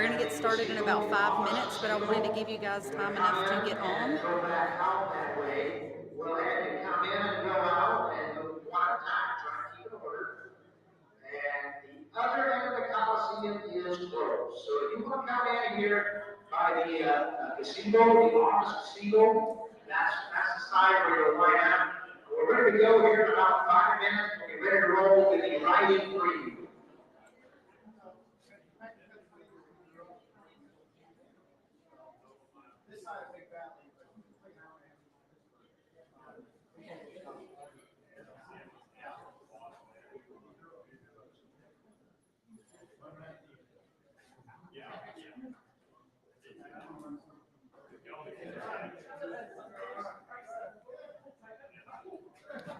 going to get started in about 5 minutes, but I wanted to give you guys time enough to get on. Go back out that way. We'll have you come in and go out and do one at a time, try to keep it order. And the other end of the Coliseum is closed. So if you want to come in here by the gazebo, the office gazebo, that's the side where you'll line up. We're ready to go here in about 5 minutes. We'll be ready to roll with the writing for you.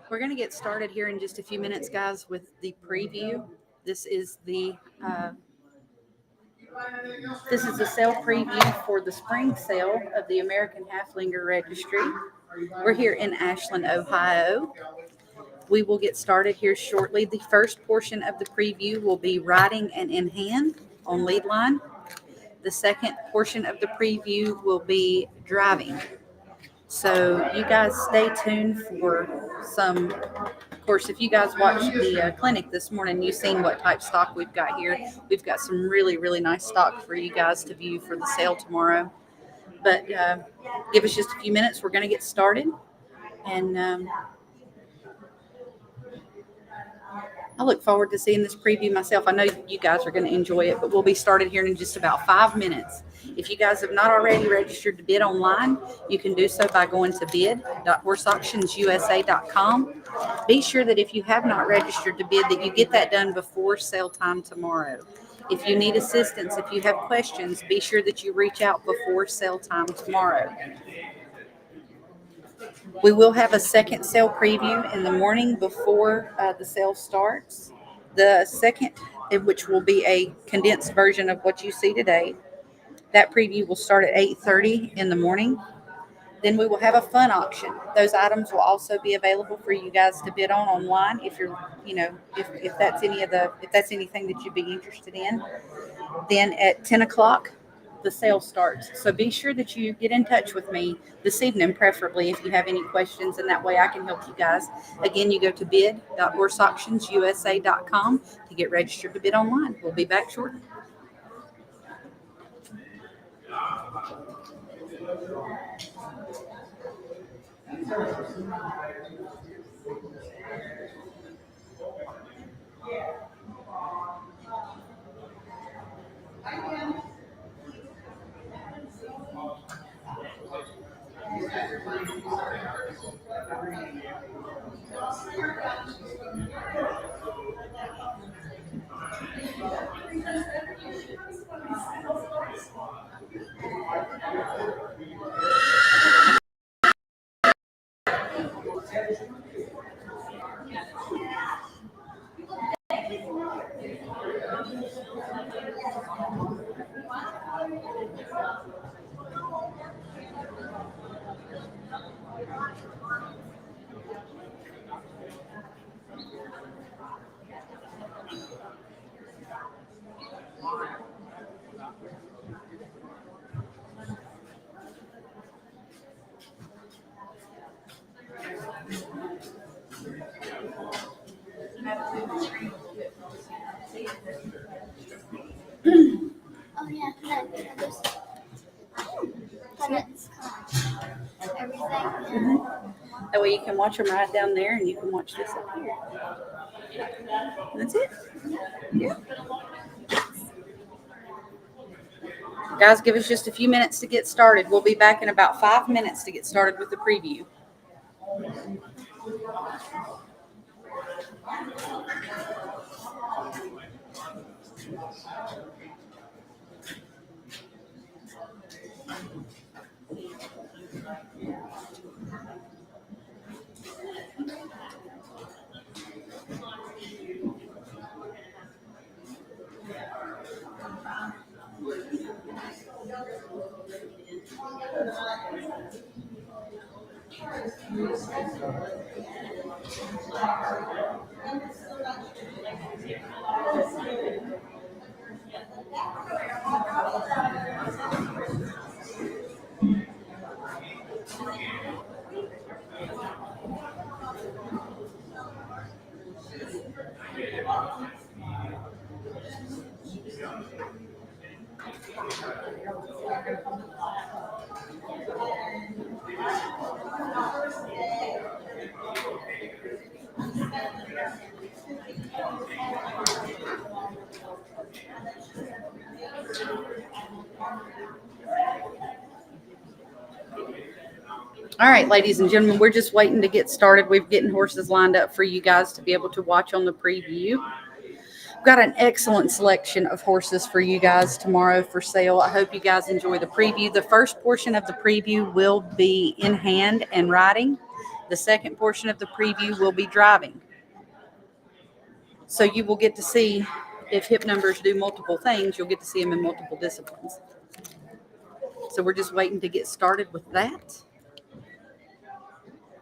We're going to get started here in just a few minutes, guys, with the preview. This is the sale preview for the spring sale of the American Haflinger Registry. We're here in Ashland, Ohio. We will get started here shortly. The first portion of the preview will be riding and in hand on lead line. The second portion of the preview will be driving. So you guys stay tuned for some. Of course, if you guys watched the clinic this morning, you've seen what type stock we've got here. We've got some really, really nice stock for you guys to view for the sale tomorrow. But give us just a few minutes. We're going to get started. And I look forward to seeing this preview myself. I know you guys are going to enjoy it, but we'll be started here in just about 5 minutes. If you guys have not already registered to bid online, you can do so by going to bid.horseauctionsusa.com. Be sure that if you have not registered to bid, that you get that done before sale time tomorrow. If you need assistance, if you have questions, be sure that you reach out before sale time tomorrow. We will have a second sale preview in the morning before the sale starts. The second, which will be a condensed version of what you see today, that preview will start at 8:30 in the morning. Then we will have a fun auction. Those items will also be available for you guys to bid on online if you're, if that's anything that you'd be interested in. Then at 10 o'clock, the sale starts. So be sure that you get in touch with me this evening, preferably if you have any questions, and that way I can help you guys. Again, you go to bid.horseauctionsusa.com to get registered to bid online. We'll be back shortly. Oh yeah, everything. That way you can watch them right down there, and you can watch this up here. That's it. Yeah. Guys, give us just a few minutes to get started. We'll be back in about 5 minutes to get started with the preview. All right, ladies and gentlemen, we're just waiting to get started. We're getting horses lined up for you guys to be able to watch on the preview. We've got an excellent selection of horses for you guys tomorrow for sale. I hope you guys enjoy the preview. The first portion of the preview will be in hand and riding. The second portion of the preview will be driving. So you will get to see if hip numbers do multiple things, you'll get to see them in multiple disciplines. So we're just waiting to get started with that.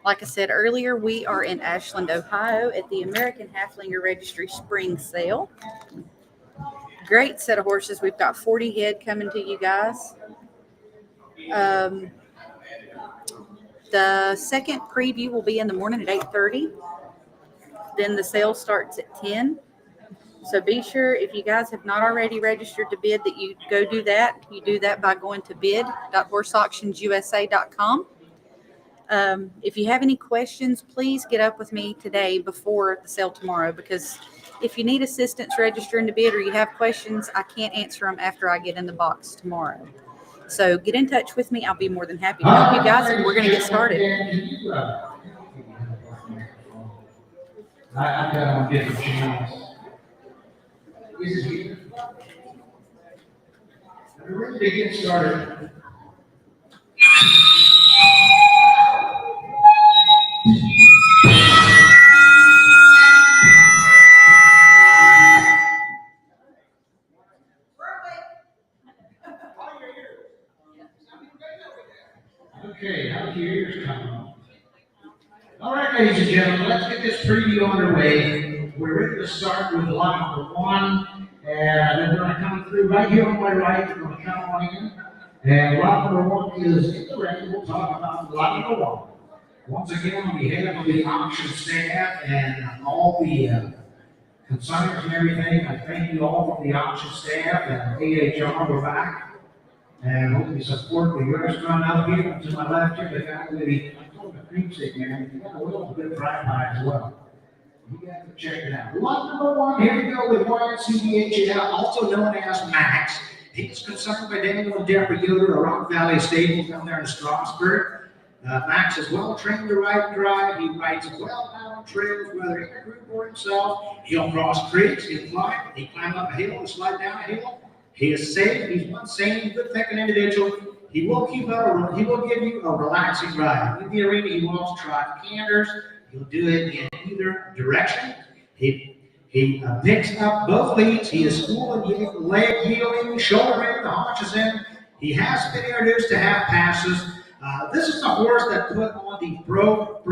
Like I said earlier, we are in Ashland, Ohio at the American Haflinger Registry Spring Sale. Great set of horses. We've got 40 head coming to you guys. The second preview will be in the morning at 8:30. Then the sale starts at 10. So be sure, if you guys have not already registered to bid, that you go do that. You do that by going to bid.horseauctionsusa.com. If you have any questions, please get up with me today before the sale tomorrow, because if you need assistance registering to bid or you have questions, I can't answer them after I get in the box tomorrow. So get in touch with me. I'll be more than happy to help you guys, and we're going to get started. I got to get the chance. We're ready to get started. Okay, how's your ears coming on? All right, ladies and gentlemen, let's get this preview underway. We're ready to start with lot number 1, and they're going to come through right here on my right. They're going to come on in, and lot number 1 is in the ring. We'll talk about lot number 1. Once again, on behalf of the auction staff and all the consignors and everything, I thank you all from the auction staff and AHR. We're back. And hope you support the restaurant out here. To my left here, they got the creamsicle, man. You got a little bit of fried pie as well. You got to check it out. Lot number 1, here we go with YCBHL, also known as Max. He was concerned by Daniel and Deborah Yoder, a Rock Valley Stables down there in Strasburg. Max is well trained to ride and drive. He rides well down on trails, whether in a group or himself. He'll cross creeks, he'll climb up a hill, and slide down a hill. He is safe. He's one sane, good-thinking individual. He will give you a relaxing ride. In the arena, he walks, trot, canters. He'll do it in either direction. He picks up both leads. He is full and leg yielding, shoulder in, the haunches in. He has been introduced to half passes. This is the horse that put on the broke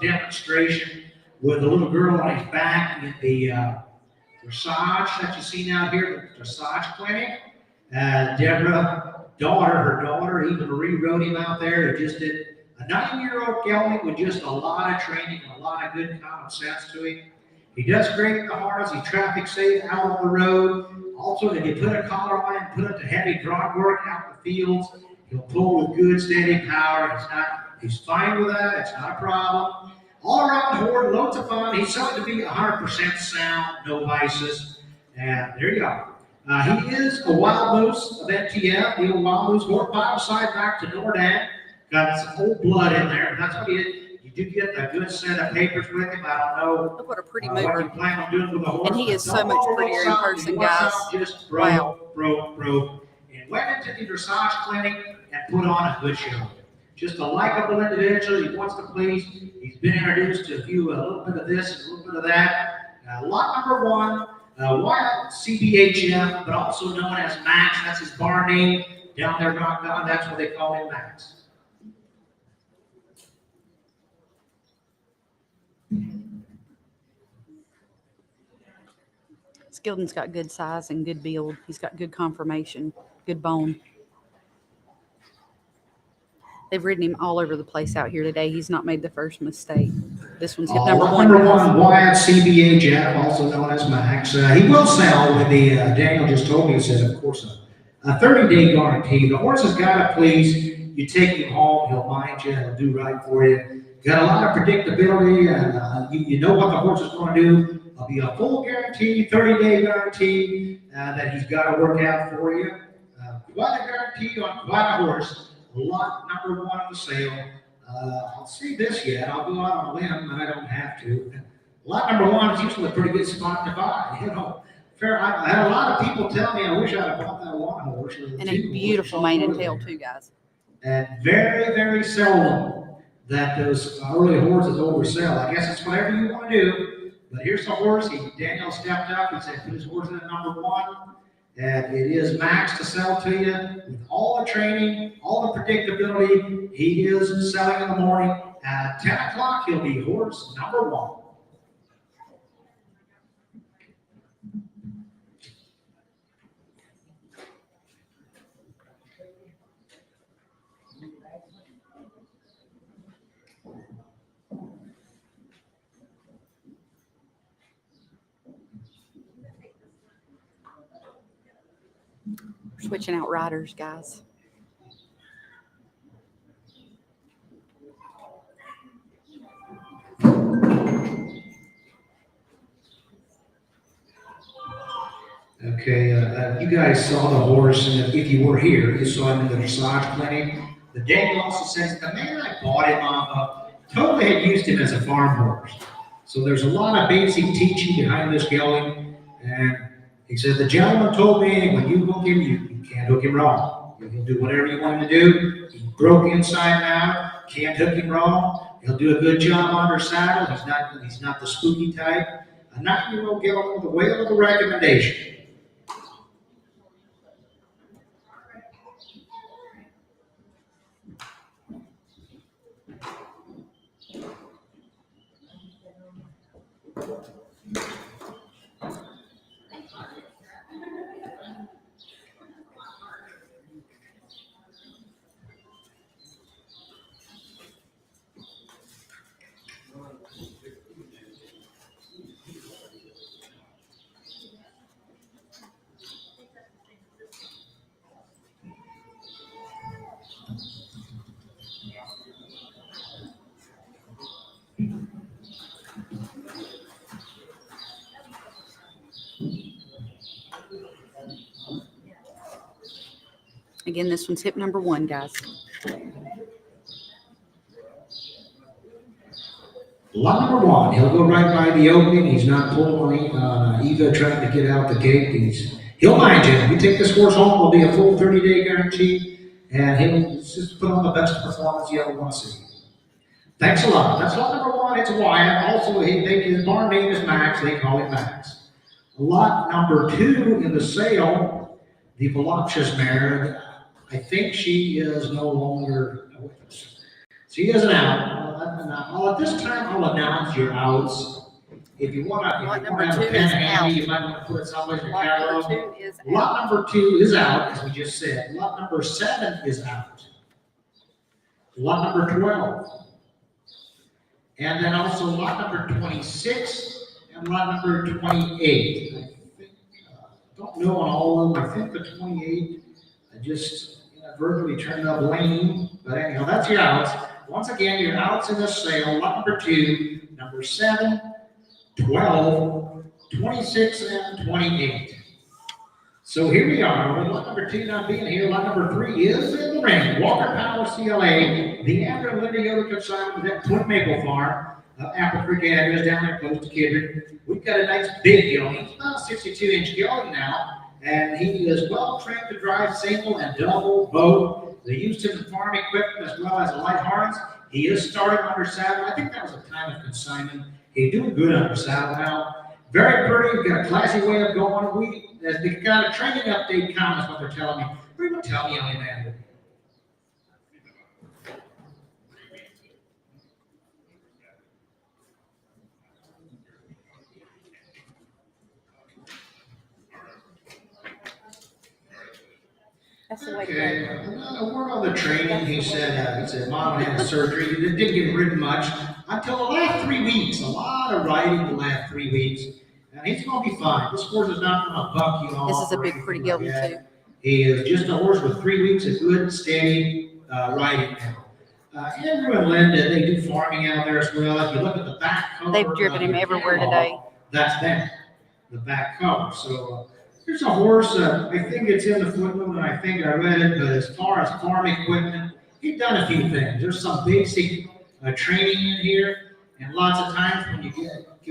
demonstration with a little girl on his back in the dressage that you see now here, the dressage clinic. Deborah, her daughter, even rewrote him out there. He just did a 9-year-old gelding with just a lot of training and a lot of good common sense to him. He does great in the harness. He's traffic safe out on the road. Also, if you put a collar on him, put it to heavy drop work out in the fields, he'll pull with good steady power. He's fine with that. It's not a problem. All around the board, loads of fun. He's shown to be 100% sound, no vices. And there you go. He is a wild moose of NTF, the old wild moose, more final side back to Nordan. Got some old blood in there. That's what you do get a good set of papers with him. I don't know. Look what a pretty what mover. you plan on doing with the horse. And he is so much prettier in person, guys. Just Wow. broke. And went into the dressage clinic and put on a good show. Just a likable individual. He wants to please. He's been introduced to a little bit of this, a little bit of that. Lot number 1, YCBHF, but also known as Max. That's his bar name down there in Rock Valley. That's what they call him, Max. Skildon's got good size and good build. He's got good conformation, good bone. They've ridden him all over the place out here today. He's not made the first mistake. This one's hit number 1. Number 1, YCBHF, also known as Max. He will sell when Daniel just told me, he says, of course, A 30-day guarantee. The horse has got a please. You take him home, he'll mind you, he'll do right for you. Got a lot of predictability, and you know what the horse is going to do. It'll be a full guarantee, 30-day guarantee that he's got to work out for you. Quite a guarantee on quite a horse. Lot number one of the sale. I'll say this yet. I'll go out on a limb, but I don't have to. Lot number one is usually a pretty good spot to buy. You know, I had a lot of people tell me I wish I'd have bought that one horse. And a beautiful mane and tail too, guys. And very, very seldom that those early horses oversell. I guess it's whatever you want to do. But here's the horse. Daniel stepped up and said, put his horse in at number one. And it is max to sell to you with all the training, all the predictability. He is selling in the morning. At 10 o'clock, he'll be horse number one. Switching out riders, guys. Okay, you guys saw the horse, and if you were here, you saw him in the dressage clinic. The Daniel also says the man I bought him off of totally had used him as a farm horse. So there's a lot of basic teaching behind this gelding, and he said the gentleman told me when you hook him, you can't hook him wrong. You can do whatever you want him to do. He broke inside and out. Can't hook him wrong. He'll do a good job under saddle. He's not the spooky type. A 9-year-old gelding with a whale of a recommendation. Again, this one's hip number one, guys. Lot number one, he'll go right by the opening. He's not pulling on Eva trying to get out the gate. He'll mind you. You take this horse home, it'll be a full 30-day guarantee, and he'll just put on the best performance you ever want to see. Thanks a lot. That's lot number one. It's Wyatt. Also, his barn name is Max. They call him Max. Lot number two in the sale, the voluptuous mare. I think she is no longer with us. She is an out. At this time, I'll announce your outs. If you want to have a pen handy, you might want to put it someplace in your catalog. Lot number two is out, as we just said. Lot number 7 is out. Lot number 12. And then also lot number 26 and lot number 28. I think, don't know on all of them. I think the 28, I just inadvertently turned up lane. But anyhow, that's your outs. Once again, your outs in this sale, lot number 2, number 7, 12, 26, and 28. So here we are, with lot number 2 not being here, lot number 3 is in the ring. Walker Power CLA, the Andrew and Linda Yoder consignment at Twin Maple Farm, Apple Creek address down there close to Kidron. We've got a nice big gelding. He's about a 62-inch gelding now, and he is well trained to drive single and double both. They used him in farm equipment as well as a light harness. He is starting under saddle. I think that was a time of consignment. He's doing good under saddle now. Very pretty. We've got a classy way of going. As they got a training update comment is what they're telling me. What are you going to tell me on that? That's the way to Okay, go. a word on the training. He said, Mom had surgery. It didn't get ridden much until the last 3 weeks. A lot of riding the last 3 weeks. And he's going to be fine. This horse is not going to buck you off. This is a big, pretty gelding, too. He is just a horse with 3 weeks of good, steady riding now. Andrew and Linda, they do farming out there as well. If you look at the back cover, They've driven him everywhere today. That's them, the back cover. So here's a horse. I think it's in the footnote, and I think I read it. But as far as farm equipment, he's done a few things. There's some basic training in here, and lots of times when you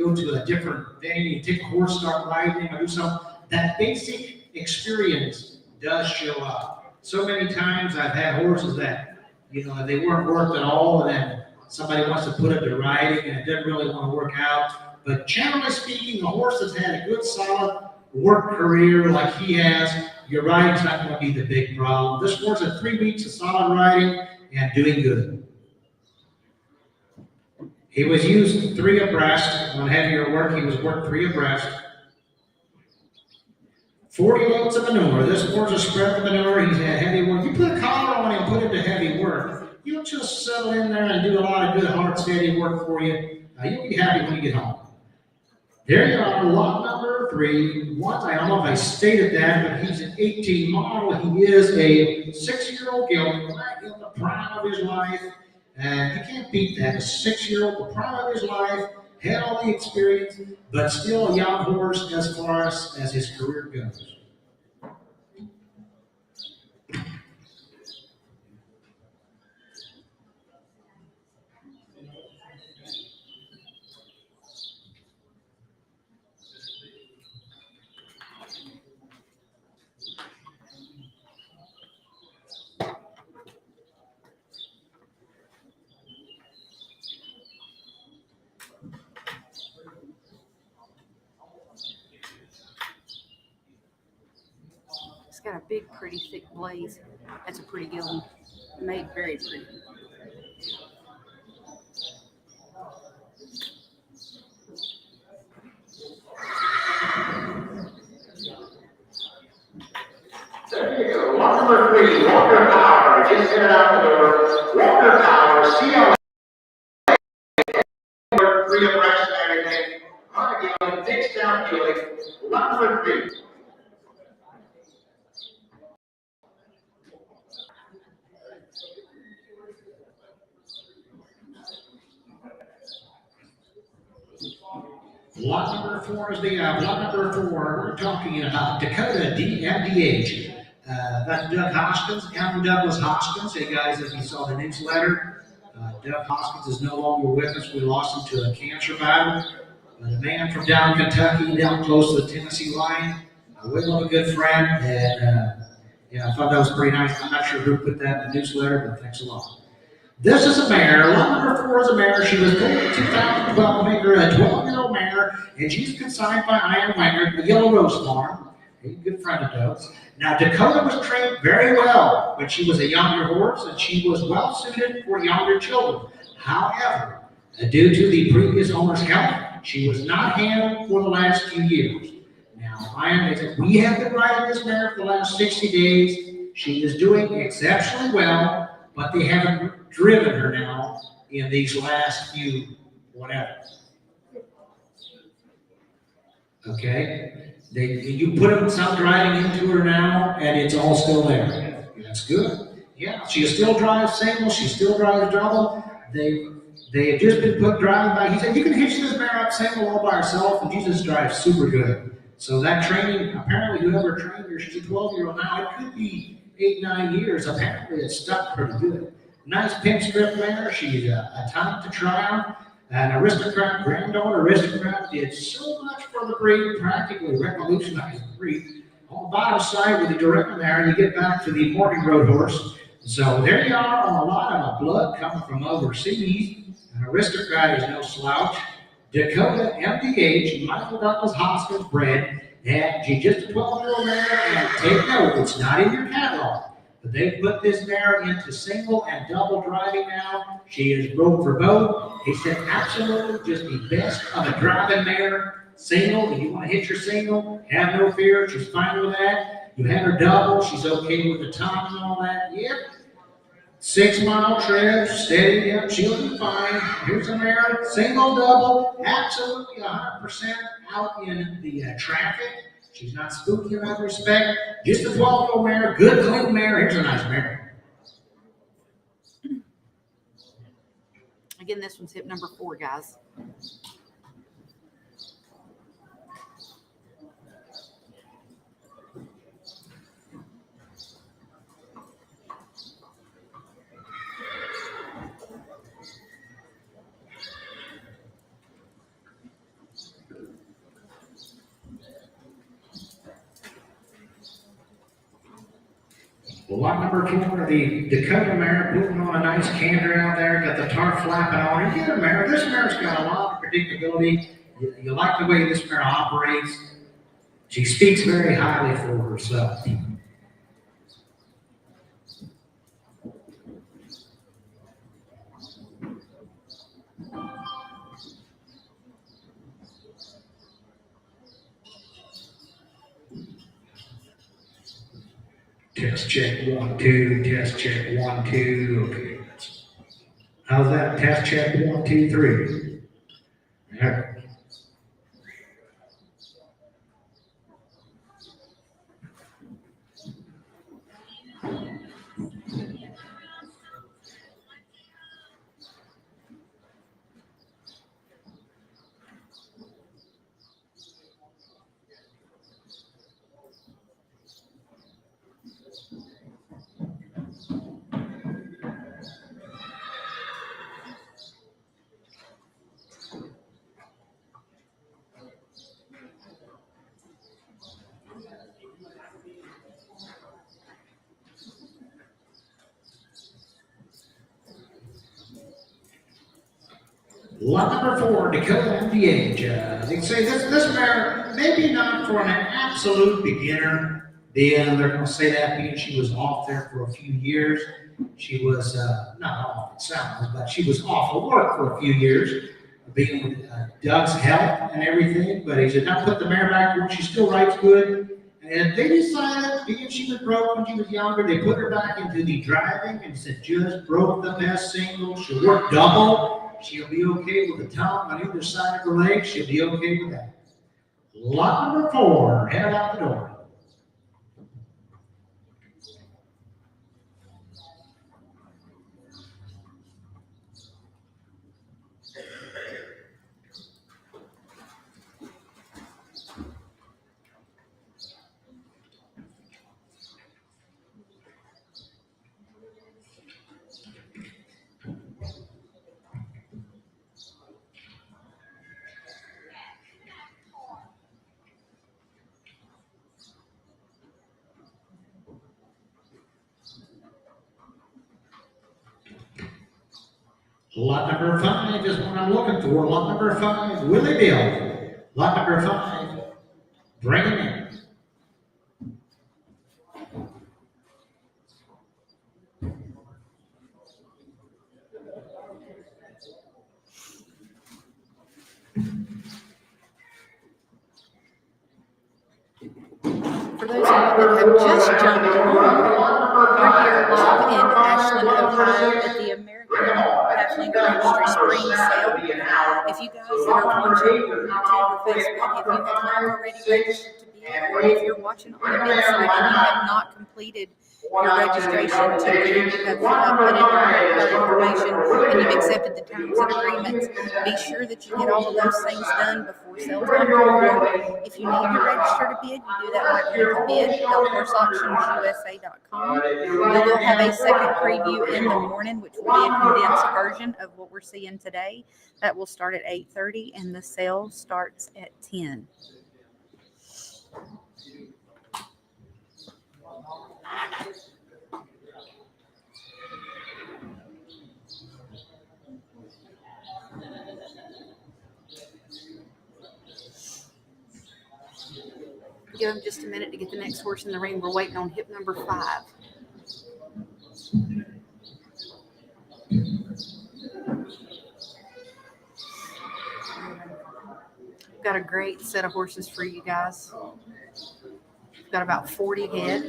go to a different venue, you take a horse, start riding, or do something. That basic experience does show up. So many times I've had horses that, they weren't worked at all, and then somebody wants to put it to riding, and it doesn't really want to work out. But generally speaking, a horse that's had a good, solid work career like he has, your riding's not going to be the big problem. This horse had 3 weeks of solid riding and doing good. He was used 3 abreast. On heavier work, he was worked 3 abreast. 40 loads of manure. This horse has spread the manure. He's had heavy work. You put a collar on him and put him to heavy work, he'll just settle in there and do a lot of good, hard, steady work for you. You'll be happy when you get home. There you are, lot number 3. Once, I don't know if I stated that, but he's an 18 model. He is a 6-year-old gelding, right in the prime of his life. And you can't beat that. A 6-year-old, the prime of his life, had all the experience, but still a young horse as far as his career goes. It's got a big, pretty thick blaze. That's a pretty gelding. Made very pretty. There you go. Lot number 3, Walker Power. Just headed out the door. Walker Power, CLA. 3 abreast and everything. All right, gelding, fixed down gelding. Lot number 3. Lot number 4 is the lot number 4. We're talking about Dakota DMDH. That's Doug Hoskins, Captain Douglas Hoskins. Hey guys, if you saw the newsletter, Doug Hoskins is no longer with us. We lost him to a cancer battle. A man from down Kentucky, down close to the Tennessee line. We love a good friend, and I thought that was pretty nice. I'm not sure who put that in the newsletter, but thanks a lot. This is a mare. Lot number 4 is a mare. She was born in 2012, maker, a 12-year-old mare, and she's consigned by Iron Wanger, the Yellow Rose Farm. A good friend of Doug's. Now, Dakota was trained very well when she was a younger horse, and she was well suited for younger children. However, due to the previous owner's health, she was not handled for the last few years. Now, Iron said, we have been riding this mare for the last 60 days. She is doing exceptionally well, but they haven't driven her now in these last few whatever. Okay? You put some driving into her now, and it's all still there. That's good. Yeah, she still drives single, she still drives double. They have just been put driving by. He said, you can hitch this mare up single all by herself, and she just drives super good. So that training, apparently whoever trained her, she's a 12-year-old now, it could be 8-9 years. Apparently it's stuck pretty good. Nice pink strip mare. She's a time to trial. An aristocrat, granddaughter aristocrat, did so much for the breed, practically revolutionized the breed. On the bottom side with the direct there, you get back to the Morgan Road horse. So there you are on a lot of blood coming from overseas. An aristocrat is no slouch. Dakota MDH, Michael Douglas Hoskins bred, and she's just a 12-year-old mare, and take note, it's not in your catalog. But they put this mare into single and double driving now. She is broke for both. He said, absolutely, just the best of a driving mare. Single, if you want to hit your single, have no fear, she's fine with that. You have her double, she's okay with the time and all that. Yep. 6-mile trip, steady, yep, she'll be fine. Here's a mare, single, double, absolutely 100% out in the traffic. She's not spooky in that respect. Just a 12-year-old mare, good, clean mare. Here's a nice mare. Again, this one's hip number 4, guys. Lot number 4, the Dakota mare, putting on a nice canter out there, got the tarp flapping on her. Get a mare. This mare's got a lot of predictability. You like the way this mare operates. She speaks very highly for herself. Test check 1, 2. Test check 1, 2. Okay. How's that? Test check 1, 2, 3. There. Lot number 4, Dakota MDH. They say this mare, maybe not for an absolute beginner. They're going to say that being she was off there for a few years. She was, not off, it sounds, but she was off of work for a few years, being with Doug's health and everything. But he said, now put the mare back to work. She still writes good. And they decided, being she was broke when she was younger, they put her back into the driving and said, just broke the best single. She'll work double. She'll be okay with the tongue on either side of her leg. She'll be okay with that. Lot number 4, head out the door. Lot number 5 is what I'm looking for. Lot number 5, Willie Bill. Lot number 5, bring him in. For those of you that have just jumped on, we're here live in Ashland, Ohio at the American Haflinger Registry Spring Sale. If you guys that are watching on YouTube or Facebook, if you have not already registered to be here, or if you're watching on the website and you have not completed your registration to where you have put in your card information and you've accepted the terms and agreements, be sure that you get all of those things done before sale time tomorrow. If you need to register to bid, you do that right here at the bid.horseauctionsusa.com. We will have a second preview in the morning, which will be a condensed version of what we're seeing today. That will start at 8:30 and the sale starts at 10. Give them just a minute to get the next horse in the ring. We're waiting on hip number 5. Got a great set of horses for you guys. Got about 40 head.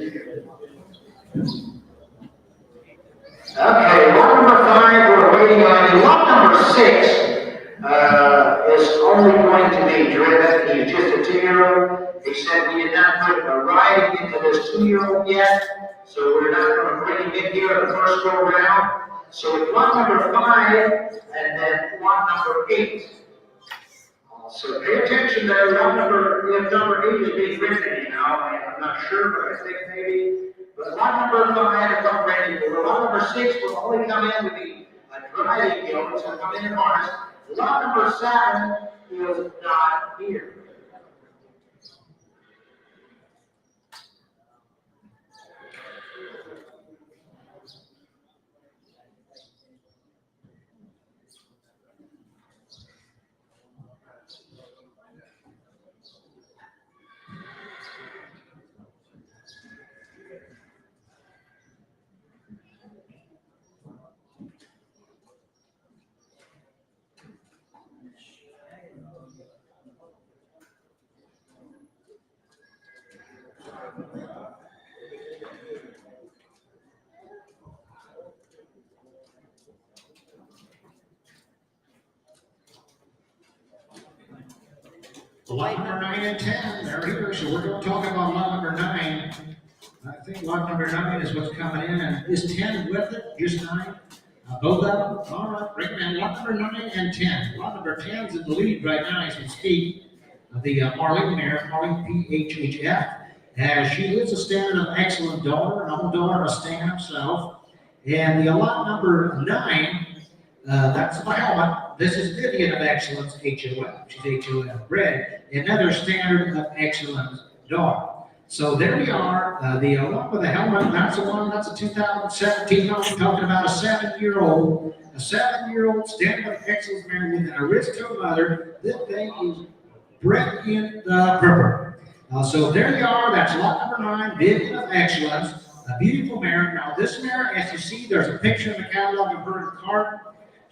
Okay, lot number 5 we're waiting on, and lot number 6 is only going to be driven. He's just a 2-year-old. He said we did not started riding into this 2-year-old yet, so we're not going to bring him in here the first go around. So it's lot number 5 and then lot number 8. So pay attention there. Lot number 8 is being written now, and I'm not sure, but I think maybe. But lot number 5 is not ready. But lot number 6 will only come in with the driving deal. It's going to come in harness. Lot number 7 is not here. Lot number 9 and 10, they're here, so we're going to talk about lot number 9. I think lot number 9 is what's coming in, and is 10 with it, just 9? Both of them? All right, bring them in. Lot number 9 and 10. Lot number 10 is in the lead right now as we speak. The Marlene mare, Marlene PHHF, as she is a standard of excellent daughter, an old daughter, a stand himself. And the lot number 9, that's the helmet. This is Vivian of Excellence, HOF. She's HOF bred. Another standard of excellence dog. So there we are. The one with the helmet, that's the one, that's a 2017 one. We're talking about a 7-year-old. A 7-year-old standard of excellence mare with an Aristo mother. This thing is bred in the purple. So there you are. That's lot number 9, Vivian of Excellence. A beautiful mare. Now this mare, as you see, there's a picture in the catalog of her in the cart.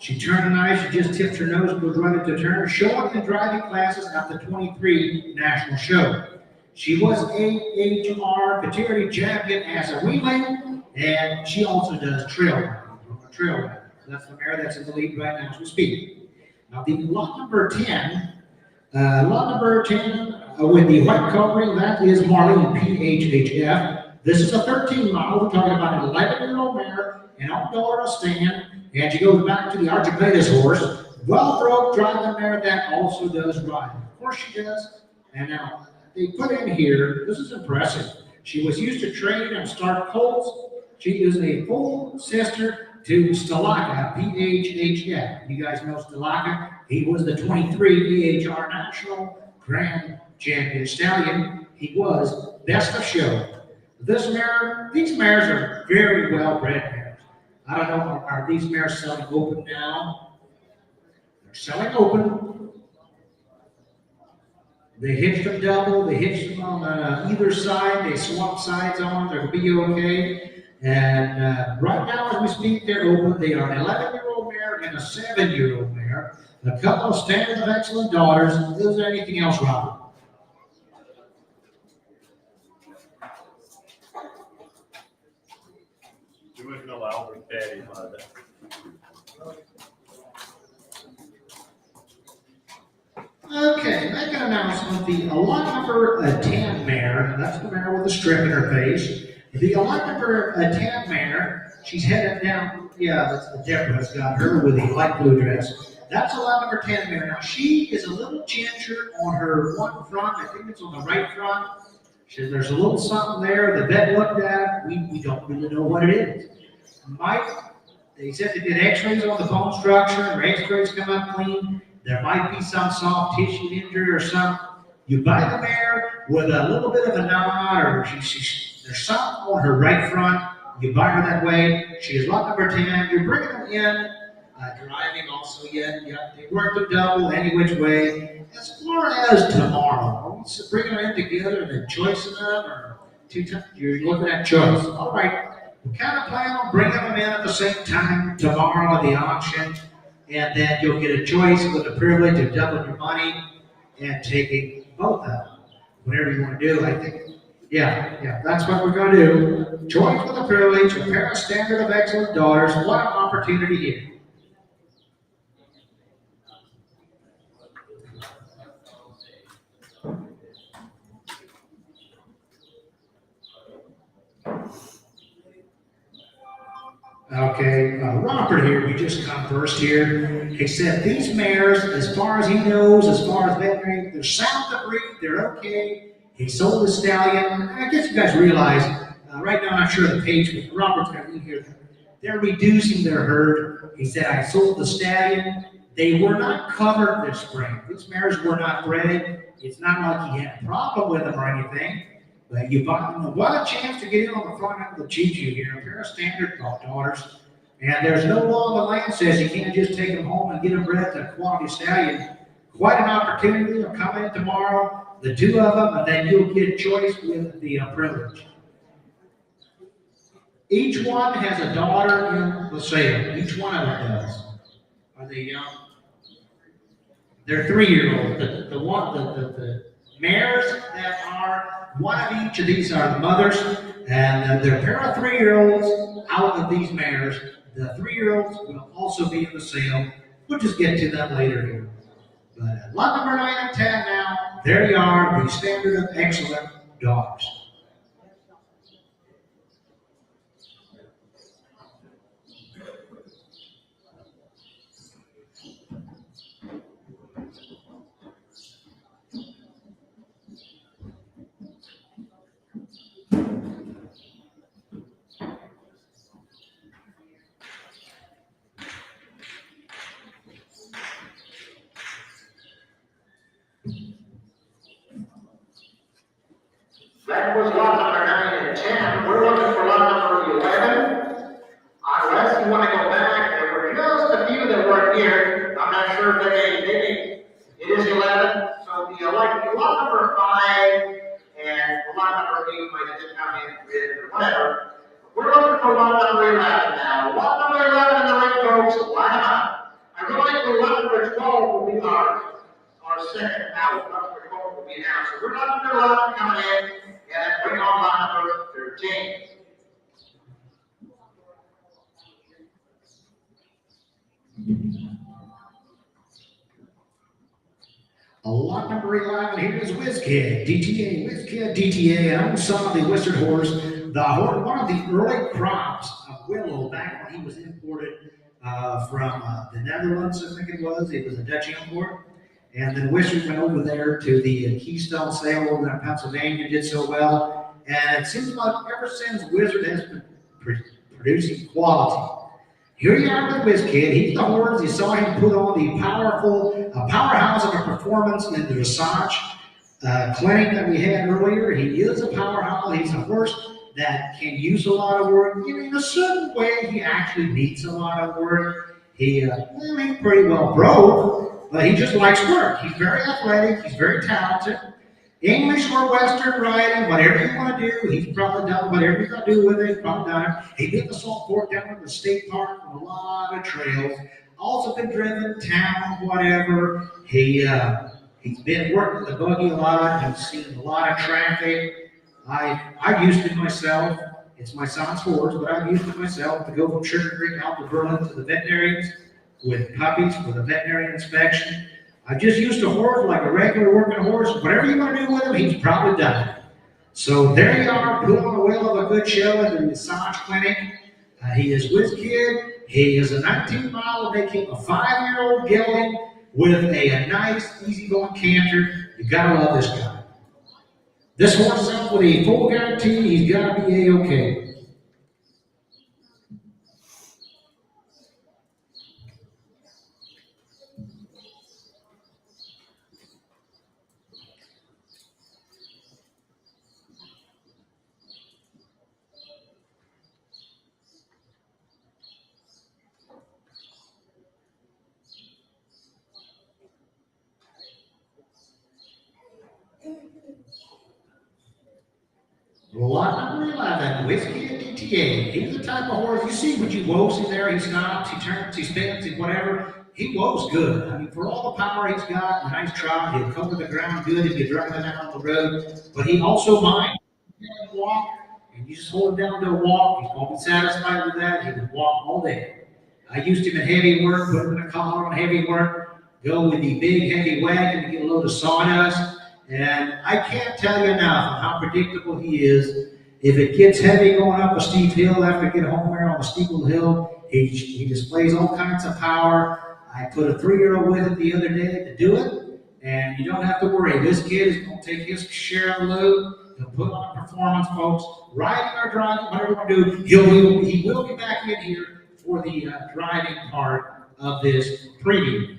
She turned an eye, she just tipped her nose and goes right into turn. Showing in driving classes at the 23 National Show. She was AHR category champion as a weanling, and she also does trail riding. That's the mare that's in the lead right now as we speak. Now the lot number 10, with the white covering, that is Marlene PHHF. This is a 13 model. We're talking about an 11-year-old mare, an outdoor stand. And she goes back to the Archimedes horse, well-broke driving mare that also does riding. Of course she does. And now they put in here, this is impressive. She was used to train and start colts. She is a full sister to Stalaka, PHHF. You guys know Stalaka. He was the 23 EHR National Grand Champion Stallion. He was best of show. These mares are very well bred mares. I don't know, are these mares selling open now? They're selling open. They hitch them double, they hitch them on either side, they swap sides on, they'll be okay. And right now as we speak, they're open. They are an 11-year-old mare and a 7-year-old mare. A couple of standard of excellent daughters. Is there anything else, Robert? You wouldn't allow her daddy by that. Okay, make an announcement. The lot number 10 mare, that's the mare with the strip in her face. The lot number 10 mare, she's headed down, that's Deborah's got her with the light blue dress. That's a lot number 10 mare. Now, she is a little ginger on her one front. I think it's on the right front. There's a little something there. The vet looked at it. We don't really know what it is. They said they did x-rays on the bone structure, and x-rays come up clean. There might be some soft tissue injury or something. You buy the mare with a little bit of a knot, or there's something on her right front. You buy her that way. She is lot number 10. You're bringing them in, driving also yet. They work the double any which way. As far as tomorrow, are we bringing them in together and then choicing them, or 2 times? You're looking at choice. All right. We kind of plan on bringing them in at the same time tomorrow at the auction. And then you'll get a choice with the privilege of doubling your money and taking both of them. Whatever you want to do, I think. Yeah, that's what we're going to do. Choice with the privilege, a pair of standard of excellent daughters. What an opportunity here. Okay, Robert here, we just conversed here. He said these mares, as far as he knows, as far as veterinary, they're sound to breed, they're okay. He sold the stallion. And I guess you guys realize, right now I'm not sure the page, but Robert's got in here. They're reducing their herd. He said, I sold the stallion. They were not covered this spring. These mares were not bred. It's not like he had a problem with them or anything. But you bought what a chance to get in on the front end of the choo-choo here. A pair of standard daughters. And there's no law in the land says you can't just take them home and get them bred to a quality stallion. Quite an opportunity. They'll come in tomorrow, the two of them, and then you'll get choice with the privilege. Each one has a daughter in the sale. Each one of them does. Are they young? They're 3-year-olds. The mares that are one of each of these are the mothers, and they're a pair of 3-year-olds out of these mares. The 3-year-olds will also be in the sale. We'll just get to that later here. But lot number 9 and 10 now. There you are, the standard of excellent daughters. That was lot number 9 and 10. We're looking for lot number 11. Unless you want to go back, there were just a few that weren't here. I'm not sure if maybe it is 11. So the lot number 5 and lot number 8 might have just come in with whatever. We're looking for lot number 11 now. Lot number 11 in the ring, folks. Line them up. I would like for lot number 12 will be our second out. Lot number 12 will be announced. So we're lot number 11 coming in. And bring on lot number 13. Lot number 11, here is WizKid, DTA, WizKid, DTA. I saw the Western horse, one of the early crops of Willow back when he was imported from the Netherlands, I think it was. It was a Dutch import. And then Wizard went over there to the Keystone sale over there in Pennsylvania, did so well. And it seems like ever since Wizard has been producing quality. Here you are with WizKid. He's the horse. You saw him put on the powerhouse of a performance in the dressage clinic that we had earlier. He is a powerhouse. He's a horse that can use a lot of work. In a certain way, he actually needs a lot of work. He's pretty well broke, but he just likes work. He's very athletic. He's very talented. English or Western riding, whatever you want to do, he's probably done whatever you got to do with it, he's probably done it. He did the salt fork down at the state park on a lot of trails. Also been driven town, whatever. He's been working the buggy a lot. He's seen a lot of traffic. I've used it myself. It's my son's horse, but I've used it myself to go from Sugar Creek out to Berlin to the veterinarians with puppies for the veterinary inspection. I just used a horse like a regular working horse. Whatever you want to do with him, he's probably done it. So there you are, put on a wheel of a good show at the massage clinic. He is WizKid. He is a 19-mile, making a 5-year-old gelding with a nice, easygoing canter. You gotta love this guy. This horse is out with a full guarantee. He's gotta be A-OK. Lot number 11, WizKid DTA. He's the type of horse, you see what you woes in there, he stops, he turns, he spins, he whatever. He woes good. I mean, for all the power he's got, a nice trot, he'll cover the ground good if you're driving down the road. But he also minds walk, and you just hold him down to a walk, he's going to be satisfied with that, he would walk all day. I used him in heavy work, put him in a collar on heavy work, go with the big heavy wagon to get a load of sawdust. And I can't tell you enough of how predictable he is. If it gets heavy going up a steep hill after I get home there on the steeple hill, he displays all kinds of power. I put a 3-year-old with it the other day to do it, and you don't have to worry. This kid is going to take his share of the load. He'll put on a performance, folks. Riding or driving, whatever we do, he will be back in here for the driving part of this preview.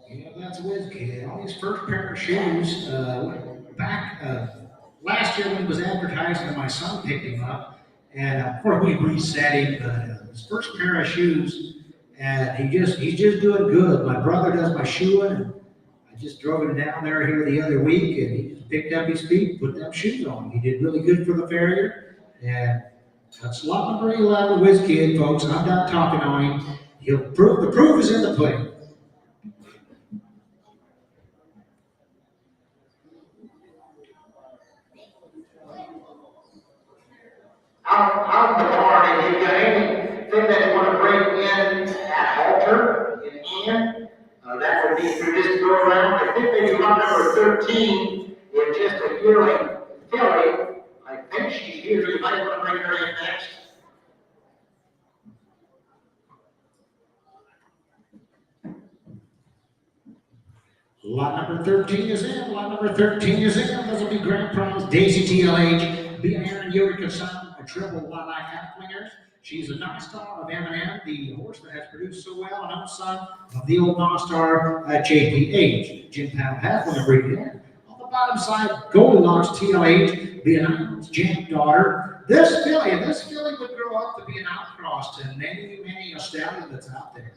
Yeah, that's Wiz Kid. On his first pair of shoes, back last year when he was advertising, and my son picked him up, and of course we reset him. But his first pair of shoes, and he's just doing good. My brother does my shoeing, and I just drove him down there here the other week, and he just picked up his feet, put them shoes on. He did really good for the farrier, and that's lot number 11, Wiz Kid, folks. I'm not talking on him. The proof is in the pudding. Out in the barn, if you've got anything that you want to bring in at halter, in hand, that would be through this go around. I think maybe lot number 13 is just a yearling filly. I think she's here. You might want to bring her in next. Lot number 13 is in. Lot number 13 is in. This will be grand prize. Daisy TLH. Be Aaron Eureka son, a triple wildlife Haflingers. She's a non-star of M&M, the horse that has produced so well, an own son of the old non-star JPH. Jim Powell Haflinger breed in. On the bottom side, Goldilocks TLH, be an Iron's Jam daughter. This filly would grow up to be an outcross to many a stallion that's out there.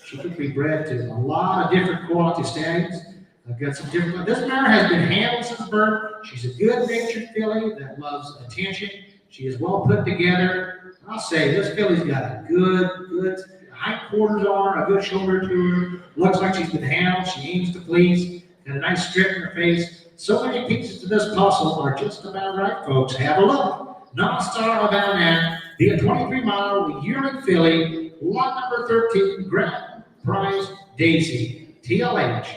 She could be bred to a lot of different quality stallions. I've got some different. This mare has been handled since birth. She's a good-natured filly that loves attention. She is well put together. I'll say this filly's got a good hindquarters on her, a good shoulder to her. Looks like she's been handled. She aims to please. Got a nice strip in her face. So many pieces to this puzzle are just about right, folks. Have a look. Non-star of M&M, the 23-mile yearling filly, lot number 13, grand prize Daisy TLH.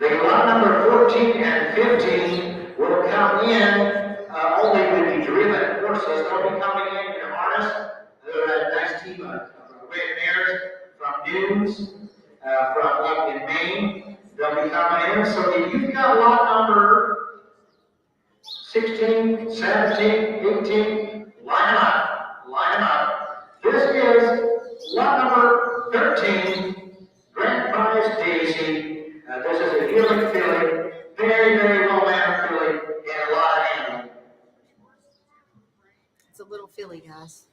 The lot number 14 and 15 will come in only with the driven horses. They'll be coming in harness. They're a nice team of red mares from Dunes, from up in Maine. They'll be coming in. So if you've got lot number 16, 17, 18, line them up. Line them up. This is lot number 13, grand prize Daisy. This is a yearling filly, very well mannered filly, and a lot of handling. It's a little filly, guys.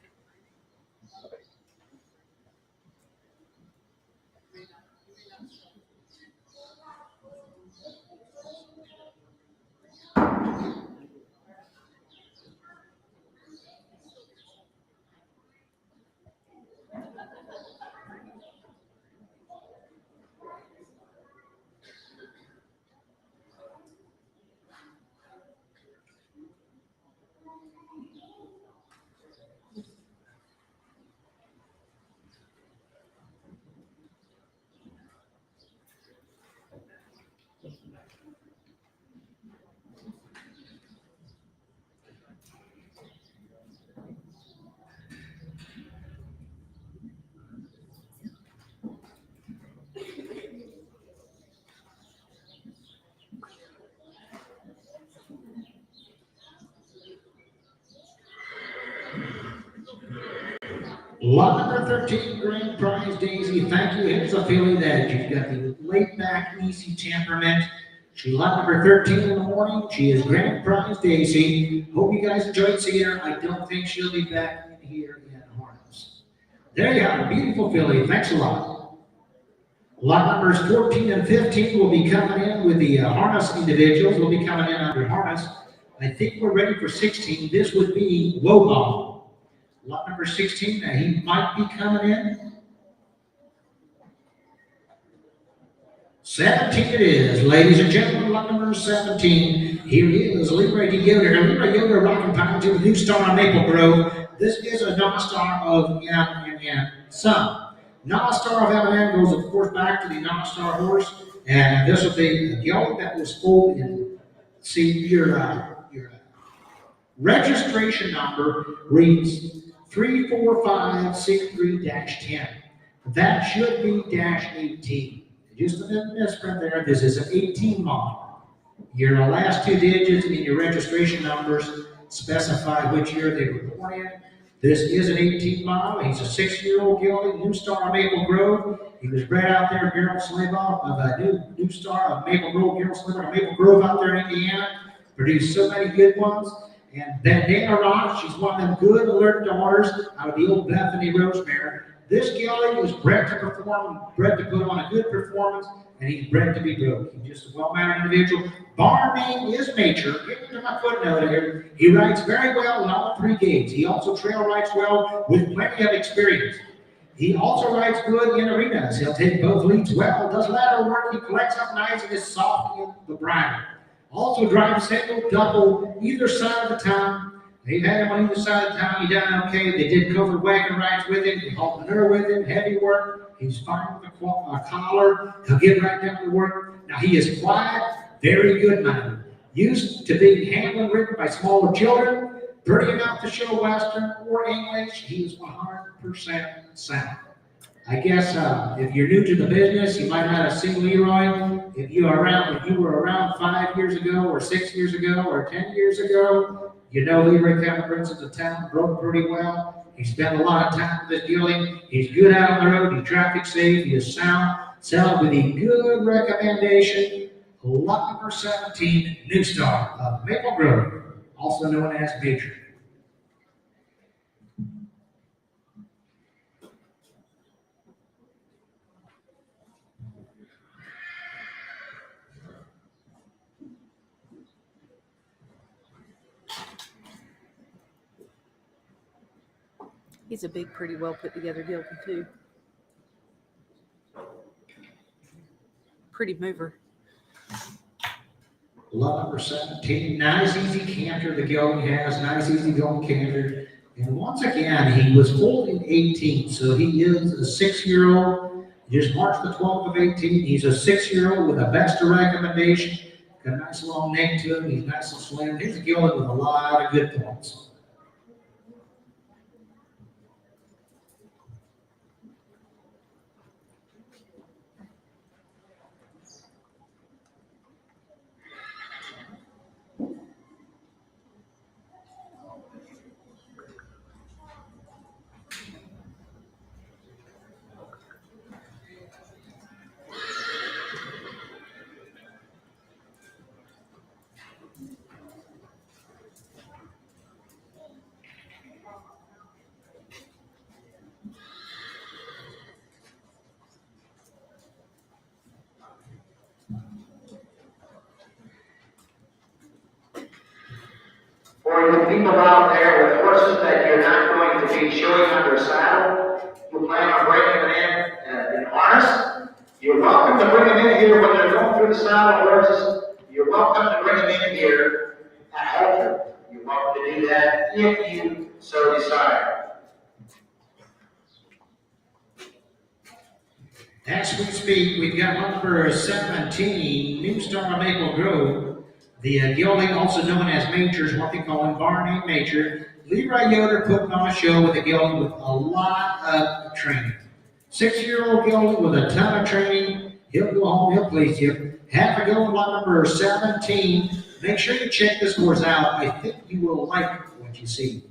Lot number 13, grand prize Daisy. Thank you. Here's a filly that you've got the laid back, easy temperament. She's lot number 13 in the morning. She is grand prize Daisy. Hope you guys enjoyed seeing her. I don't think she'll be back in here in harness. There you have a beautiful filly. Thanks a lot. Lot numbers 14 and 15 will be coming in with the harness individuals. Will be coming in under harness. I think we're ready for 16. This would be Woball. Lot number 16, he might be coming in. 17 it is, ladies and gentlemen, lot number 17. Here is Leroy Yoder. Leroy Yoder rocking pound to the new star on Maple Grove. This is a non-star of M&M Son. Non-star of M&M goes, of course, back to the non-star horse. And this will be a gelding that was foaled in. See, your registration number reads 34563-10. That should be -18. Just a misprint there. This is an 18 model. Your last two digits in your registration numbers specify which year they were born in. This is an 18 model. He's a 6-year-old gelding, new star of Maple Grove. He was bred out there, Gerald Slaybaugh of a new star of Maple Grove, Gerald Slaybaugh of Maple Grove out there in Indiana. Produced so many good ones. And Bandana Rock, she's one of them good alert daughters out of the old Bethany Rosemary. This gelding was bred to perform, bred to put on a good performance, and he's bred to be broke. He's just a well-mannered individual. Barn name is Major. Get into my footnote here. He rides very well in all three gates. He also trail rides well with plenty of experience. He also rides good in arenas. He'll take both leads well, does ladder work, he collects up nice, and is soft in the bridle. Also drives single, double, either side of the town. They've had him on either side of the town. He done okay. They did covered wagon rides with him. They hauled manure with him. Heavy work. He's fine with a collar. He'll get right down to work. Now he is quiet, very good-minded. Used to being handled ridden by smaller children. Pretty enough to show Western or English. He is 100% sound. I guess if you're new to the business, you might not have seen Leroy. If you were around 5 years ago, or 6 years ago, or 10 years ago, you know Leroy kind of brings into town, broke pretty well. He spent a lot of time with this dealing. He's good out on the road. He's traffic safe. He is sound. Sound with a good recommendation. Lot number 17, New Star of Maple Grove, also known as Major. He's a big, pretty well put together gelding too. Pretty mover. Lot number 17, nice easy canter the gelding has, nice easy going canter. And once again, he was foaled in 18, so he is a 6-year-old. Just March the 12th of 18. He's a 6-year-old with a best of recommendation. Got a nice long neck to him. He's nice and slim. He's a gelding with a lot of good points. For you people out there with horses that you're not going to be showing under saddle, you plan on bringing them in harness, you're welcome to bring them in here when they're going through the saddle horses. You're welcome to bring them in here at halter. You're welcome to do that if you so desire. As we speak, we've got number 17, New Star of Maple Grove. The gelding, also known as Major, is what they call him, barn name Major. Leroy Yoder putting on a show with a gelding with a lot of training. 6-year-old gelding with a ton of training. He'll go home, he'll please you. Half a gelding, lot number 17. Make sure you check this horse out. I think you will like what you see.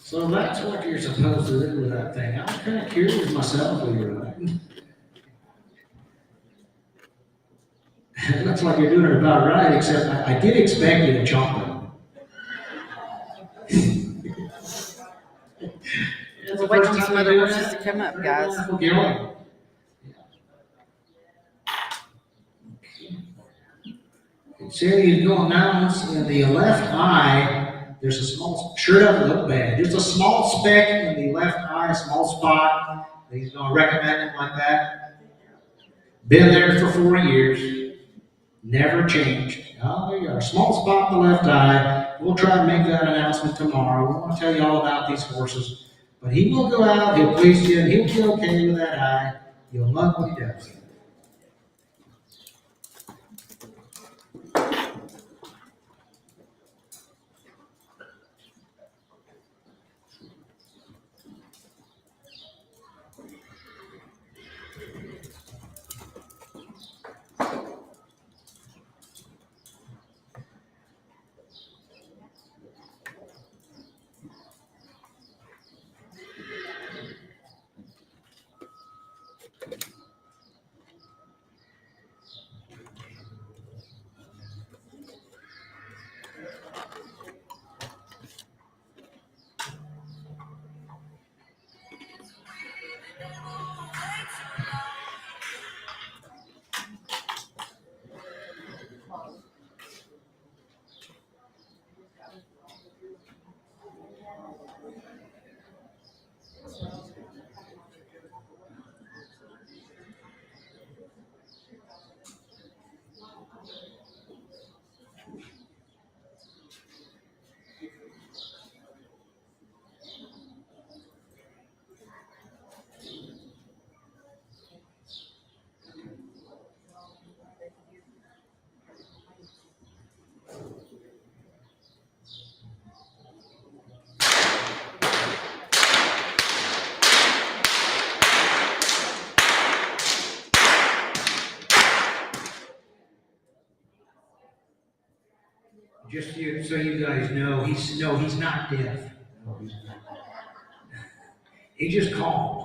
So that's what you're supposed to do with that thing. I was kind of curious myself when you're riding. It looks like you're doing it about right, except I did expect you to chomp it. It's the We're waiting first on time some you other do horses that? to come up, Very guys. wonderful, Gil. Sarah, you go announce in the left eye, there's a small, sure doesn't look bad. There's a small speck in the left eye, a small spot. He's going to recommend it like that. Been there for 4 years, never changed. Oh, there you are. Small spot in the left eye. We'll try and make that announcement tomorrow. We want to tell you all about these horses. But he will go out, he'll please you, and he'll be okay with that eye. You'll love what he does. Just so you guys know, he's not deaf. No, he's not. He just called.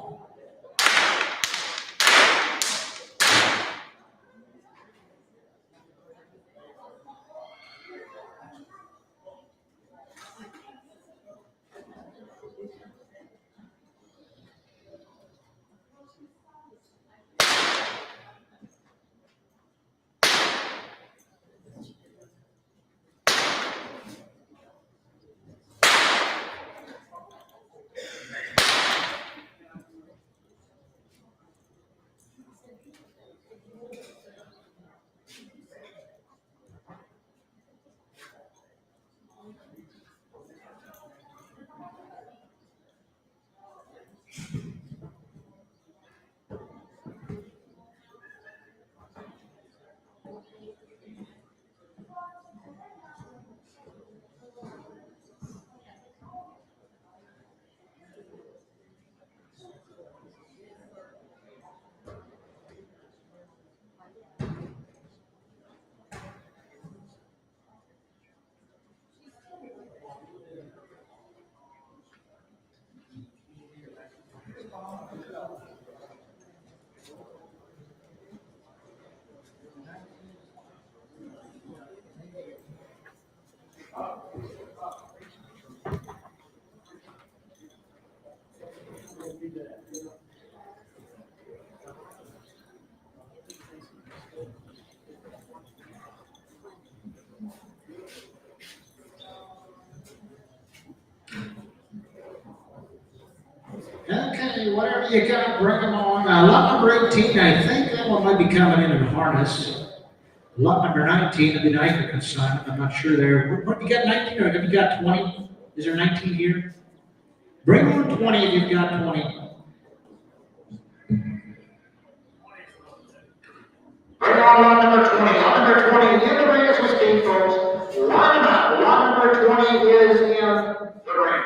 Okay, whatever you got, bring them on. Lot number 18, I think that one might be coming in harness. Lot number 19 will be the anchor consignment. I'm not sure there. What, you got 19 or have you got 20? Is there 19 here? Bring on 20 if you've got 20. Bring on lot number 20. Lot number 20 in the ring is with Steve, folks. Line them up. Lot number 20 is in the ring.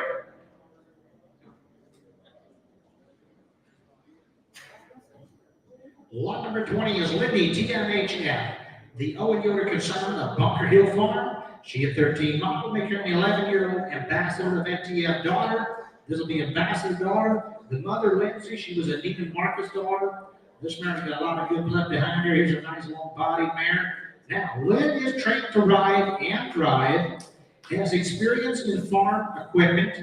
Lot number 20 is Lindy TMHF, the Owen Yoder consignment of Bunker Hill Farm. She a 13 model, make her an 11-year-old ambassador of NTF daughter. This will be ambassador daughter. The mother, Lindsay, she was a Neiman Marcus daughter. This mare's got a lot of good blood behind her. Here's a nice long-bodied mare. Now, Lynn is trained to ride and drive, has experience in farm equipment,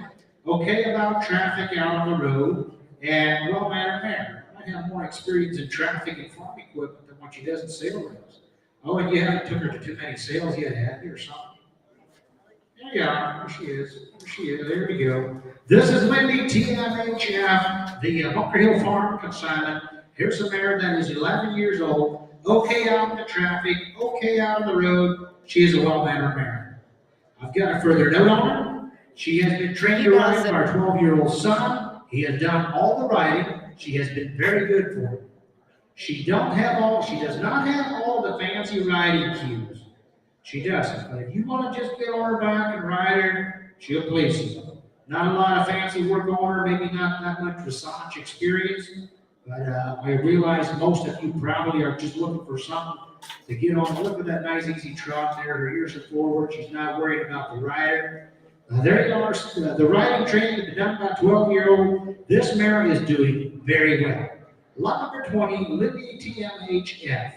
okay about traffic out on the road, and well-mannered mare. Might have more experience in traffic and farm equipment than what she does in sales reps. Oh, and you haven't took her to too many sales yet, have you, or something? There you are. There she is. There she is. There we go. This is Lindy TMHF, the Bunker Hill Farm consignment. Here's a mare that is 11 years old, okay out in the traffic, okay out on the road. She is a well-mannered mare. I've got a further note on her. She has been trained to ride by our 12-year-old son. He has done all the riding. She has been very good for him. She does not have all the fancy riding cues. She doesn't. But if you want to just get on her back and ride her, she'll please you. Not a lot of fancy work on her, maybe not that much dressage experience, but I realize most of you probably are just looking for something to get on. Look at that nice easy trot there. Her ears are forward. She's not worried about the rider. There you are. The riding training has been done by a 12-year-old. This mare is doing very well. Lot number 20, Libby TMHF.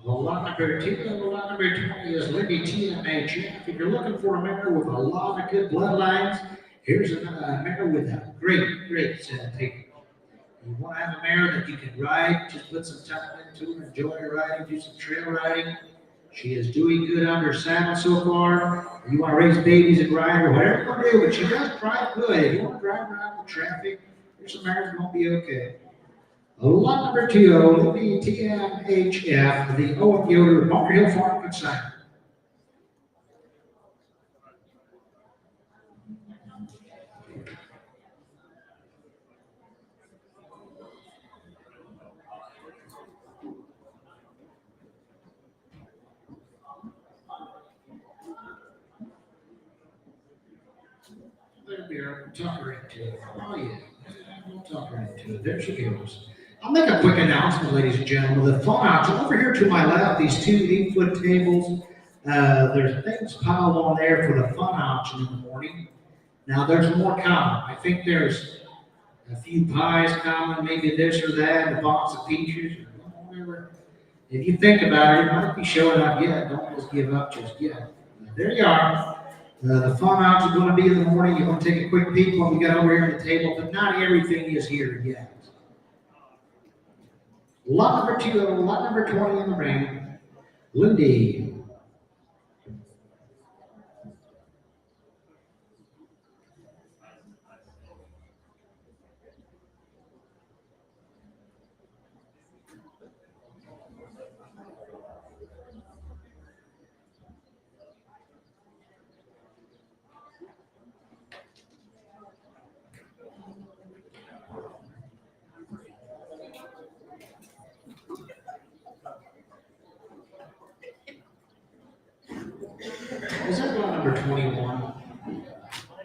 Lot number 20 is Libby TMHF. If you're looking for a mare with a lot of good bloodlines, here's a mare with a great set of papers. You want to have a mare that you can ride, just put some time into her, enjoy her riding, do some trail riding. She is doing good under saddle so far. You want to raise babies and ride her, whatever you want to do, but she does drive good. If you want to drive her out in traffic, there's some mares that won't be okay. Lot number 2, Libby TMHF, the Owen Yoder Bunker Hill Farm consignment. There we are. Tuck her into it. Oh yeah, we'll tuck her into it. There she goes. I'll make a quick announcement, ladies and gentlemen. The fun auction over here to my left, these 2 8-foot tables. There's things piled on there for the fun auction in the morning. Now there's more coming. I think there's a few pies coming, maybe this or that, a box of peaches, or whatever. If you think about it, it might be showing up yet. Don't just give up just yet. There you are. The fun auction is going to be in the morning. You're going to take a quick peek what we got over here on the table, but not everything is here yet. Lot number 2, lot number 20 in the ring, Lindy. Is that lot number 21?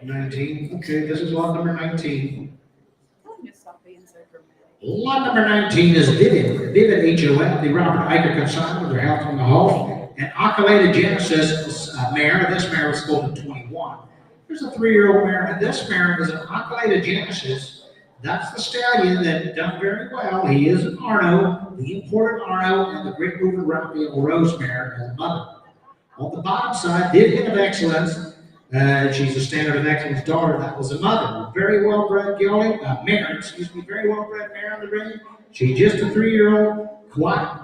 19? Okay, this is lot number 19. Lot number 19 is Vivid HOF, the Robert Iger consignment with their Haflinger Hall, and Accolade Genesis mare. This mare was sold in 21. Here's a 3-year-old mare, and this mare is an Occulata Genesis. That's the stallion that done very well. He is an Arno, the imported Arno, and the Great Moving Raphael Rose mare as a mother. On the bottom side, Vivian of Excellence. She's a Standard of Excellence daughter. That was a mother. Very well-bred gelding, mare, very well-bred mare on the ring. She's just a 3-year-old, quiet,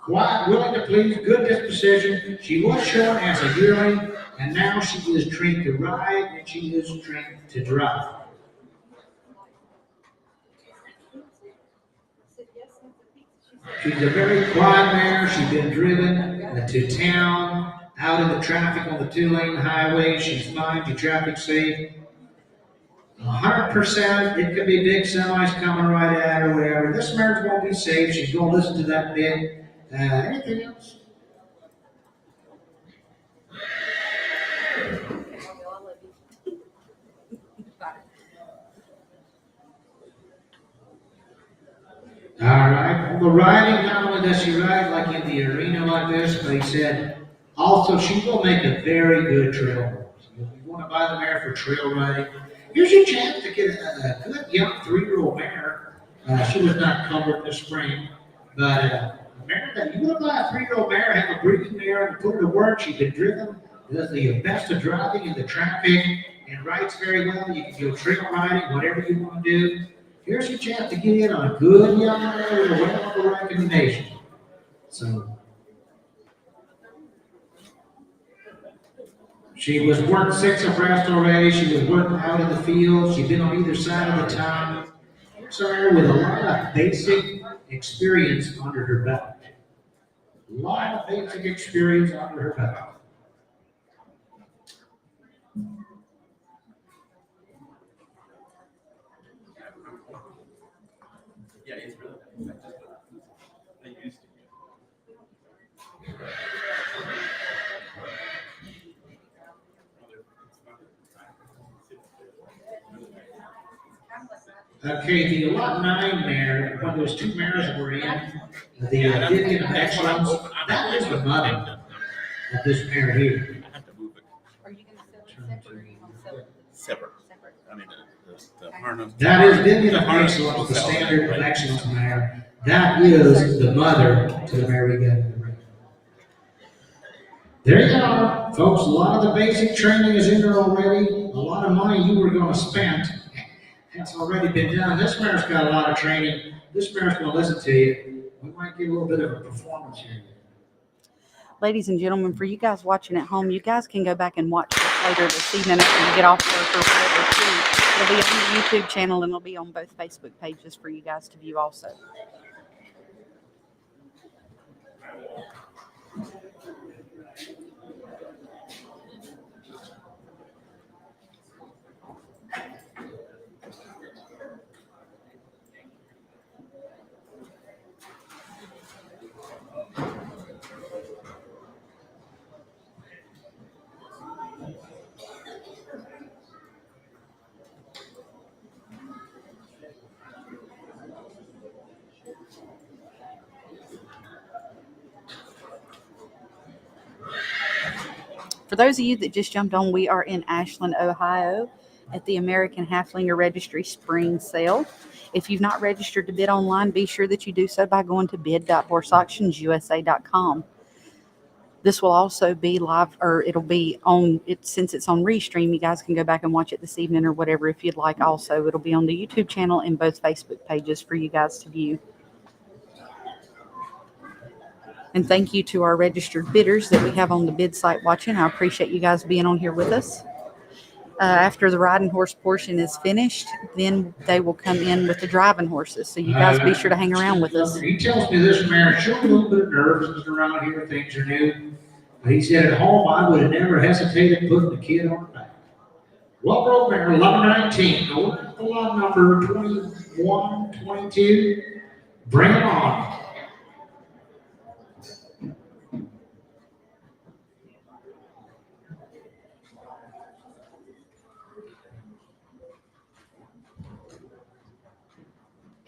willing to please, good disposition. She was shown as a yearling, and now she is trained to ride, and she is trained to drive. She's a very quiet mare. She's been driven to town, out in the traffic on the 2-lane highway. She's fine, she's traffic safe. 100%, it could be big semis coming right at her, whatever. This mare won't be safe. She's going to listen to that bit. Anything else? All right. On the riding, not only does she ride like in the arena like this, but he said also she will make a very good trail horse. If you want to buy the mare for trail riding, here's your chance to get a good young 3-year-old mare. She was not covered this spring, but a mare that you want to buy a 3-year-old mare, have a breeding mare, and put her to work. She's been driven, does the best of driving in the traffic, and rides very well. You can go trail riding, whatever you want to do. Here's your chance to get in on a good young mare with a well recommendation. So she was worked 6 abreast already. She was working out in the field. She's been on either side of the town. So with a lot of basic experience under her belt. A lot of basic experience under her belt. Yeah, it's really. They used to. Okay, the lot 9 mare, when those 2 mares were in, the Vivian of Excellence, that is the mother of this mare here. I have to move it Are you gonna sell it separate or are you gonna sell it separate. separate? I mean, the harness. That is Vivian of Excellence, the Standard of Excellence mare. That is the mother to the mare we got in the ring. There you go, folks. A lot of the basic training is in there already. A lot of money you were going to spend has already been done. This mare's got a lot of training. This mare's going to listen to you. We might get a little bit of a performance here. Ladies and gentlemen, for you guys watching at home, you guys can go back and watch this later this evening after you get off work or whatever too. It'll be on the YouTube channel and it'll be on both Facebook pages for you guys to view also. For those of you that just jumped on, we are in Ashland, Ohio at the American Haflinger Registry Spring Sale. If you've not registered to bid online, be sure that you do so by going to bid.horseauctionsusa.com. This will also be live, or it'll be on it since it's on Restream. You guys can go back and watch it this evening or whatever if you'd like. Also, it'll be on the YouTube channel and both Facebook pages for you guys to view. And thank you to our registered bidders that we have on the bid site watching. I appreciate you guys being on here with us. After the riding horse portion is finished, then they will come in with the driving horses. So you guys be sure to hang around with us. He tells me this mare showed a little bit of nervousness around here. Things are new. But he said at home, I would have never hesitated putting the kid on her back. Well, mare, 11-19. Going up the lot number 21, 22. Bring it on.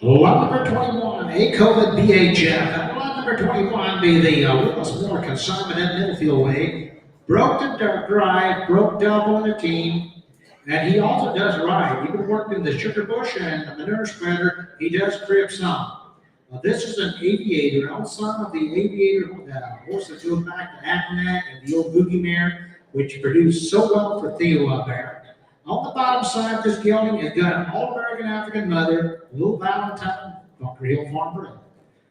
Lot number 21, a COVID BHF. Lot number 21 be the Willis more conservative middle field way. Broke the dirt drive, broke double in the team. And he also does ride. He worked in the sugar bush and the manure spreader. He does crib some. This is an aviator, an old son of the aviator horse that goes back to Akron and the old Boogie Mare, which produced so well for Theo up there. On the bottom side of this gelding, it's got an all-American African mother, little Valentine, Bunker Hill Farm bred.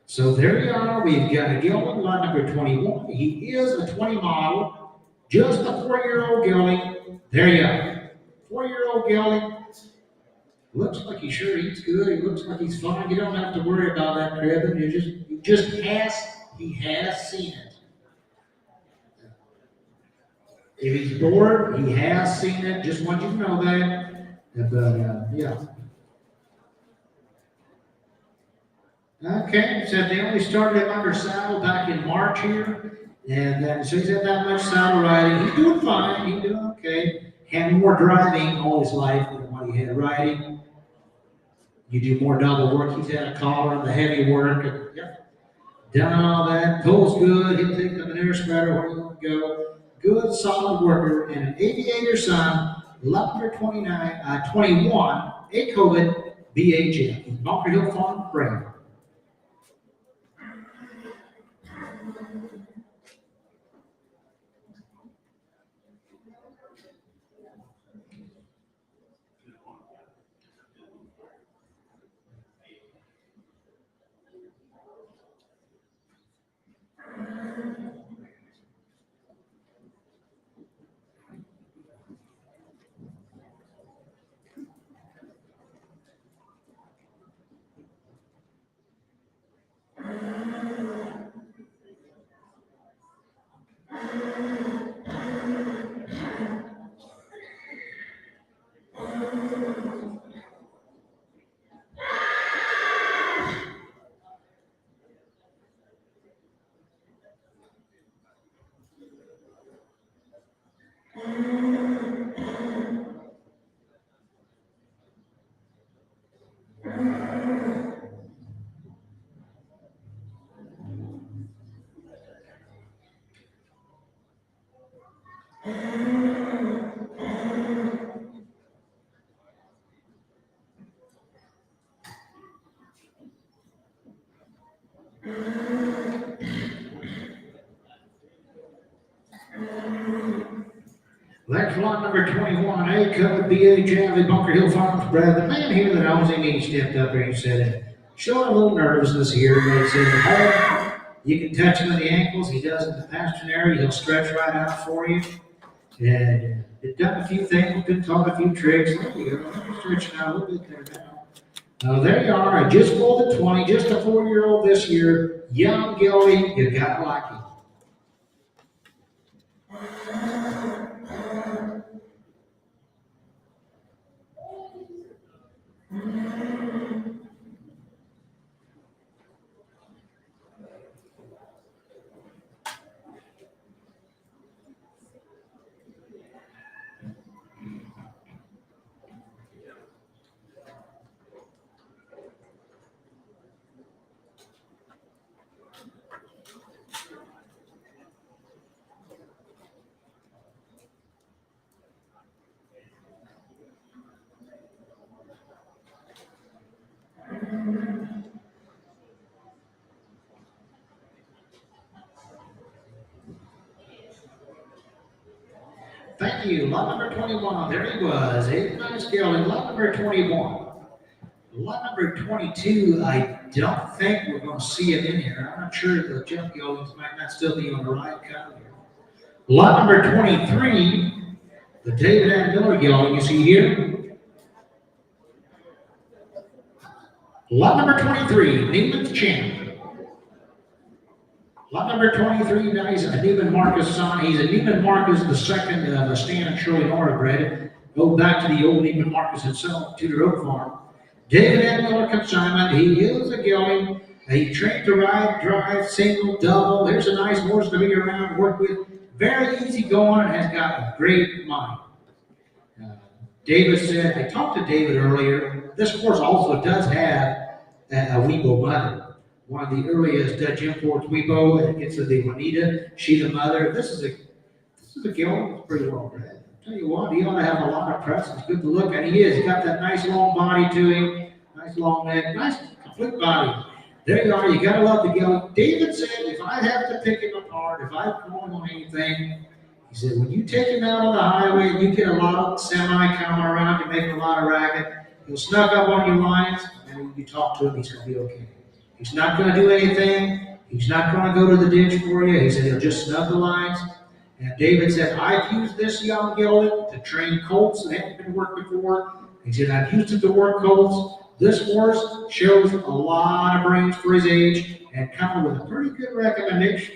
So there you are. We've got a gelding, lot number 21. He is a 20 model, just a 4-year-old gelding. There you are. 4-year-old gelding. Looks like he sure eats good. He looks like he's fine. You don't have to worry about that cribbing. He has seen it. If he's bored, he has seen it. Just want you to know that. But yeah. Okay, so they only started him under saddle back in March here. And so he's had that much saddle riding. He's doing fine. He's doing okay. Had more driving all his life than what he had riding. You do more double work. He's had a collar and the heavy work. And, yep. Done all that. Pulls good. He'll take the manure spreader where you want to go. Good, solid worker. And an aviator son, lot number 21, a COVID BHF. Bunker Hill Farm, bred. That's lot number 21, a covered BHF Bunker Hill Farms bred. The man here that owns him, he stepped up here and said, showing a little nervousness here. They said, hey, you can touch him in the ankles. He does in the pasture area. He'll stretch right out for you. And it done a few things, been taught a few tricks. There you go. Stretching out a little bit there now. There you are. I just pulled a 20, just a 4-year-old this year. Young gelding, you got lucky. Thank you. Lot number 21. There he was. A nice gelding. Lot number 21. Lot number 22, I don't think we're going to see it in here. I'm not sure the jump geldings might not still be on the right cover here. Lot number 23, the David and Miller gelding you see here. Lot number 23, Neiman's champ. Lot number 23, now he's a Neiman Marcus son. He's a Neiman Marcus, the second of the Stan and Shirley Nora bred. Go back to the old Neiman Marcus himself, Tudor Oak Farm. David and Miller consignment. He is a gelding. He trained to ride, drive, single, double. There's a nice horse to be around, work with. Very easy going and has got a great mind. David said, I talked to David earlier. This horse also does have a Weibo mother. One of the earliest Dutch imports, Weibo, and it's the Juanita. She's the mother. This is a gelding that's pretty well bred. Tell you what, he ought to have a lot of presence. Good to look at. He is. He's got that nice long body to him. Nice long neck. Nice complete body. There you are. You gotta love the gelding. David said, if I have to pick him apart, if I call him on anything, he said, when you take him out on the highway and you get a lot of semi coming around, you're making a lot of racket, he'll snuck up on your lines, and when you talk to him, he's gonna be okay. He's not gonna do anything. He's not gonna go to the ditch for you. He said he'll just snug the lines. And David said, I've used this young gelding to train colts that haven't been worked before. He said, I've used it to work colts. This horse shows a lot of brains for his age and coming with a pretty good recommendation.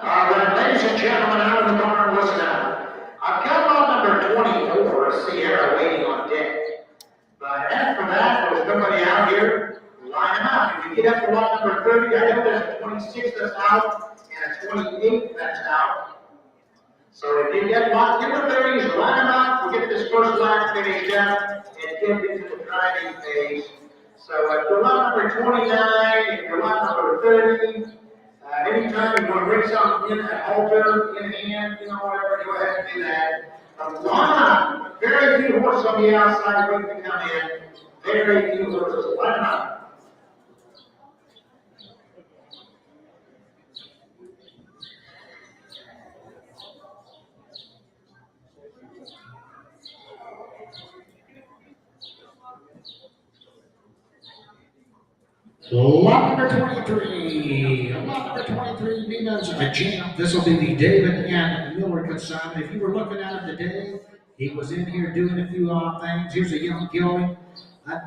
All right, ladies and gentlemen, out of the barn, listen up. I've got lot number 24, Sierra, waiting on deck. But after that, there's nobody out here, line them out. If you get up to lot number 30, I know there's a 26 that's out and a 28 that's out. So if you get lot number 30s, line them out, we'll get this first line finished up and get into the driving phase. So if you're lot number 29, if you're lot number 30, anytime you want to bring something in, an halter in hand, whatever, go ahead and do that. Line up. Very few horses on the outside waiting to come in. Very few horses. Line up. Lot number 23. Lot number 23, Nina's a champ. This will be the David and Miller consignment. If you were looking at him today, he was in here doing a few odd things. Here's a young gelding.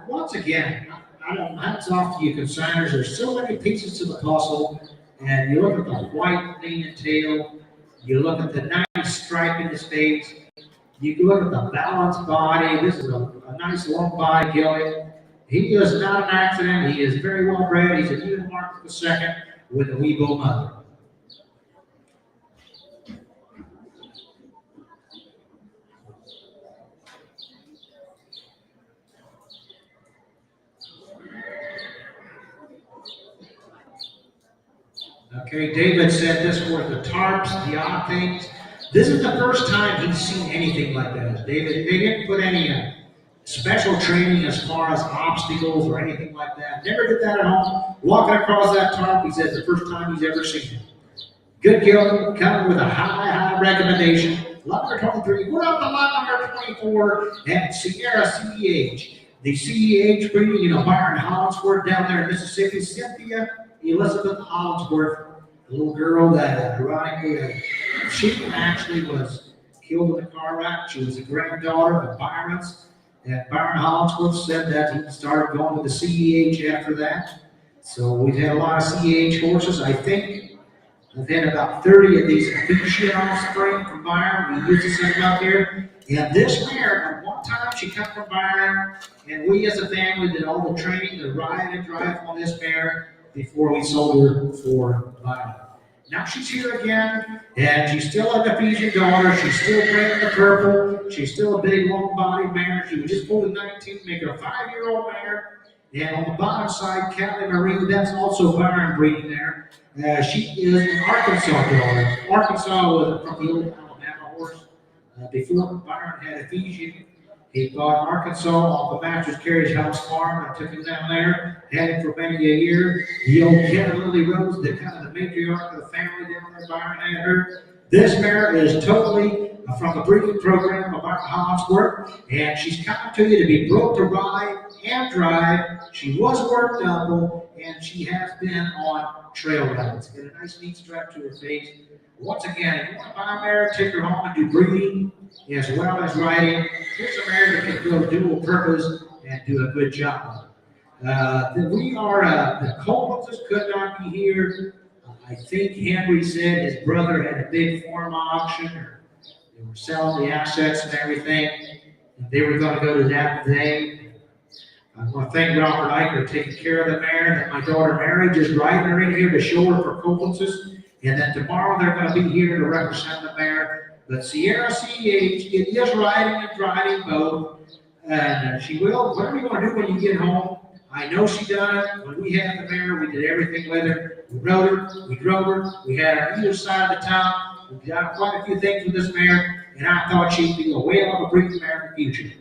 Once again, hats off to you consigners. There's so many pieces to the puzzle. And you look at the white mane and tail. You look at the nice stripe in his face. You look at the balanced body. This is a nice long body gelding. He is not an accident. He is very well bred. He's an even mark II with a Weebo mother. Okay, David said this for the tarps, the odd things. This is the first time he's seen anything like that. David, they didn't put any special training as far as obstacles or anything like that. Never did that at home. Walking across that tarp, he says the first time he's ever seen it. Good gelding, coming with a high recommendation. Lot number 23. We're up to lot number 24 and Sierra CEH. The CEH breeding, Byron Hollingsworth down there in Mississippi. Cynthia Elizabeth Hollingsworth, the little girl that she actually was killed in a car wreck. She was a granddaughter of Byron's. And Byron Hollingsworth said that he started going to the CEH after that. So we've had a lot of CEH horses. I think I've had about 30 of these Ephesian offspring from Byron. We used to send them out there. And this mare, at one time, she come from Byron, and we as a family did all the training, the ride and drive on this mare before we sold her for Byron. Now she's here again, and she's still an Ephesian daughter. She's still bringing the purple. She's still a big, long-bodied mare. She was just pulled in 19 to make her a 5-year-old mare. And on the bottom side, Callie Marie, that's also Byron breeding there. She is an Arkansas daughter. Arkansas was from the old Alabama horse. Before Byron had Ephesian, he bought Arkansas off the Masters Carriage House Farm and took him down there, had him for many a year. The old Kevin Lily Rose, the kind of the matriarch of the family down there, Byron had her. This mare is totally from the breeding program about how it's worked, and she's coming to you to be broke to ride and drive. She was work double, and she has been on trail rides. Got a nice neat strap to her face. Once again, if you want to buy a mare, take her home and do breeding as well as riding. Here's a mare that can go dual purpose and do a good job. The Collinses could not be here. I think Henry said his brother had a big farm auction, or they were selling the assets and everything. And they were going to go to that today. I want to thank Robert Eicher for taking care of the mare that my daughter Mary just riding her in here to show her for Collinses. And then tomorrow they're going to be here to represent the mare. But Sierra CH, it is riding and driving both. And she will, whatever you want to do when you get home. I know she done it. When we had the mare, we did everything with her. We rode her, we drove her, we had her on either side of the town. We've done quite a few things with this mare, and I thought she'd be a whale of a breeding mare in the future.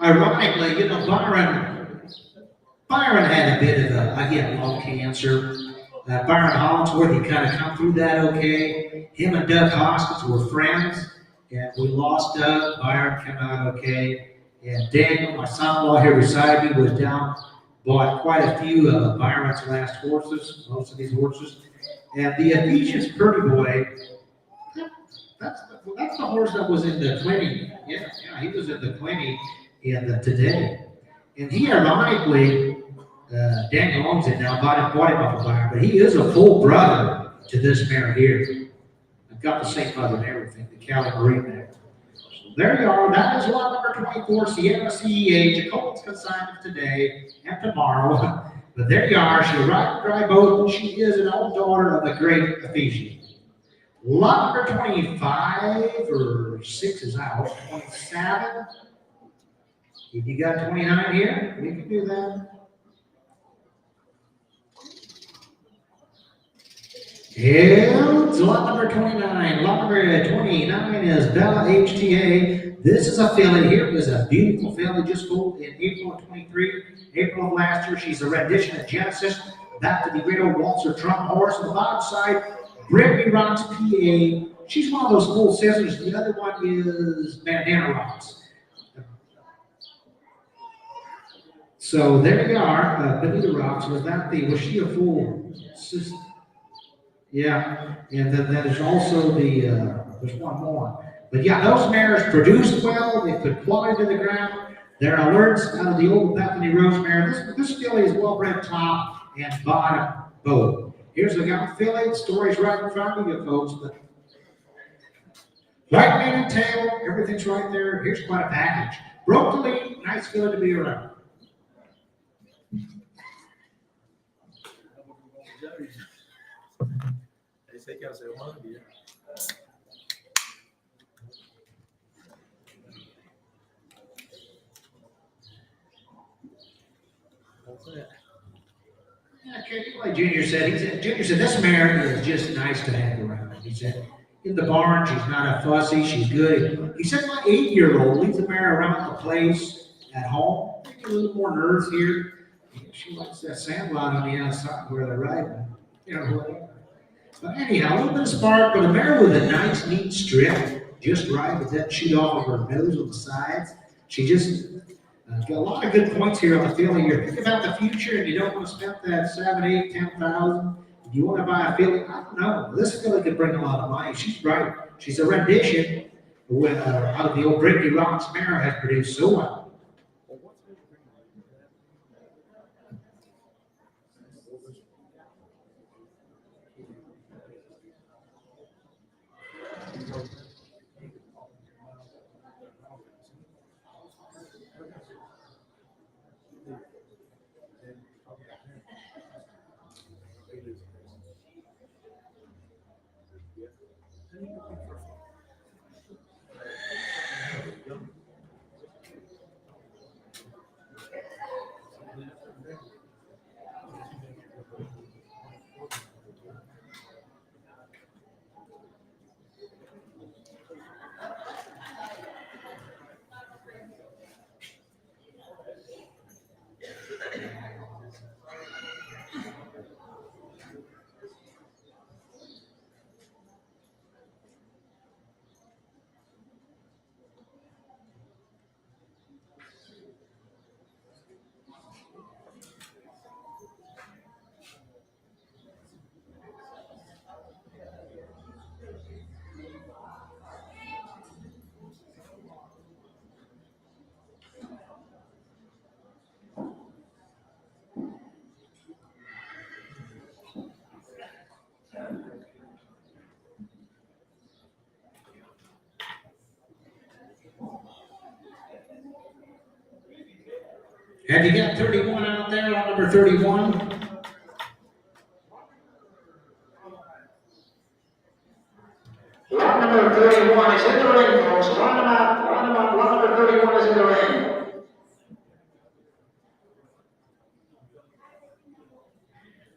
Ironically, Byron had a bit of lung cancer. Byron Hollingsworth, he kind of come through that okay. Him and Doug Hoskins were friends, and we lost Doug. Byron came out okay. And Daniel, my son-in-law here beside me, was down, bought quite a few of Byron's last horses, most of these horses. And the Ephesians Purdy Boy, that's the horse that was in the clinic. Yeah, he was in the clinic today. And he ironically, Daniel owns it now, bought him off of Byron, but he is a full brother to this mare here. I've got the same mother and everything, the Cali Marie mare. So there you are. That is lot number 24, Sierra CEH. Colton's consignment today and tomorrow. But there you are. She'll ride and drive both. She is an old daughter of the great Ephesian. Lot number 25 or 6 is out. 27. If you got 29 here, we can do that. It's lot number 29. Lot number 29 is Bella HTA. This is a filly. Here is a beautiful filly just foaled in April of 23. April of last year. She's a rendition of Genesis. Back to the great old Walter Trump horse. On the bottom side, Brittany Rocks PA. She's one of those full scissors. The other one is Bandana Rocks. So there you are. Benita Rocks, was she a full sister? Yeah, and then there's also there's one more. But yeah, those mares produced well, they put quality to the ground. They're alerts out of the old Bethany Rose mare. This filly is well bred top and bottom both. Here's the young filly, the story's right in front of you folks. But white mane and tail, everything's right there. Here's quite a package. Broke the lead, nice filly to be around. Sei que é o seu nome. Like Junior said, this mare is just nice to have around. He said, in the barn, she's not a fussy, she's good. He said, my 8-year-old leaves the mare around the place at home. Maybe a little more nerves here. She likes that sandlot on the outside where they're riding. Whatever. But anyhow, a little bit of spark, but a mare with a nice, neat strip, just right. It doesn't shoot off of her nose on the sides. She just got a lot of good points here on the field. You're thinking about the future, and you don't want to spend that 7, 8, 10,000. You want to buy a field? I don't know. This filly could bring a lot of money. She's right. She's a rendition out of the old Brittany Rocks mare has produced so well. Have you got 31 out there on number 31? Lot number 31 is in the ring, folks. Line them out, line them out. Lot number 31 is in the ring.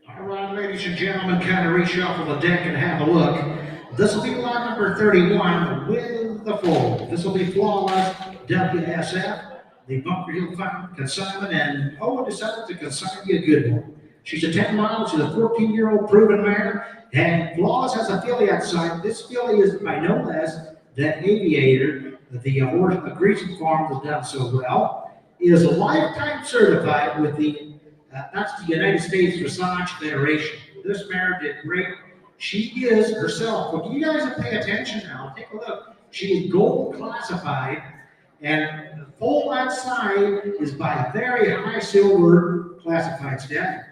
All right, ladies and gentlemen, kind of reshuffle the deck and have a look. This will be lot number 31 with the fold. This will be Flawless WSF, the Bunker Hill Fountain consignment, and Owen decided to consign you a good one. She's a 10 miles, she's a 14-year-old proven mare, and Flawless has a filly outside. This filly is by no less than Aviator, the horse of the Greasy Farm has done so well, is lifetime certified with that's the United States Dressage Federation. This mare did great. She is herself, but you guys pay attention now, take a look. She is gold classified, and the foal outside is by a very high silver classified stallion.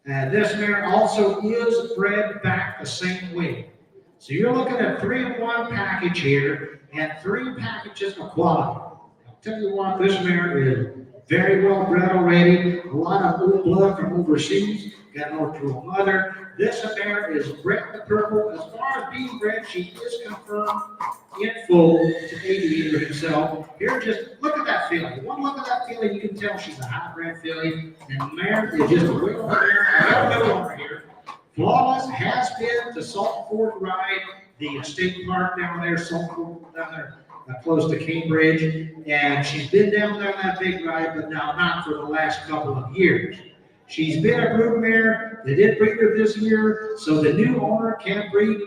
This mare also is bred back the same way. So you're looking at 3-in-1 package here, and 3 packages of quality. I'll tell you what, this mare is very well bred already. A lot of old blood from overseas. Got an North mother. This mare is bred to purple. As far as being bred, she is confirmed in full to Aviator himself. Here, just look at that filly. One look at that filly, you can tell she's a high-bred filly. And the mare is just a real mare. I don't know over here. Flawless has been to Salt Fork Ride, the state park down there, Salt Fork down there. Close to Cambridge, and she's been down there on that big ride, but now not for the last couple of years. She's been a brood mare. They did breed her this year, so the new owner can't breed.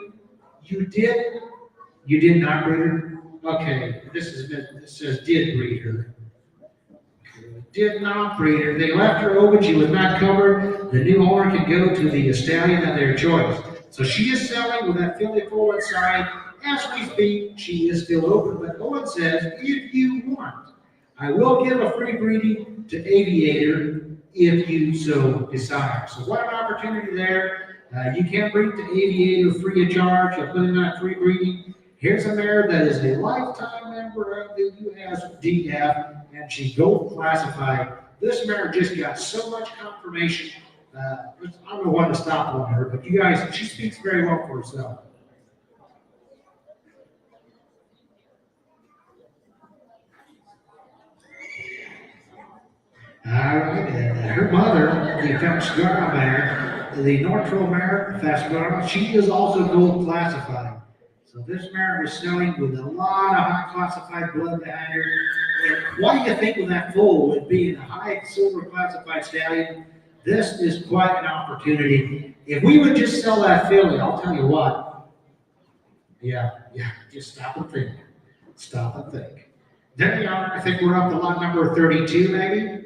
You did not breed her? Okay, this says did breed her. Did not breed her. They left her open, she was not covered. The new owner can go to the stallion of their choice. So she is selling with that filly foal inside. As we speak, she is still open, but Owen says, if you want, I will give a free breeding to Aviator if you so desire. So what an opportunity there. You can breed to Aviator free of charge. I'll put in that free breeding. Here's a mare that is a lifetime member of the USDF, and she's gold classified. This mare just got so much confirmation. I don't know when to stop on her, but you guys, she speaks very well for herself. All right, her mother, the Fascara mare, the Nortrol mare, Fascara, she is also gold classified. So this mare is selling with a lot of high classified blood behind her. And what do you think of that foal with being a high silver classified stallion? This is quite an opportunity. If we would just sell that filly, I'll tell you what. Yeah, just stop and think. Stop and think. There we are. I think we're up to lot number 32, maybe.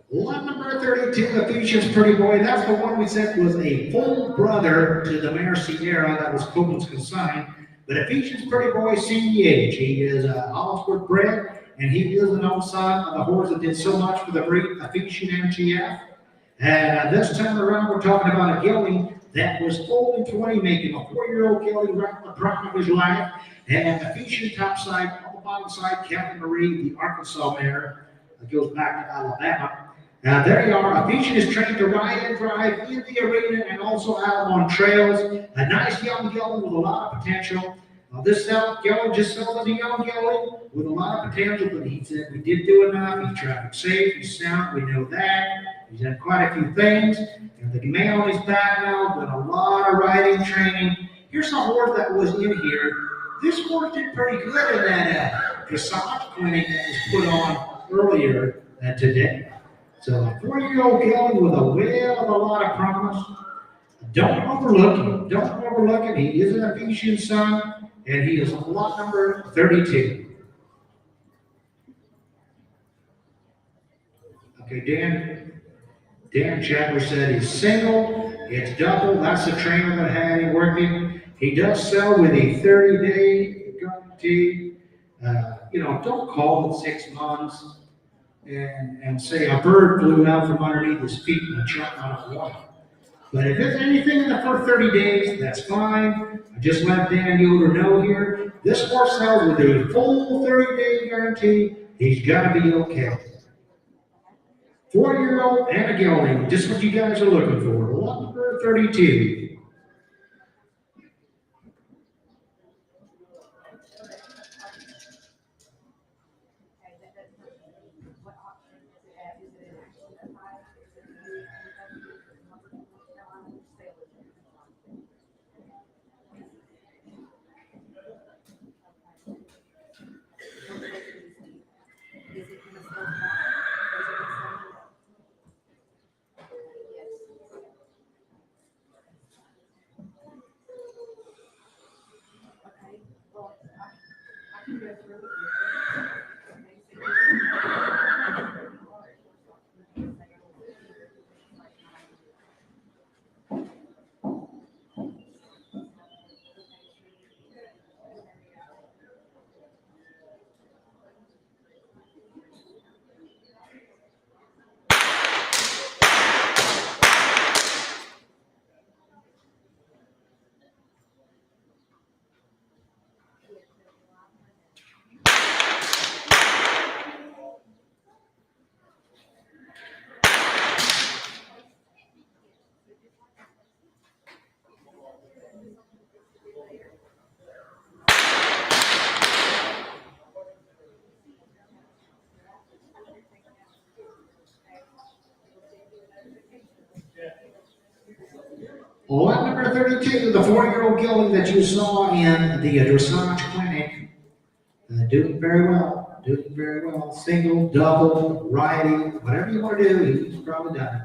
Lot number 32, the Ephesians Pretty Boy. That's the one we said was a full brother to the mare Sierra that was Copeland's consigned. But Ephesians Pretty Boy CEH. He is Hollisburg bred, and he is an old son of the horse that did so much for the breed, Ephesian MGF. And this time around, we're talking about a gelding that was full in 20, making a 4-year-old gelding right in the prime of his life. And Ephesian topside, on the bottom side, Captain Marie, the Arkansas mare, that goes back to Alabama. Now there you are. Ephesian is trained to ride and drive in the arena and also out on trails. A nice young gelding with a lot of potential. This gelding just sold as a young gelding with a lot of potential, but he said we did do enough. He's traffic safe, he's sound, we know that. He's done quite a few things. And the man on his back now, done a lot of riding training. Here's a horse that was in here. This horse did pretty good in that dressage clinic that was put on earlier today. So a 4-year-old gelding with a whale of a lot of promise. Don't overlook him. Don't overlook him. He is an Ephesian son, and he is lot number 32. Okay, Dan Chapper said he's single. It's double. That's the trainer that had him working. He does sell with a 30-day guarantee. Don't call it 6 months. And say a bird flew out from underneath his feet and a chunk out of water. But if it's anything in the first 30 days, that's fine. I just let Dan Yoder know here. This horse sells with a full 30-day guarantee He's gotta be okay. 4-year-old and a gelding, just what you guys are looking for. Lot number 32. Lot number 32, the 4-year-old gelding that you saw in the dressage clinic, doing very well. Doing very well. Single, double, riding, whatever you want to do, he's probably done it.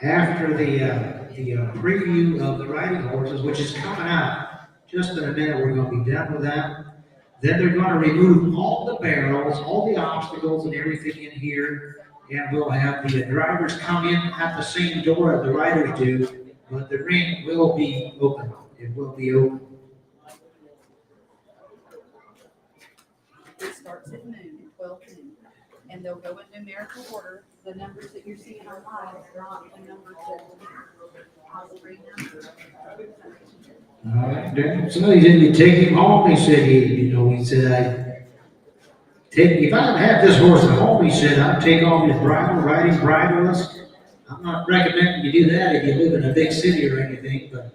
After the preview of the riding horses, which is coming up just in a minute, we're going to be done with that. Then they're going to remove all the barrels, all the obstacles, and everything in here, and we'll have the drivers come in at the same door as the riders do, but the ring will be open. It will be open. It starts at noon, 12 noon, and they'll go in numerical order. The numbers that you're seeing on mine are not the numbers that I will read them. All right, then somebody didn't take him home. He said, he said, if I had this horse at home, he said, I'd take off his bridle, ride him bridleless. I'm not recommending you do that if you live in a big city or anything, but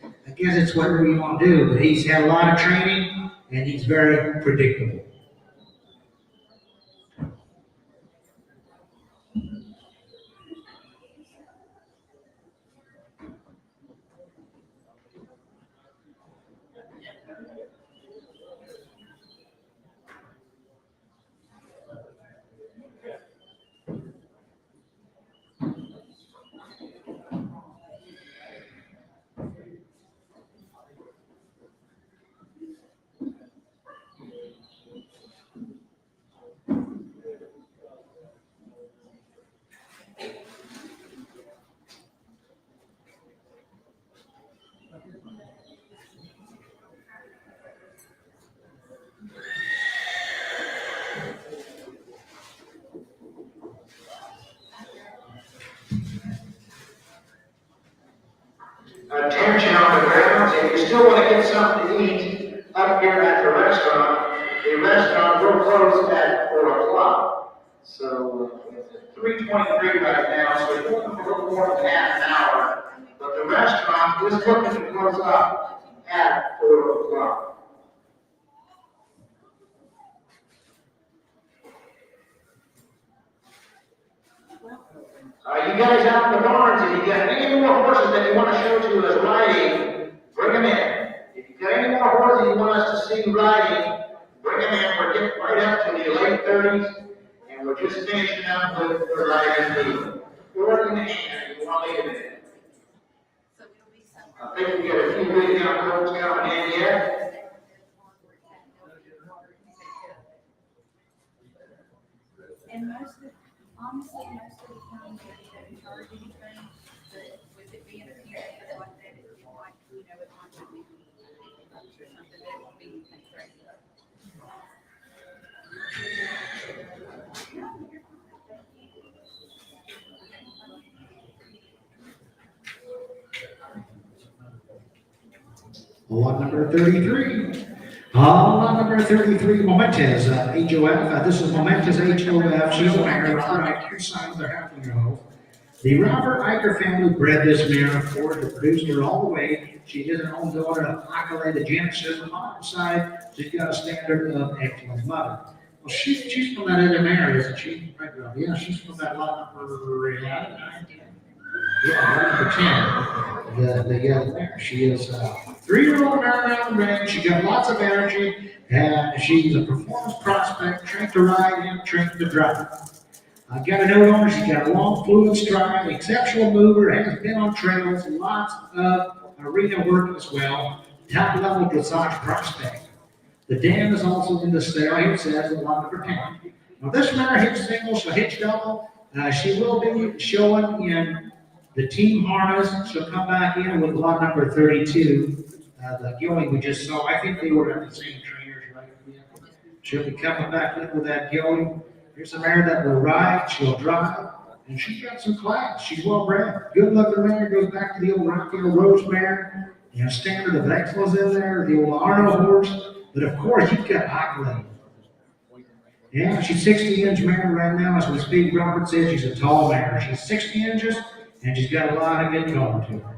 I guess it's whatever you want to do. But he's had a lot of training, and he's very predictable. Attention on the grounds, if you still want to get something to eat up here at the restaurant will close at 4 o'clock. So it's 3:23 right now, so it's looking for a little more than half an hour. But the restaurant is looking to close up at 4 o'clock. You guys out in the barns, if you got any more horses that you want to show to us riding, bring them in. If you got any more horses you want us to see riding, bring them in. We're getting right up to the late 30s, and we're just finishing up with the riding lead. Or in the hand, if you want to leave it in. I think we got a few good young colts coming in yet. And honestly, most of the time, they don't charge anything, but with it being a few days like that, it might, it might not be $50 or something, that won't be anything crazy. Lot number 33. Lot number 33, Momentez, HOF. This is Momentez HOF. She's a mare. Robert Eicher signed their Haflinger home. The Robert Eicher family bred this mare for to produce her all the way. She is her own daughter of Accolade Genesis. On the bottom side, she's got a standard of excellent mother. Well, she's from that other mare, isn't she? Right, girl. Yeah, she's from that lot number 11, 9, 10. Yeah, lot number 10. The mare. She is a 3-year-old mare around the ring. She got lots of energy, and she's a performance prospect, trained to ride and trained to drive. I got to know her. She's got a long, fluid stride, exceptional mover, has been on trails, lots of arena work as well. Top level dressage prospect. The dam is also in the sale. Here it says in lot number 10. Now this mare hits single, she'll hitch double. She will be showing in the team harness. She'll come back in with lot number 32. The gelding we just saw. I think they were at the same trainers, right? Yeah. She'll be coming back in with that gelding. Here's a mare that will ride, she'll drive, and she's got some class. She's well bred. Good looking mare, goes back to the old Rockville Rose mare. You know, standard of excellence in there, the old Arno horse. But of course, you've got Accolade. Yeah, she's 60-inch mare right now. As we speak, Robert said she's a tall mare. She's 60 inches, and she's got a lot of good color to her.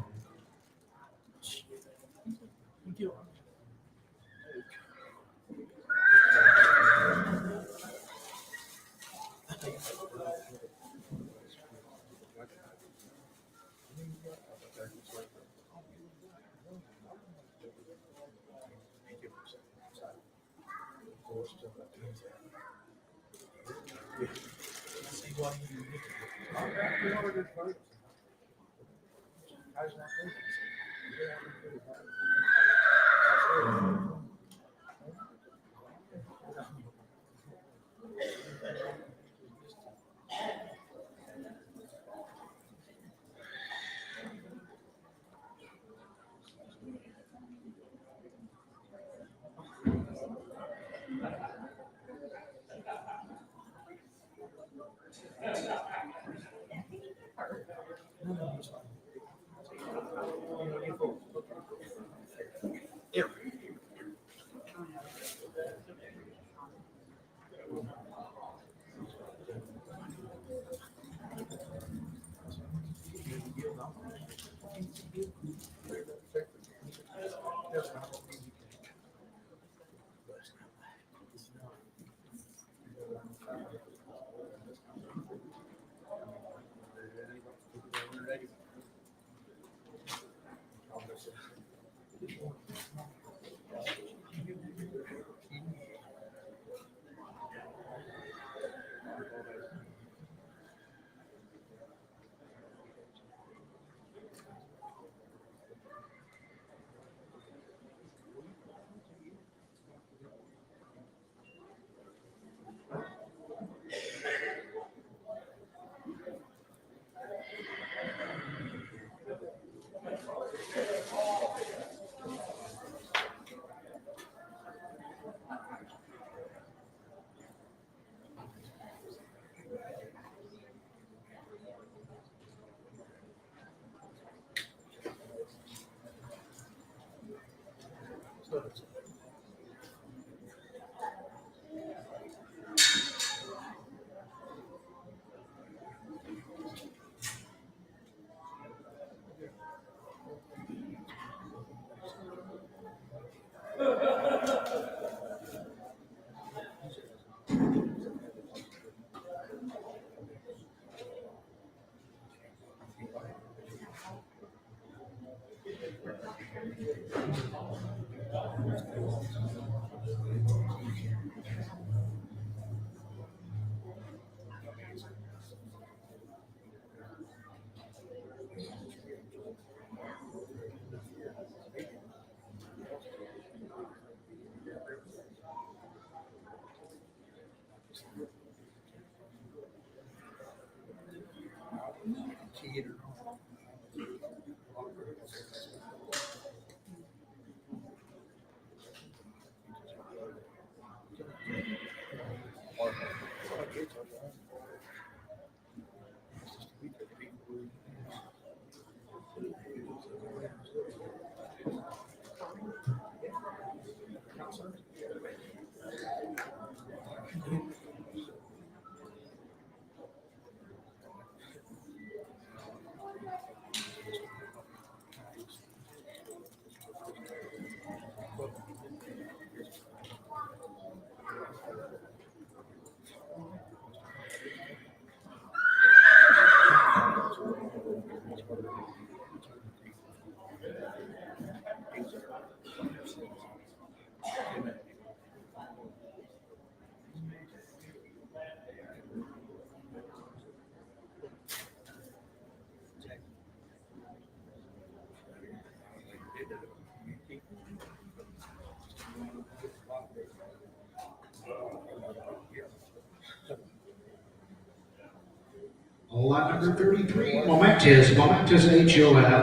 Lot number 33, Momentous HOF.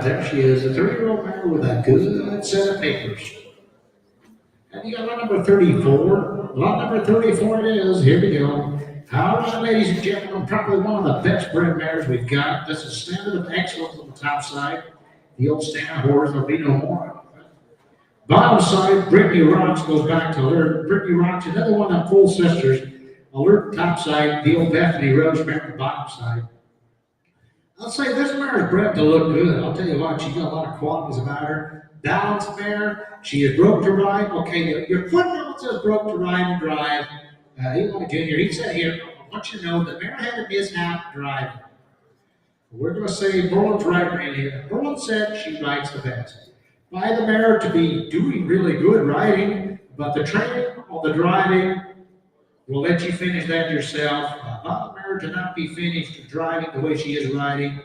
There she is, a 30-year-old mare with a good set of papers. And you got lot number 34. Lot number 34 it is. Here we go. All right, ladies and gentlemen, probably one of the best bred mares we've got. This is Standard of Excellence on the top side. The old standard horse, there'll be no more. Bottom side, Brittany Rocks goes back to Alert. Brittany Rocks, another one of full sisters. Alert top side, the old Bethany Rose mare the bottom side. I'll say this mare is bred to look good. I'll tell you what, she's got a lot of qualities about her. Balanced mare, she is broke to ride. Okay, your footnote says broke to ride and drive. Eli Jr., he said here, I want you to know the mare had a mishap driving. We're going to say Berlin's right in here. Berlin said she rides the best. By the mare to be doing really good riding, but the training or the driving, we'll let you finish that yourself. About the mare to not be finished driving the way she is riding.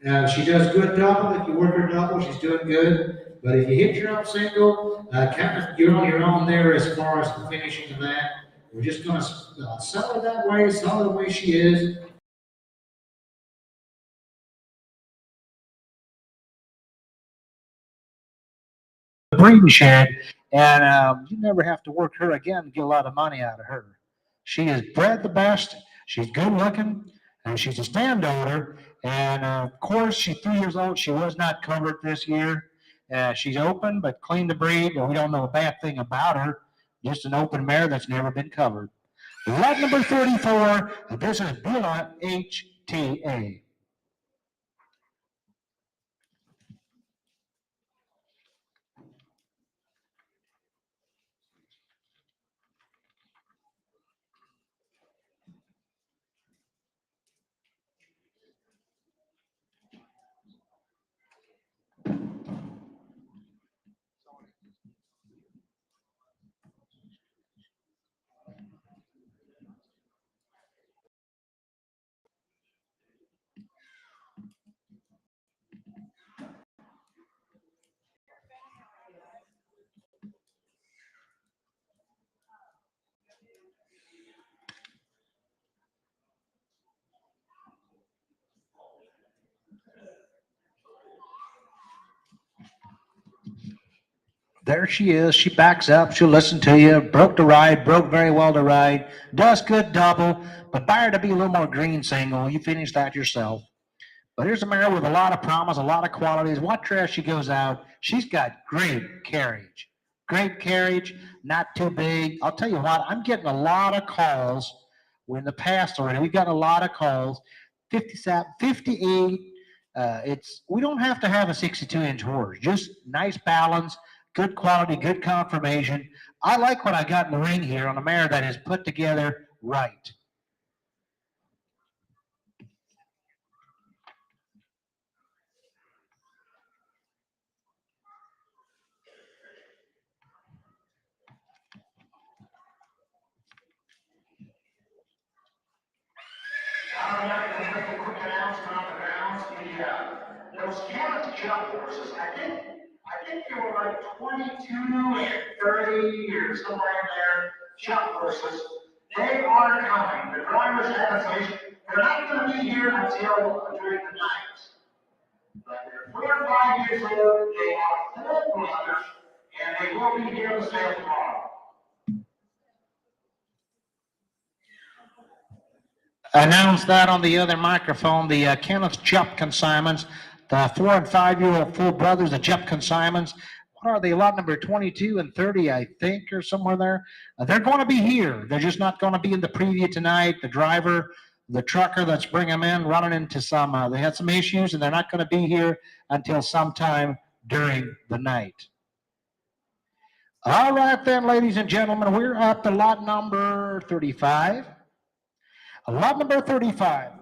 She does good double. If you work her double, she's doing good. But if you hit your own single, you're on your own there as far as the finishing of that. We're just going to sell her that way, sell her the way she is. Breeding shed, and you never have to work her again to get a lot of money out of her. She is bred the best. She's good looking, and she's a stand owner. And of course, she's 3 years old. She was not covered this year. She's open, but clean to breed, and we don't know a bad thing about her. Just an open mare that's never been covered. Lot number 34. This is Billa HTA. There she is. She backs up. She'll listen to you. Broke to ride. Broke very well to ride. Does good double. But buyer to be a little more green single. You finish that yourself. But here's a mare with a lot of promise, a lot of qualities. Watch her as she goes out. She's got great carriage. Great carriage. Not too big. I'll tell you what. I'm getting a lot of calls. In the past already, we've got a lot of calls. 57, 58. We don't have to have a 62-inch horse. Just nice balance. Good quality, good conformation. I like what I got in the ring here on a mare that is put together right. All right, let's make a quick announcement on the grounds. Those Canada jump horses, I think they were like 22 and 30 or somewhere in there, jump horses. They are coming. The drivers have a place. They're not going to be here until during the night. But they're 4 or 5 years old. They are full brothers, and they will be here to sale tomorrow. Announce that on the other microphone. The Kenneth Jupp consignments, the 4 and 5 year old full brothers, the Jupp consignments. What are they? Lot number 22 and 30, I think, or somewhere there. They're going to be here. They're just not going to be in the preview tonight. The driver, the trucker that's bringing them in, running into some. They had some issues, and they're not going to be here until sometime during the night. All right, then, ladies and gentlemen, we're up to lot number 35. Lot number 35.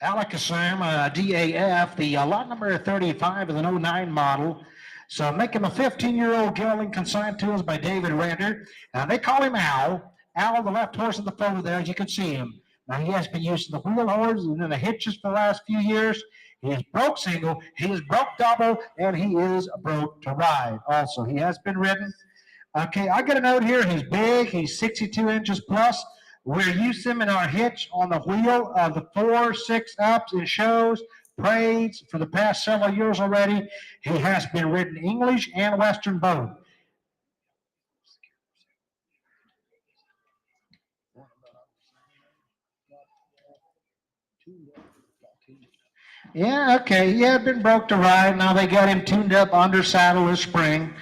Alakazam DAF, the lot number 35 is an 09 model. So make him a 15-year-old gelding consigned to us by David Renter. They call him Al. Al, the left horse in the photo there, as you can see him. Now, he has been using the wheel horse and then the hitches for the last few years. He is broke single, he is broke double, and he is broke to ride also. He has been ridden. Okay, I got a note here. He's big, he's 62 inches plus. We're using him in our hitch on the wheel of the 4-6 ups in shows, parades for the past several years already. He has been ridden English and Western both. Yeah, okay. Yeah, been broke to ride. Now they got him tuned up under saddle this spring.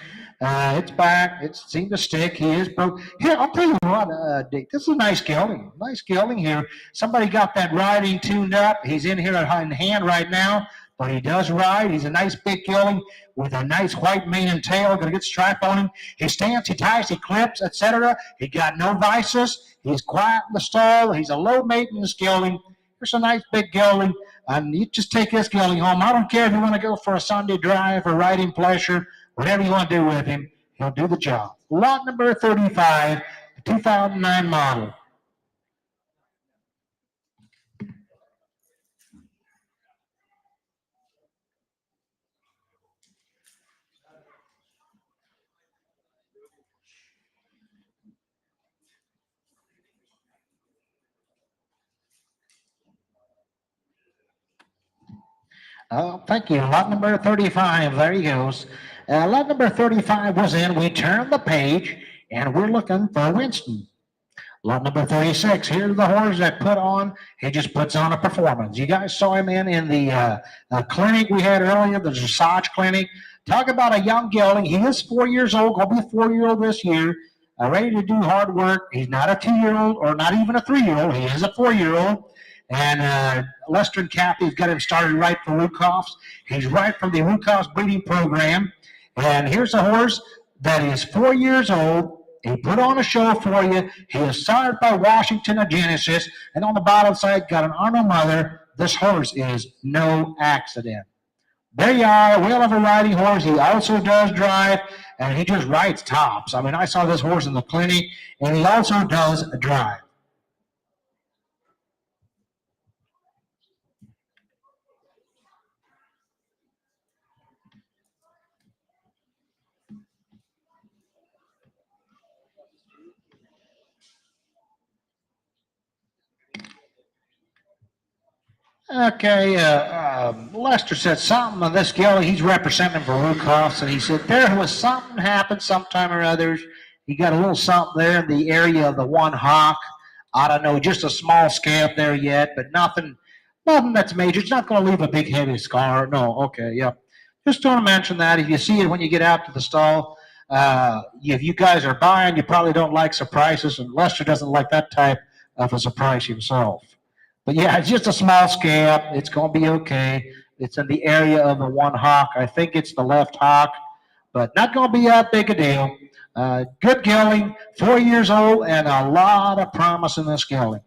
It's back. It seemed to stick. He is broke. Here, I'll tell you what, Dick. This is a nice gelding. Nice gelding here. Somebody got that riding tuned up. He's in here in hand right now, but he does ride. He's a nice big gelding with a nice white mane and tail. Gonna get stripe on him. He stands, he ties, he clips, etc. He got no vices. He's quiet in the stall. He's a low maintenance gelding. Here's a nice big gelding. And you just take this gelding home. I don't care if you want to go for a Sunday drive or riding pleasure, whatever you want to do with him, he'll do the job. Lot number 35, 2009 model. Oh, thank you. Lot number 35, there he goes. Lot number 35 was in. We turned the page, and we're looking for Winston. Lot number 36, here's the horse that put on, he just puts on a performance. You guys saw him in the clinic we had earlier, the dressage clinic. Talk about a young gelding. He is 4 years old, he'll be a 4-year-old this year, ready to do hard work. He's not a 2-year-old or not even a 3-year-old. He is a 4-year-old. And Lester and Kathy's got him started right for Rukoff's. He's right from the Rukoff's breeding program. And here's a horse that is 4 years old. He put on a show for you. He is sired by Washington of Genesis. And on the bottom side, got an Arnold mother. This horse is no accident. There you are, a wheel of a riding horse. He also does drive, and he just rides tops. I mean, I saw this horse in the clinic, and he also does drive. Okay, Lester said something on this gelding. He's representing for Rukoffs, and he said there was something happened sometime or others. He got a little something there in the area of the one hock. I don't know, just a small scab there yet, but nothing that's major. It's not going to leave a big heavy scar. No, okay, yeah. Just want to mention that if you see it when you get out to the stall, if you guys are buying, you probably don't like surprises, and Lester doesn't like that type of a surprise himself. But yeah, it's just a small scab. It's going to be okay. It's in the area of the one hock. I think it's the left hock, but not going to be that big a deal. Good gelding, 4 years old, and a lot of promise in this gelding.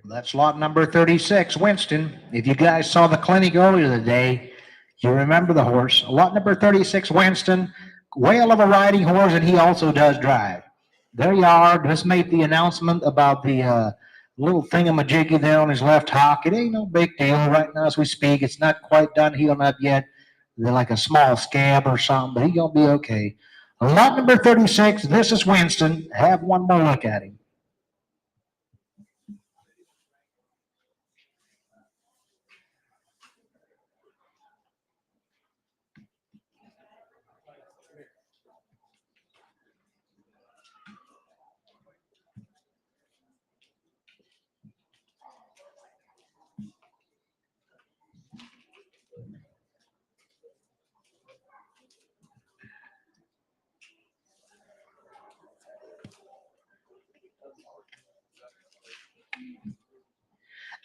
That's lot number 36, Winston. If you guys saw the clinic earlier today, you remember the horse. Lot number 36, Winston, whale of a riding horse, and he also does drive. There you are. Just made the announcement about the little thingamajiggy there on his left hock. It ain't no big deal right now as we speak. It's not quite done healing up yet. They're like a small scab or something, but he's going to be okay. Lot number 36, this is Winston. Have one more look at him.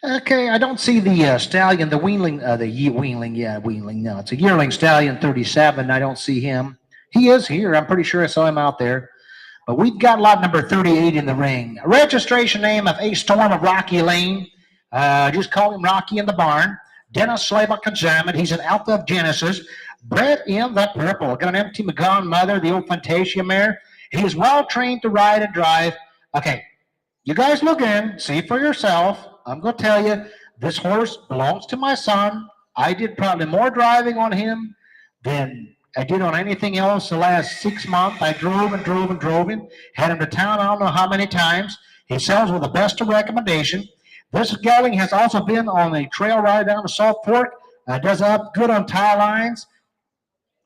Okay, I don't see the stallion, the weanling, weanling. No, it's a yearling stallion, 37. I don't see him. He is here. I'm pretty sure I saw him out there. But we've got lot number 38 in the ring. Registration name of A Storm of Rocky Lane. Just call him Rocky in the barn. Dennis Slayback Consignment. He's an Alpha of Genesis. Bred in the purple. Got an empty McGon mother, the old Fantasia mare. He is well trained to ride and drive. Okay, you guys look in, see for yourself. I'm going to tell you, this horse belongs to my son. I did probably more driving on him than I did on anything else the last 6 months. I drove and drove and drove him, had him to town I don't know how many times. He sells with the best of recommendation. This gelding has also been on a trail ride down to Salt Fork. Does up good on tie lines,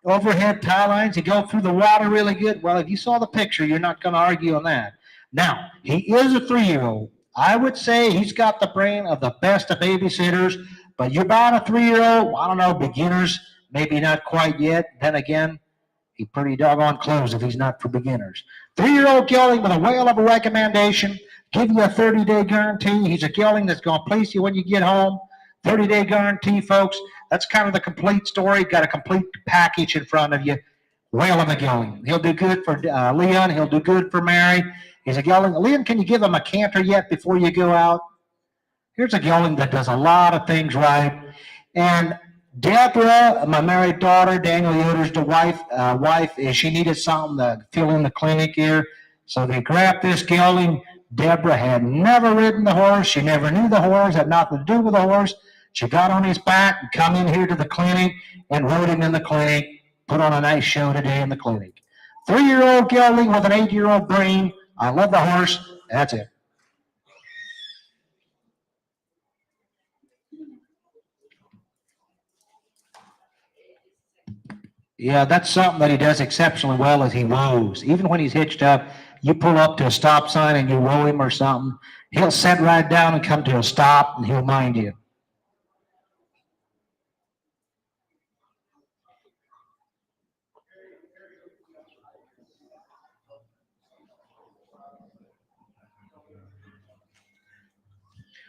overhead tie lines. He go through the water really good. Well, if you saw the picture, you're not going to argue on that. Now, he is a 3-year-old. I would say he's got the brain of the best of babysitters, but you're buying a 3-year-old, I don't know, beginners, maybe not quite yet. Then again, he's pretty doggone close if he's not for beginners. 3-year-old gelding with a whale of a recommendation, give you a 30-day guarantee. He's a gelding that's going to place you when you get home. 30-day guarantee, folks. That's kind of the complete story. Got a complete package in front of you. Whale of a gelding. He'll do good for Leon. He'll do good for Mary. He's a gelding. Leon, can you give him a canter yet before you go out? Here's a gelding that does a lot of things right. And Deborah, my married daughter, Daniel Yoder's the wife, she needed something to fill in the clinic here. So they grabbed this gelding. Deborah had never ridden the horse. She never knew the horse, had nothing to do with the horse. She got on his back and come in here to the clinic and rode him in the clinic. Put on a nice show today in the clinic. 3-year-old gelding with an 8-year-old brain. I love the horse. That's it. Yeah, that's something that he does exceptionally well is he rows. Even when he's hitched up, you pull up to a stop sign and you row him or something, he'll set right down and come to a stop and he'll mind you.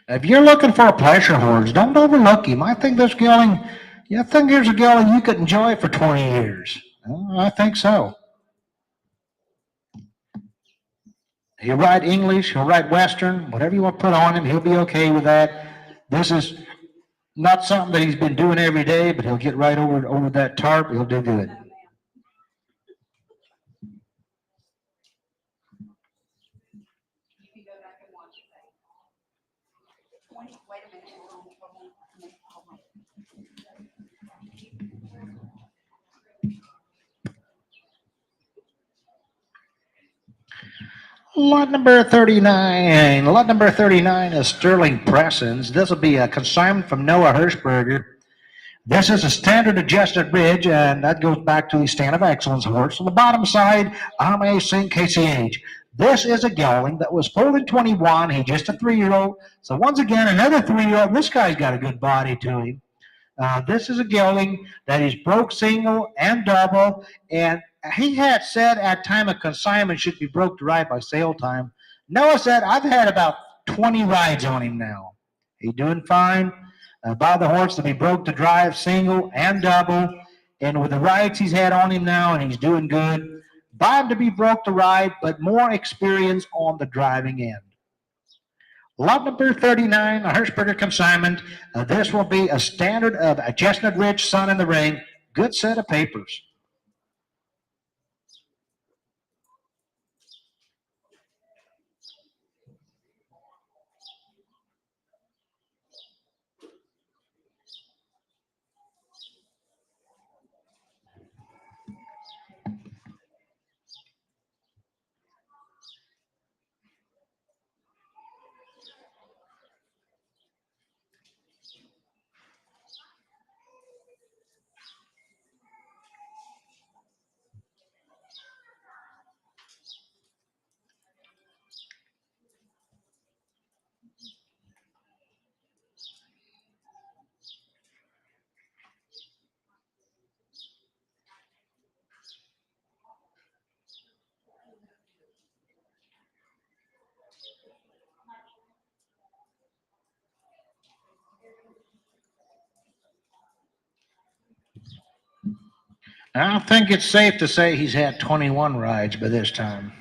If you're looking for a pleasure horse, don't overlook him. I think there's a gelding you could enjoy for 20 years. I think so. He'll write English, he'll write Western, whatever you want to put on him, he'll be okay with that. This is not something that he's been doing every day, but he'll get right over that tarp. He'll do good. Lot number 39. Lot number 39 is Sterling Pressens. This will be a consignment from Noah Hirschberger. This is a standard adjusted ridge, and that goes back to the stand of excellence horse. On the bottom side, Ame St. KCH. This is a gelding that was pulled in 21. He's just a 3-year-old. So once again, another 3-year-old. This guy's got a good body to him. This is a gelding that is broke single and double, and he had said at time of consignment should be broke to ride by sale time. Noah said, I've had about 20 rides on him now. He's doing fine. Buy the horse to be broke to drive single and double, and with the rides he's had on him now, and he's doing good. Buy him to be broke to ride, but more experience on the driving end. Lot number 39, a Hirschberger consignment. This will be a standard of a Chestnut Ridge Sun in the Ring. Good set of papers. I think it's safe to say he's had 21 rides by this time.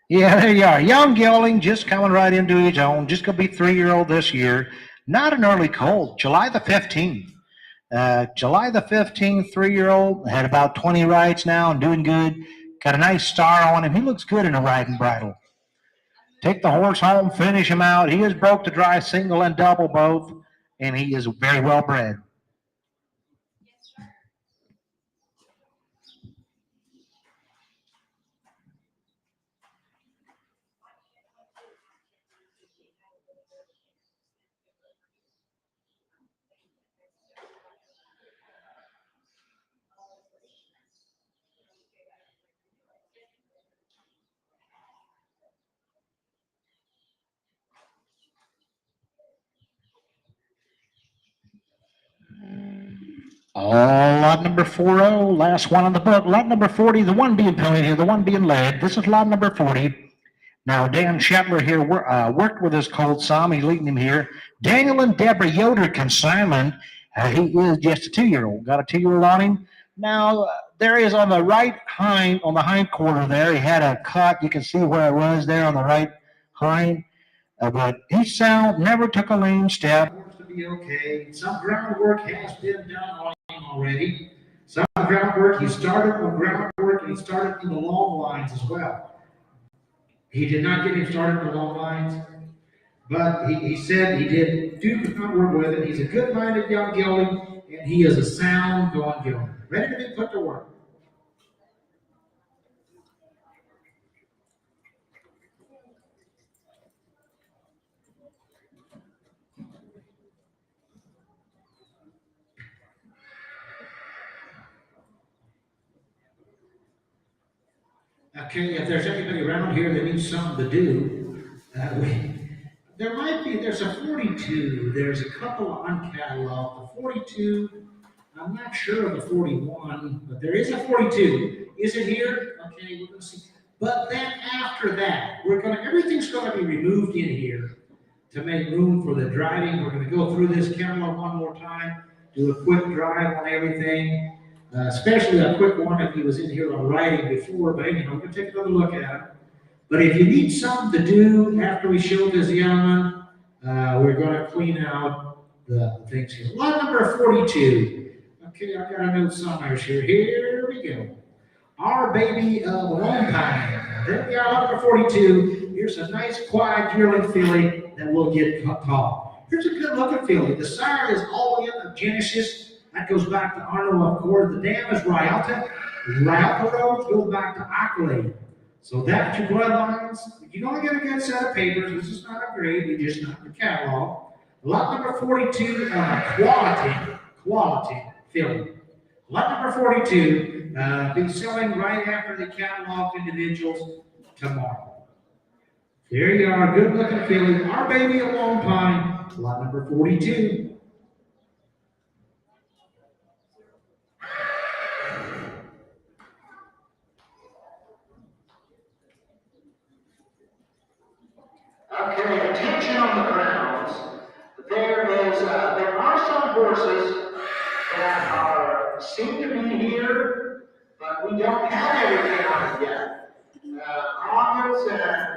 Yeah, there you are. Young gelding, just coming right into his own. Just going to be 3-year-old this year. Not an early colt. July the 15th. July the 15th, 3-year-old. Had about 20 rides now and doing good. Got a nice star on him. He looks good in a riding bridle. Take the horse home, finish him out. He is broke to dry single and double both, and he is very well bred. Lot number 40, last one on the book. Lot number 40, the one being painted here, the one being led. This is lot number 40. Now, Dan Shetler here worked with his colt some. He's leading him here. Daniel and Deborah Yoder consignment. He is just a 2-year-old. Got a 2-year-old on him. Now, there is on the right hind, on the hind quarter there, he had a cut. You can see where it was there on the right hind. But he sound, never took a lame step. To be okay. Some groundwork has been done on him already. Some groundwork, he started on groundwork and he started in the long lines as well. He did not get him started in the long lines, but he said he did do groundwork with it. He's a good-minded young gelding, and he is a sound going gelding. Ready to be put to work. Okay, if there's anybody around here that needs something to do, there's a 42, there's a couple of uncataloged. The 42, I'm not sure of the 41, but there is a 42. Is it here? Okay, we're gonna see. But then after that, everything's gonna be removed in here to make room for the driving. We're gonna go through this catalog one more time, do a quick drive on everything. Especially a quick one if he was in here on riding before, but anyhow, we're gonna take another look at it. But if you need something to do after we show this young one, we're gonna clean out the things here. Lot number 42. Okay, I've got a note somewhere here. Here we go. Our baby Lone Pine. There we are, lot number 42. Here's a nice, quiet, yearling filly that will get tall. Here's a good looking filly. The sire is all in of Genesis. That goes back to Arno, of course. The dam is Rialta. Rialta Road goes back to Accolade. So that's your bloodlines. You're going to get a good set of papers. This is not a grade. You're just not the catalog. Lot number 42 on a quality film. Lot number 42, be selling right after the catalog individuals tomorrow. There you are. Good looking filly. Our baby of Lone Pine. Lot number 42. Okay, attention on the grounds. There are some horses that seem to be here, but we don't have everything on it yet.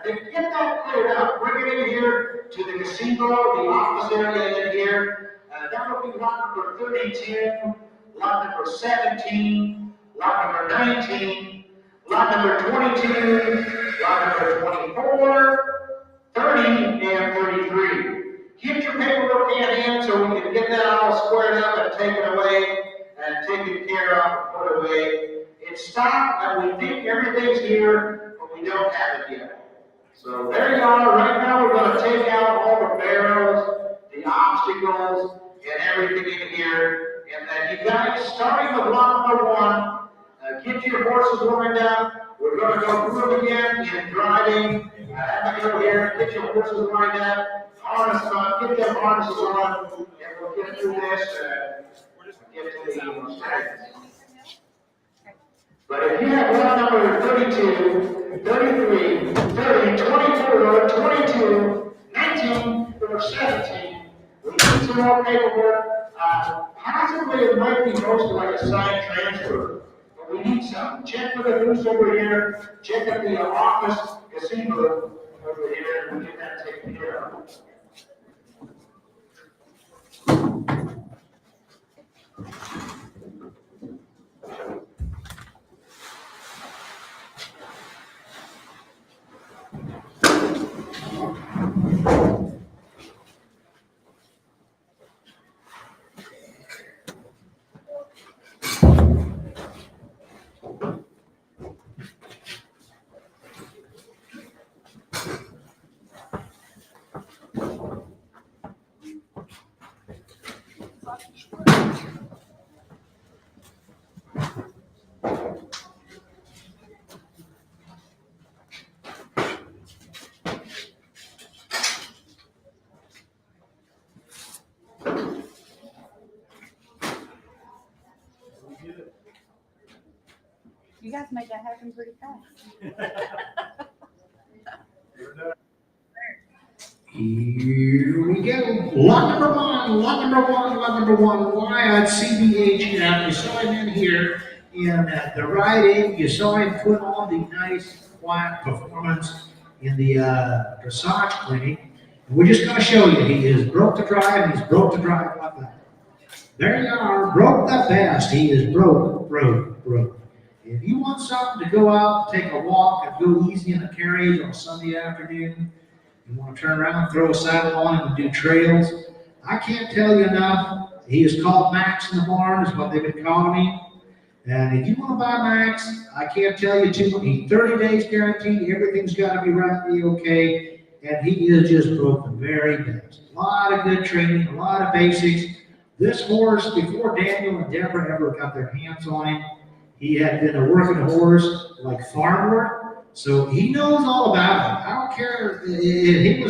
To get that cleared up, bring it in here to the gazebo, the office area in here. That will be lot number 32, lot number 17, lot number 19, lot number 22, lot number 24, 30, and 33. Get your paperwork in hand so we can get that all squared up and taken away and taken care of and put away. It's stocked and we think everything's here, but we don't have it yet. So there you are. Right now we're going to take out all the barrels, the obstacles, and everything in here. And then you guys, starting with lot number 1, get your horses warmed up. We're going to go through them again in driving. Have to go here, get your horses lined up, harness on, get them harnesses on, and we'll get through this and get to the strength. But if you have lot number 32, 33, 30, 24, 22, 19, or 17, we need some more paperwork. Possibly it might be mostly like a side transfer, but we need some. Check with the booth over here, check at the office casino over here, and we get that taken care of. You guys made that happen pretty fast. Here we go. Lot number one, lot number one, lot number one. Wyatt CBH. You saw him in here in the riding. You saw him put on the nice, quiet performance in the dressage clinic. And we're just going to show you. He is broke to drive, and he's broke to drive like that. There you are, broke the best. He is broke, broke, broke. If you want something to go out, take a walk, and go easy in the carriage on a Sunday afternoon, you want to turn around, throw a saddle on him, and do trails, I can't tell you enough. He is called Max in the barn, is what they've been calling him. And if you want to buy Max, I can't tell you too much. He's 30 days guaranteed. Everything's got to be right, be okay. And he is just broke the very best. A lot of good training, a lot of basics. This horse, before Daniel and Deborah ever got their hands on him, he had been a working horse like farm work, so he knows all about it. I don't care if he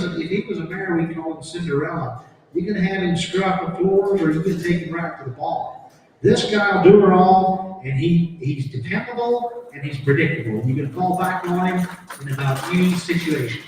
was a mare we call him Cinderella. You can have him scrub the floors, or you can take him right to the ball. This guy will do it all, and he's dependable and he's predictable. You can fall back on him in about any situation.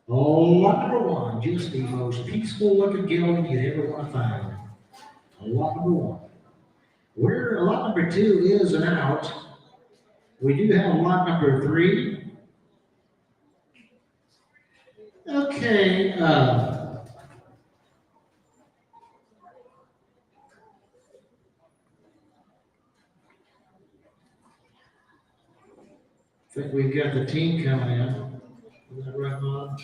Oh, lot number one, just the most peaceful looking gelding you'd ever want to find. Lot number one. Where lot number two is an out, we do have lot number three. Okay, I think we've got the team coming in. Is that right, Mom?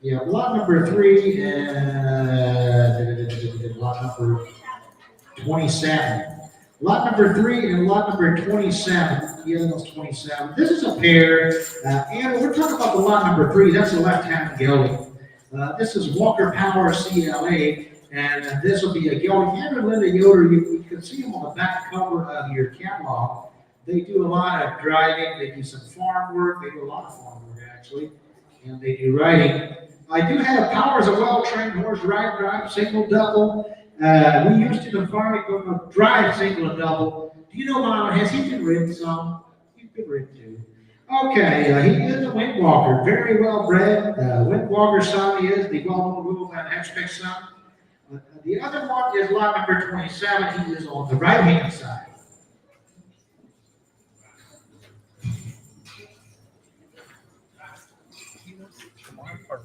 Yeah, lot number three and lot number 27. Lot number three and lot number 27. Yeah, that's 27. This is a pair, and we're talking about the lot number three. That's the left-hand gelding. This is Walker Power CLA, and this will be a gelding. Andrew and Linda Yoder, you can see them on the back cover of your catalog. They do a lot of driving. They do some farm work. They do a lot of farm work, actually, and they do riding. I do have Power's a well-trained horse, ride, drive, single, double. We used to the farming, drive single and double. Do you know, Mama, has he been ridden some? He's been ridden too. Okay, he is a Windwalker, very well bred. Windwalker son, he is the well-known rule and aspect son. The other one is lot number 27. He is on the right-hand side.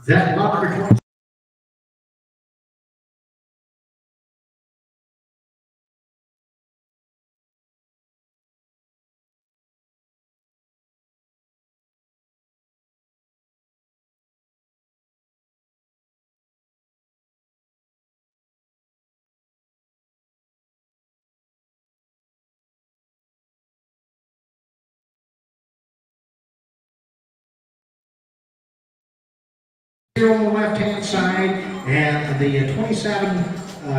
That lot number 20. Here on the left-hand side, and the 27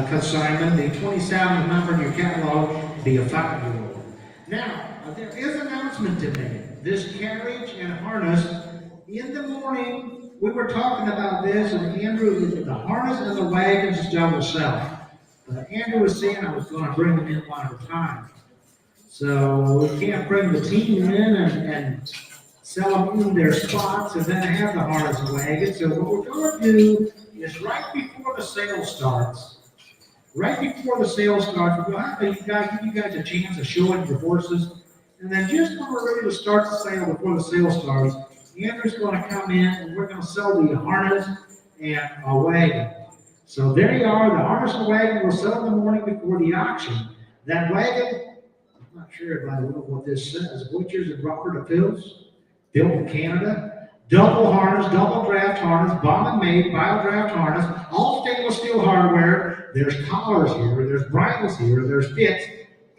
consignment, the 27 number in your catalog, be a 5-year-old. Now, there is an announcement to make. This carriage and harness, in the morning, we were talking about this, and Andrew, the harness and the wagons is done itself. But Andrew was saying I was going to bring them in one at a time. So we can't bring the team in and sell them in their spots and then have the harness and wagon. So what we're going to do is right before the sale starts, we're going to have to give you guys a chance to show it your horses. And then just when we're ready to start the sale, before the sale starts, Andrew's going to come in and we're going to sell the harness and a wagon. So there you are, the harness and wagon will sell in the morning before the auction. That wagon, I'm not sure if I know what this says, Butchers and Robert Pills. Built in Canada, double harness, double draft harness, bomb and made, bio draft harness, all stainless steel hardware. There's collars here, there's bridles here, there's bits,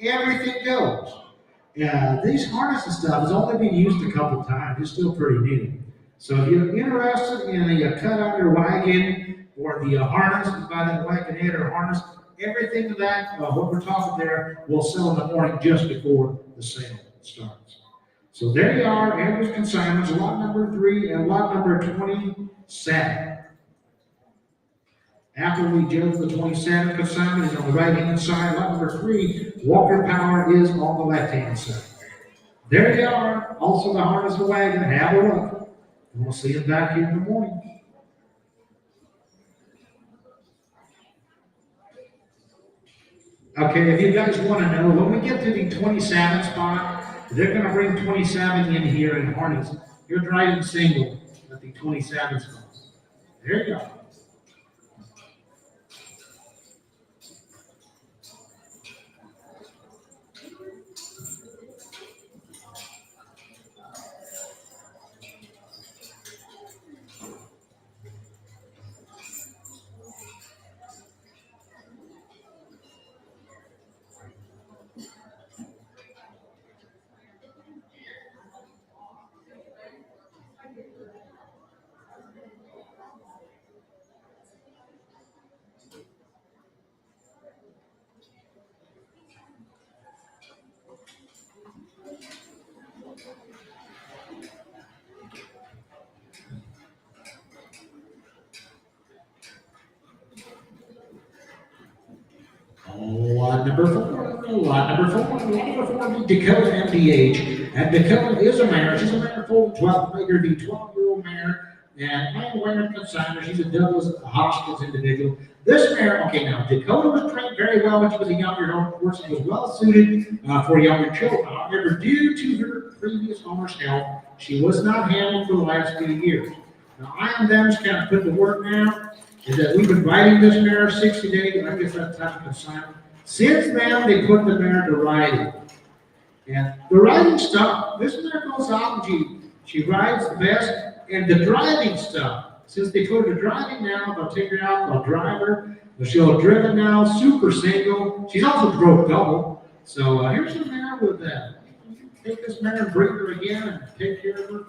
everything goes. These harness and stuff has only been used a couple times, it's still pretty new. So if you're interested in the cut out your wagon or the harness, you buy that wagon head or harness, everything of that, what we're talking there, will sell in the morning just before the sale starts. So there you are, Andrew's consignments, lot number 3 and lot number 27. After we judge the 27 consignment is on the right-hand side, lot number 3, Walker Power is on the left-hand side. There you are, also the harness and wagon, have a look. And we'll see you back here in the morning. Okay, if you guys want to know, when we get to the 27 spot, they're going to bring 27 in here in harness. You're driving single at the 27 spot. There you go. Lot number four, Dakota MDH. And Dakota is a mare. She's a mare full 12, the 12-year-old mare. And I'm wearing consignor. She's a Douglas Hoskins individual. This mare, okay, now Dakota was trained very well when she was a younger horse. She was well suited for younger children. However, due to her previous owner's health, she was not handled for the last few years. Now, I am them kind of put the work now. Is that we've been riding this mare 60 days, I guess that's time to consign. Since then, they put the mare to riding. And the riding stuff, this mare goes out and she rides the best. And the driving stuff, since they put her to driving now, they'll take her out, they'll drive her. She'll have driven now, super single. She's also broke double. So here's the mare with that. Take this mare and bring her again and take care of her.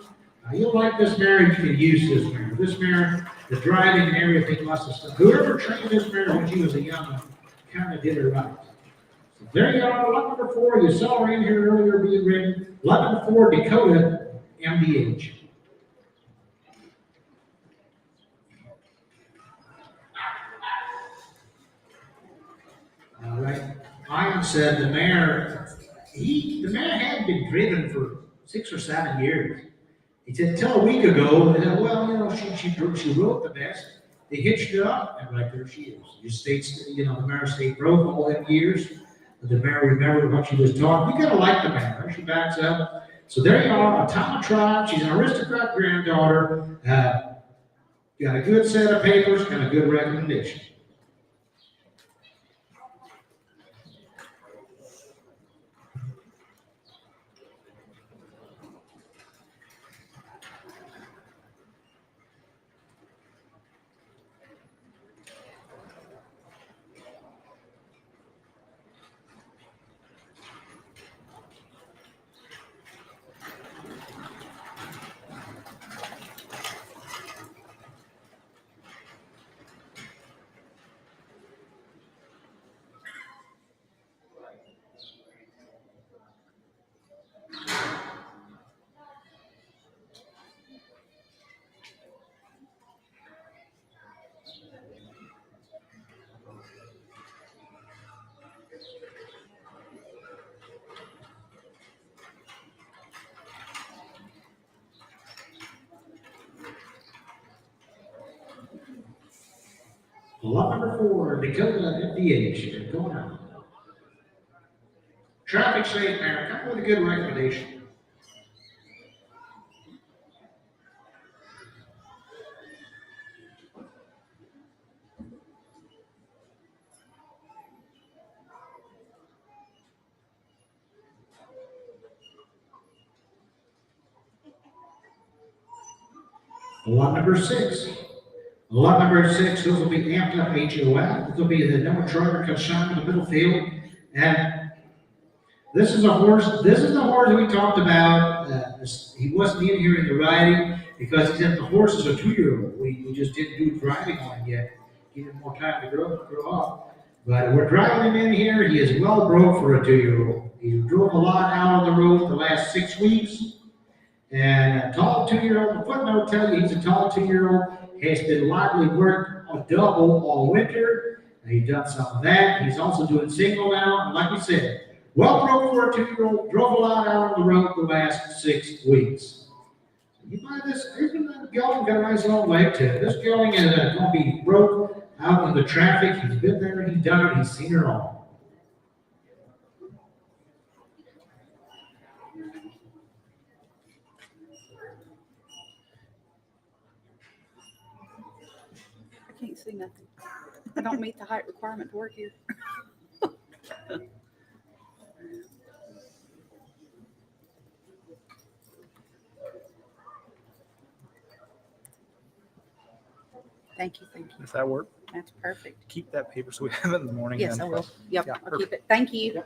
You'll like this mare, you can use this mare. This mare, the driving and everything, lots of stuff. Whoever trained this mare when she was a young one, kind of did it right. So there you are, lot number 4. You saw her in here earlier being ridden. Lot number 4, Dakota MDH. All right. Ian said the mare had been driven for 6 or 7 years. He said, until a week ago, they said, well, you know, she rode the best. They hitched her up, and right there she is. The mare stayed broke all them years. The mare remembered what she was taught. You gotta like the mare. She backs up. So there you are, a Tama tribe. She's an aristocrat granddaughter. Got a good set of papers and a good recommendation. Lot number 4, Dakota FDH, going on. Traffic safe, Mayor, come with a good recommendation. Lot number 6. Lot number 6, this will be amped up HOF. This will be the number driver comes shot in the middle field. And this is the horse that we talked about. He wasn't in here in the riding because he said the horse is a 2-year-old. We just didn't do driving on him yet. Give him more time to grow up. But we're driving him in here. He is well broke for a 2-year-old. He drove a lot out on the road the last 6 weeks. And a tall 2-year-old, the footnote tells you he's a tall 2-year-old, has been lightly worked on double all winter. He's done some of that. He's also doing single now. And like we said, well broke for a 2-year-old, drove a lot out on the road the last 6 weeks. You buy this, even that gelding got a nice long leg to it. This gelding is going to be broke out in the traffic. He's been there, he's done it, he's seen it all. I can't see nothing. I don't meet the height requirement to work here. Thank you, thank you. Does that work? That's perfect. Keep that paper so we have it in the morning. Yes, then. I will. Yep, Yeah, I'll keep it. Thank you.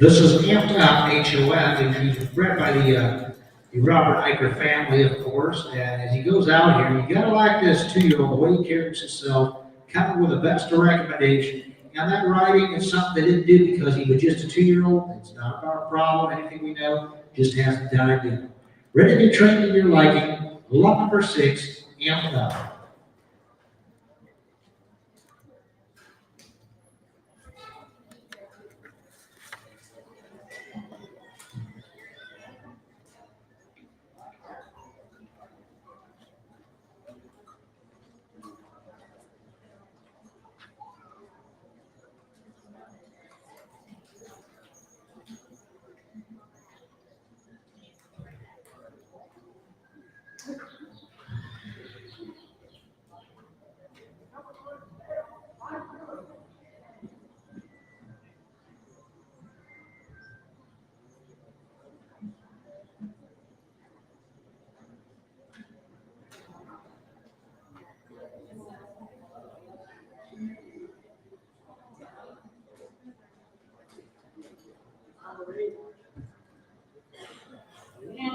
This is amped up HOF, and he's bred by the Robert Eicher family, of course. And as he goes out here, you gotta like this 2-year-old, the way he carries himself, coming with the best of recommendation. Now that riding is something they didn't do because he was just a 2-year-old. It's not our problem, anything we know, just hasn't done it yet. Ready to be trained to your liking, lot number 6, amped up.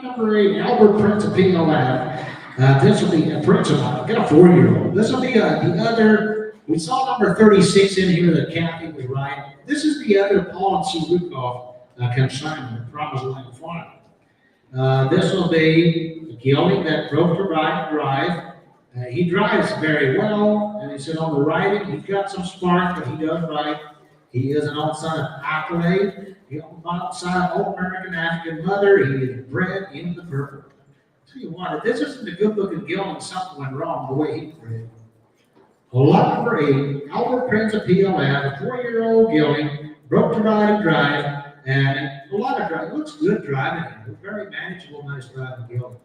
Number 8, Albert Prince of PLF. This will be a Prince of, got a 4-year-old. This will be the other, we saw number 36 in here that Kathy was right. This is the other Paul and Sue Rukoff consignment, Promised Land Farm. This will be a gelding that broke to ride drive. He drives very well, and he said on the riding, he's got some spark, but he does ride. He is an old son of Accolade. He old son of old American African mother. He is bred in the purple. Tell you what, if this isn't a good-looking gelding, something went wrong the way he bred. Lot number 8, Albert Prince of PLF, a 4-year-old gelding, broke to ride and drive, and a lot of drive. Looks good driving him. Very manageable, nice driving gelding.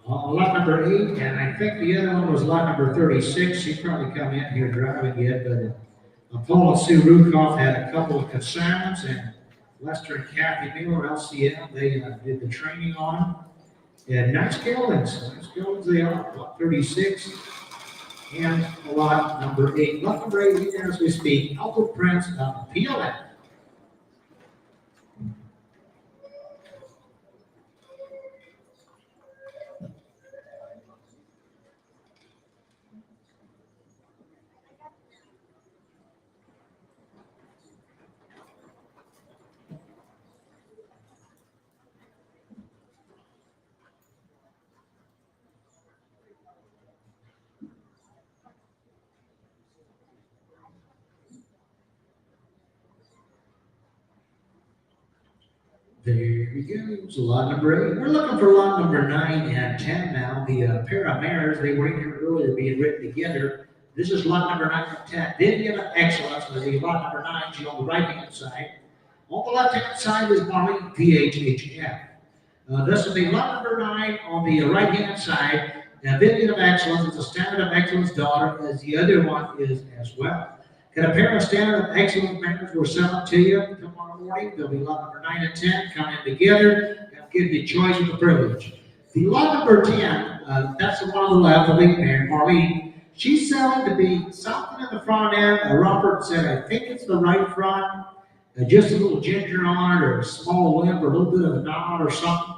Lot number 8, and I think the other one was lot number 36. He probably come in here driving it, but Paul and Sue Rukoff had a couple of concerns, and Lester and Kathy Miller, LCM, they did the training on them. And nice geldings they are. Lot 36 and lot number 8. Lot number 8 here as we speak, Albert Prince of PLF. There we go. So lot number 8. We're looking for lot number 9 and 10 now. The pair of mares, they were in here earlier being written together. This is lot number 9 and 10. Vivian of Excellence with the lot number 9. She's on the right hand side. On the left hand side is Marlene PHHF. This will be lot number 9 on the right hand side. Now, Vivian of Excellence is a Standard of Excellence daughter, as the other one is as well. Got a pair of Standard of Excellence mares we're selling to you tomorrow morning. They'll be lot number 9 and 10 coming together and give you choice of the privilege. The lot number 10, that's the one on the left, the lead mare, Marlene. She's selling to be something in the front end. Robert said, I think it's the right front. Just a little ginger on it, or a small limp, or a little bit of a knot or something.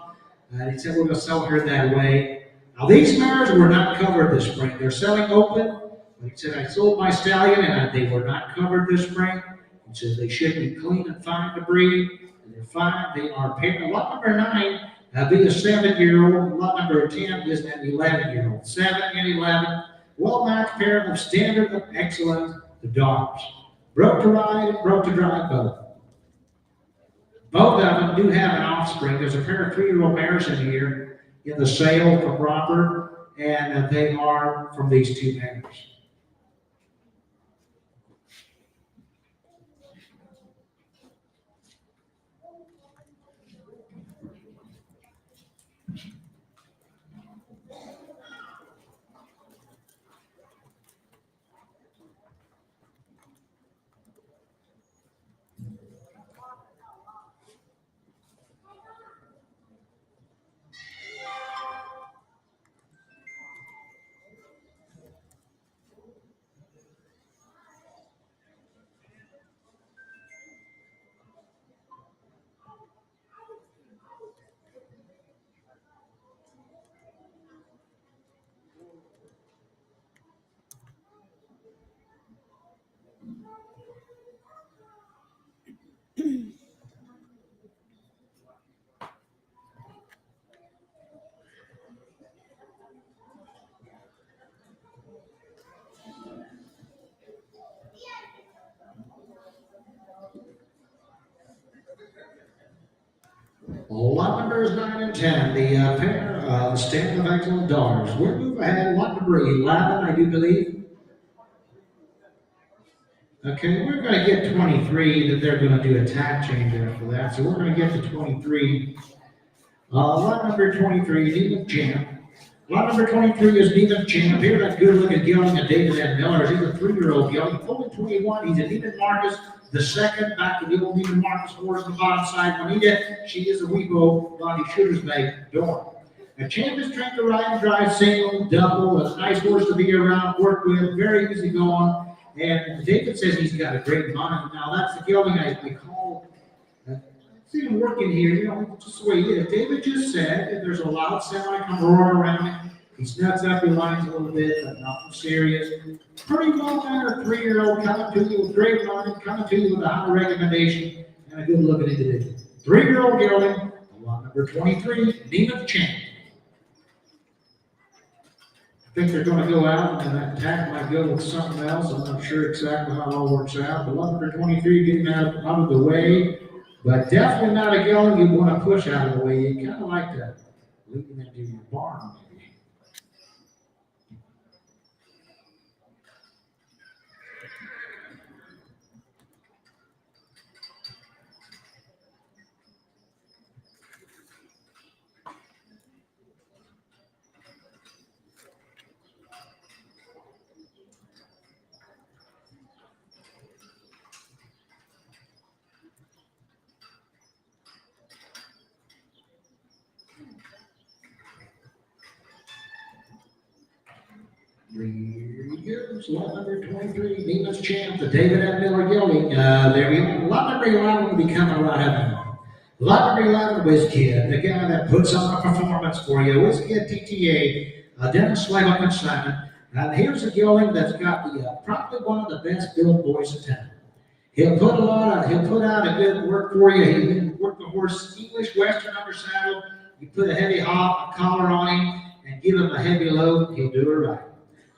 He said, we're going to sell her that way. Now, these mares were not covered this spring. They're selling open. He said, I sold my stallion, and they were not covered this spring. He said, they should be clean and fine to breed. And they're fine. They are paired. Lot number 9 be a 7-year-old. Lot number 10 is an 11-year-old. 7 and 11. Well-matched pair of Standard of Excellence, the daughters. Broke to ride, broke to drive both. Both of them do have an offspring. There's a pair of 3-year-old mares in here in the sale from Robert, and they are from these 2 mares. Lot numbers 9 and 10, the pair of Standard of Excellence daughters. We'll move ahead. Lot number 11, I do believe. Okay, we're going to get 23, that they're going to do a tag change after that. So we're going to get to 23. Lot number 23, Needham Champ. Lot number 23 is Needham Champ. Here's that good-looking gelding of David M. Miller. He's a 3-year-old gelding, fully 21. He's a Neiman Marcus, the second, back to the old Neiman Marcus horse on the bottom side. Juanita, she is a Weibo, Bonnie Shooter's mate, Dawn. A champ is trained to ride and drive single, double, a nice horse to be around, work with, very easy going. And David says he's got a great mind. Now, that's the gelding I call. See him working here, just the way he is. David just said that there's a loud semi come roaring around him. He snugs up, he lines a little bit, but nothing serious. Pretty well mannered 3-year-old coming to you with great mind, coming to you with a high recommendation and a good looking individual. 3-year-old gelding, lot number 23, Neiman's Champ. I think they're going to go out and that tag might go with something else. I'm not sure exactly how it all works out. But lot number 23 getting out of the way. But definitely not a gelding you want to push out of the way. You kind of like to lead them into your barn, maybe. Here he goes, lot number 23, Neiman's Champ, the David F. Miller gelding. There we go. Lot number 11 will be coming right up. Lot number 11, Whiz Kid, the guy that puts on a performance for you. Whiz Kid TTA, Dennis Slaylock and Simon. And here's a gelding that's got the probably one of the best built boys in town. He'll put out a good work for you. He'll work the horse English Western under saddle. You put a heavy collar on him and give him a heavy load, he'll do it right.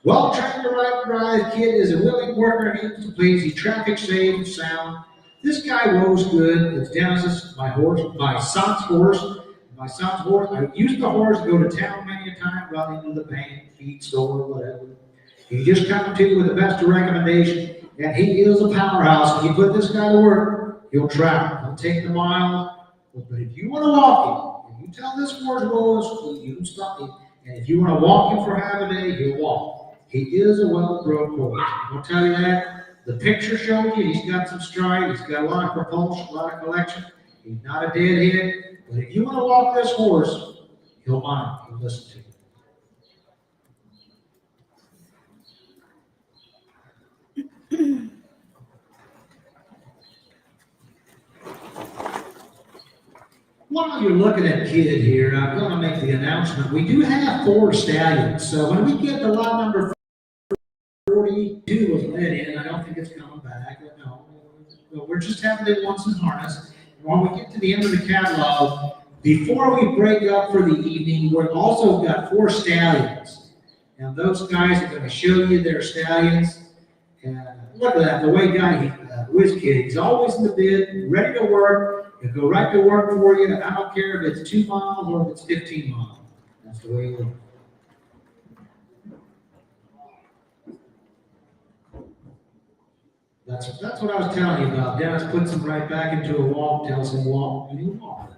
Well trained to ride and drive, Kid is a willing worker and he please. He's traffic safe and sound. This guy rows good. It's Dennis's, my son's horse. I used the horse to go to town many a time, run into the bank, feed store, whatever. He just coming to you with the best of recommendation, and he is a powerhouse. When you put this guy to work, he'll travel. He'll take the mile. But if you want to walk him, if you tell this horse goes, you can stop him. And if you want to walk him for half a day, he'll walk. He is a well-grown horse. I'll tell you that. The picture shows you he's got some stride. He's got a lot of propulsion, a lot of collection. He's not a deadhead. But if you want to walk this horse, he'll mind. He'll listen to you. While you're looking at Kid here, I'm going to make the announcement. We do have 4 stallions. So when we get to lot number 42 was let in, I don't think it's coming back. No, we're just having the ones in harness. When we get to the end of the catalog, before we break up for the evening, we've also got 4 stallions. And those guys are going to show you their stallions. And look at that, the way guy, Whiz Kid, he's always in the bid, ready to work. He'll go right to work for you. I don't care if it's 2 miles or if it's 15 miles. That's the way it is. That's what I was telling you about. Dennis puts him right back into a walk, tells him walk, and he'll walk.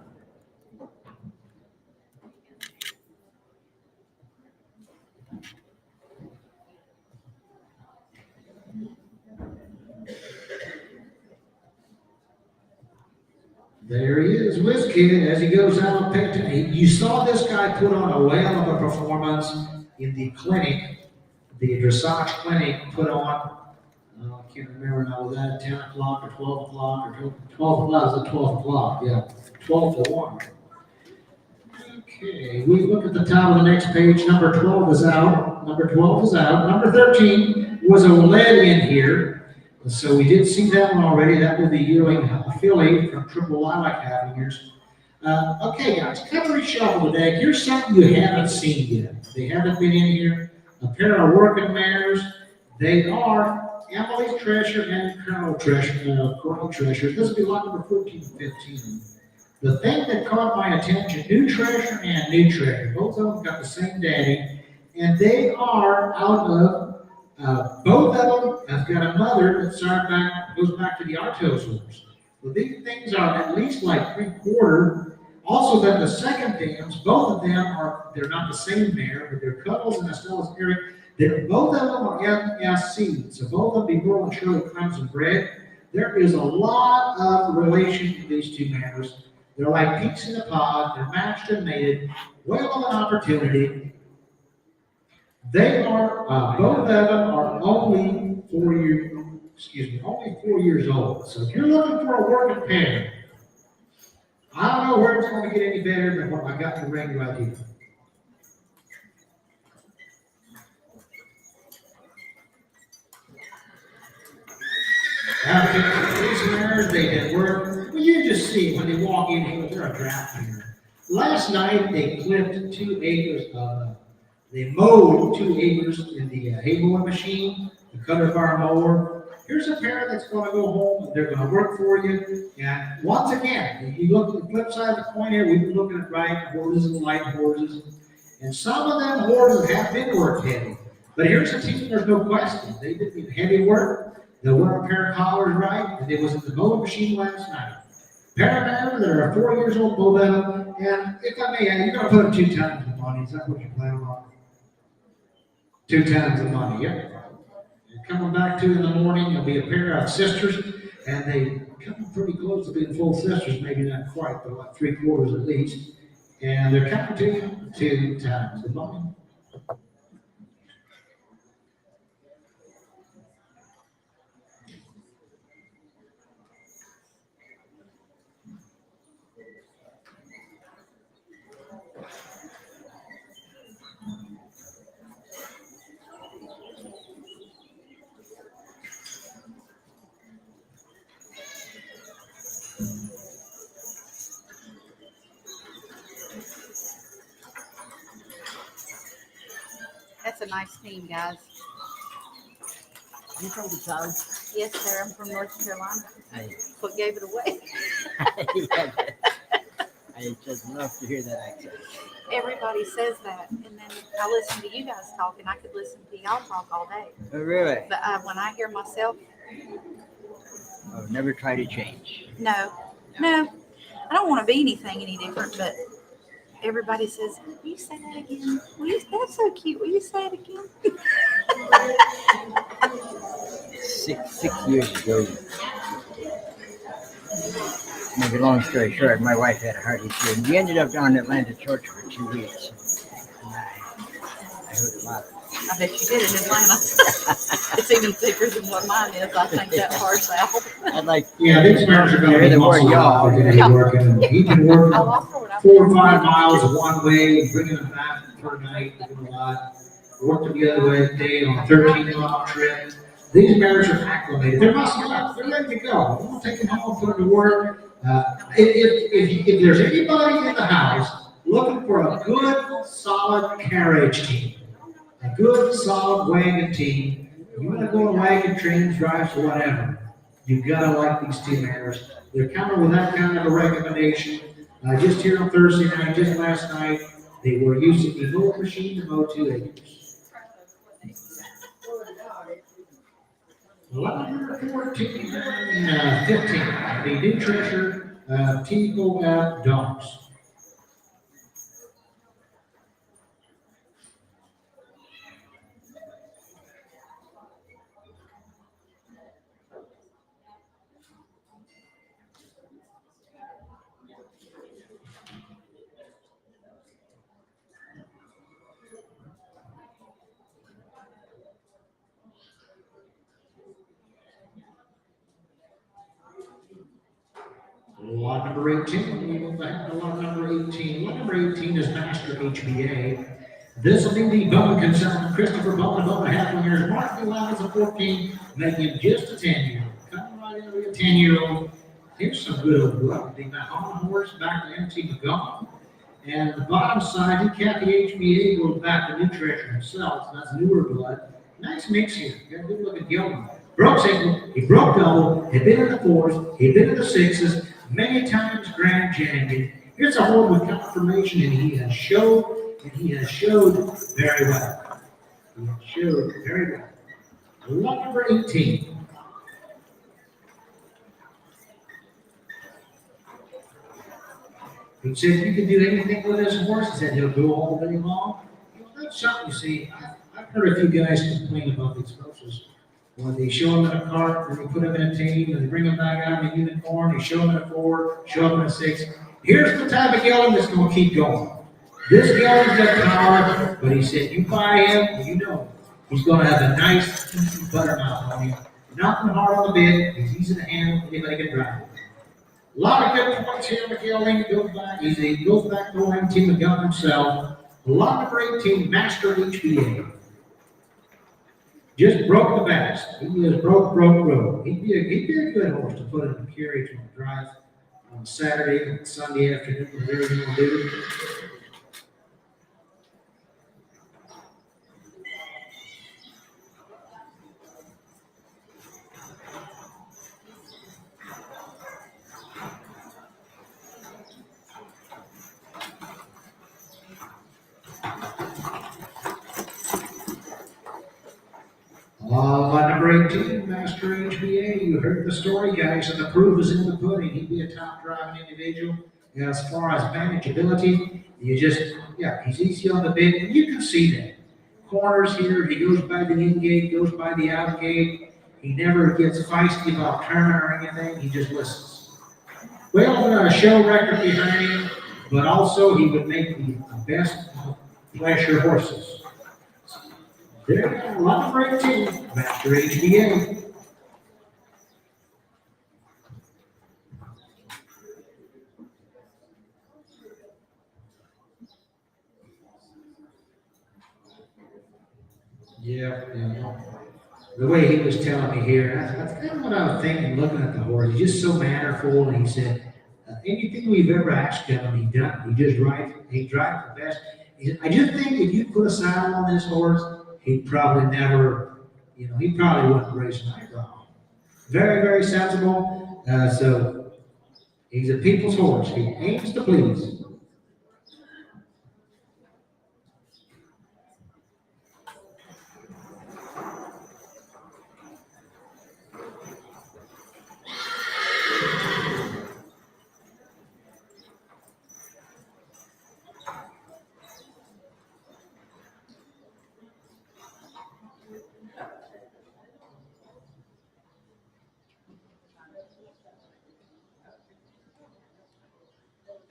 There he is, Whiz Kid, as he goes out picking. You saw this guy put on a whale of a performance in the clinic, the dressage clinic put on. I can't remember now, was that at 10 o'clock or 12 o'clock or 12 o'clock? Was it 12 o'clock? Yeah, 12 to 1. Okay, we look at the top of the next page. Number 12 is out. Number 13 was a lead in here. So we did see that one already. That was the yearling filly from Triple Lilac Haflingers. Okay, guys, kind of reshuffle the deck. Here's something you haven't seen yet. They haven't been in here. A pair of working mares. They are Emily's Treasure and Colonel Treasure. This will be lot number 14 and 15. The thing that caught my attention, New Treasure and New Treasure. Both of them got the same daddy. And they are out of both of them have got a mother that goes back to the Artos horse. Well, these things are at least like 3/4. Also, then the second dams, both of them they're not the same mare, but they're Cuddles and Estella's Eric. Both of them are MSC, so both of them be Merle and Shirley Clemson bred. There is a lot of relation to these 2 mares. They're like peaks in a pod. They're matched and mated. Well of an opportunity. They are, both of them are only only 4 years old. So if you're looking for a working pair, I don't know where it's going to get any better than what I got in the ring right here. After these mares, they did work. Well, you just see when they walk in here, they're a draft mare. Last night, they clipped 2 acres of, they mowed 2 acres in the hay mowing machine, the cutter farm mower. Here's a pair that's going to go home and they're going to work for you. And once again, if you look at the flip side of the coin here, we've been looking at right horses and light horses. And some of them horses have been worked heavy. But here's a team, there's no question. They did heavy work. They wore a pair of collars right, and they was at the mowing machine last night. Pair of mares that are 4 years old, both of them. And if I may, you're going to put them 2 times the money. Is that what you plan on? 2 times the money, yep. Coming back to in the morning, there'll be a pair of sisters, and they come pretty close to being full sisters, maybe not quite, but like 3/4 at least. And they're coming to you 2 times the money. That's a nice team, guys. You from the South? Yes, sir. I'm from North Carolina. I, What gave it away? I just love to hear that accent. Everybody says that, and then I listen to you guys talk, and I could listen to y'all talk all day. Oh, really? But when I hear myself, I've never tried to change. no, I don't want to be anything any different. But everybody says, "Will you say that again? That's so cute. Will you say it again?" Six years ago, maybe long story short, my wife had a heart issue, and we ended up down in Atlanta, Georgia for 2 weeks. And I heard a lot of I bet you did in Atlanta. It's even thicker than what mine is. I think that far south. I'd like, Yeah, these mares are going to be the word muscle y'all. out. They're going to be working. He can work I'll offer what I 4 or 5 miles one way and bringing them back per night. They do a lot. Working the other way today on a 13-mile trip. These mares are acclimated. They're muscled up. They're ready to go. We won't take them home, put them to work. If there's anybody in the house looking for a good, solid carriage team, a good, solid wagon team, you want to go on wagon trains, drives, or whatever, you've got to like these 2 mares. They're coming with that kind of a recommendation. Just here on Thursday night, just last night, they were using the mowing machine to mow 2 acres. 11, 14, 15, the new treasure, T-O-F dogs. Lot number 18, we will have lot number 18. Lot number 18 is Master HBA. This will be the Bowman consultant, Christopher Bowman, Haflinger, Mark 11 to 14, making him just a 10-year-old. Coming right in with a 10-year-old. Here's some good old blood. The Mahon horse back to MT McGowan. And the bottom side, he kept the HBA, goes back to New Treasure himself. So that's newer blood. Nice mix here. Got a good looking gelding. Broke single, he broke double, he'd been in the 4s, he'd been in the 6s, many times grand champion. Here's a horse with confirmation, and he has showed very well. He has showed very well. Lot number 18. He said you can do anything with this horse. He said he'll go all the way long. That's something you see. I've heard a few guys complain about these horses. When they show them in a cart, when they put them in a team, and they bring them back out in a unicorn, they show them in a 4, show them in a 6. Here's the type of gelding that's going to keep going. This gelding's got power, but he said, you buy him, and you know He's going to have a nice, easy buttermouth on him. Nothing hard on the bit. He's easy to handle. Anybody can drive him. A lot of good points here. McGill goes back. He goes back to the team McGill himself. A lot of great team, Master HBA. Just broke the best. He just broke. He'd be a good horse to put in the carriage on the drive on Saturday and Sunday afternoon, whatever you want to do. Number 18, Master HBA. You heard the story, guys, and the proof is in the pudding. He'd be a top driving individual. As far as manageability, he's easy on the bit, and you can see that. Corners here, he goes by the in gate, goes by the out gate. He never gets feisty about turning or anything. He just listens. Well, a show record behind him, but also he would make the best pleasure horses. There you go, number 18, Master HBA. Yeah. The way he was telling me here, that's kind of what I was thinking, looking at the horse. He's just so mannerful, and he said, anything we've ever asked him, he done. He drives the best. I just think if you put a saddle on this horse, he'd probably never, he probably wouldn't race an eyebrow. Very, very sensible. So he's a people's horse. He aims to please.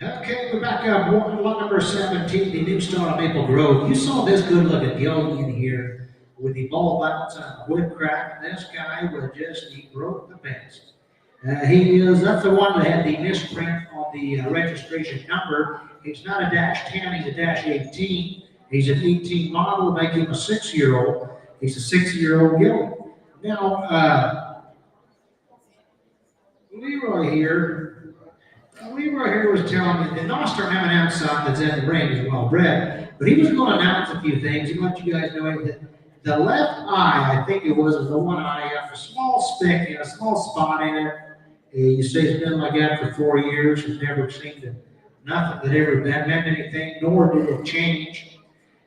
Okay, we're back up. Lot number 17, the New Star of Maple Grove. You saw this good-looking gelding in here with the ball bounce on the wood crack. This guy he broke the best. That's the one that had the misprint on the registration number. He's not a -10, he's a -18. He's an 18 model, making him a 6-year-old. He's a 6-year-old gelding. Now, Leroy here was telling me the Nostrum M&M son that's in the ring is well bred, but he was going to announce a few things. He let you guys know that the left eye, I think it was the one eye, a small speck, a small spot in it. You say it's been like that for 4 years. He's never seen nothing that ever meant anything, nor did it change.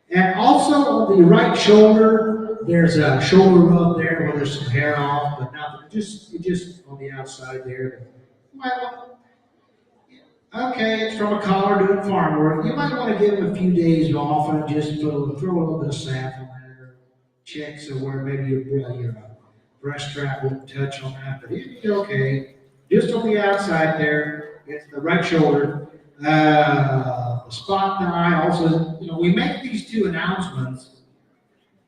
And also on the right shoulder, there's a shoulder rub there where there's some hair off, but nothing. Just on the outside there. Well, okay, it's from a collar doing farm work. You might want to give him a few days off and just throw a little bit of sap on that, or check somewhere, maybe your breast strap wouldn't touch on that, but it'd be okay. Just on the outside there, it's the right shoulder. The spot in the eye also, we make these two announcements,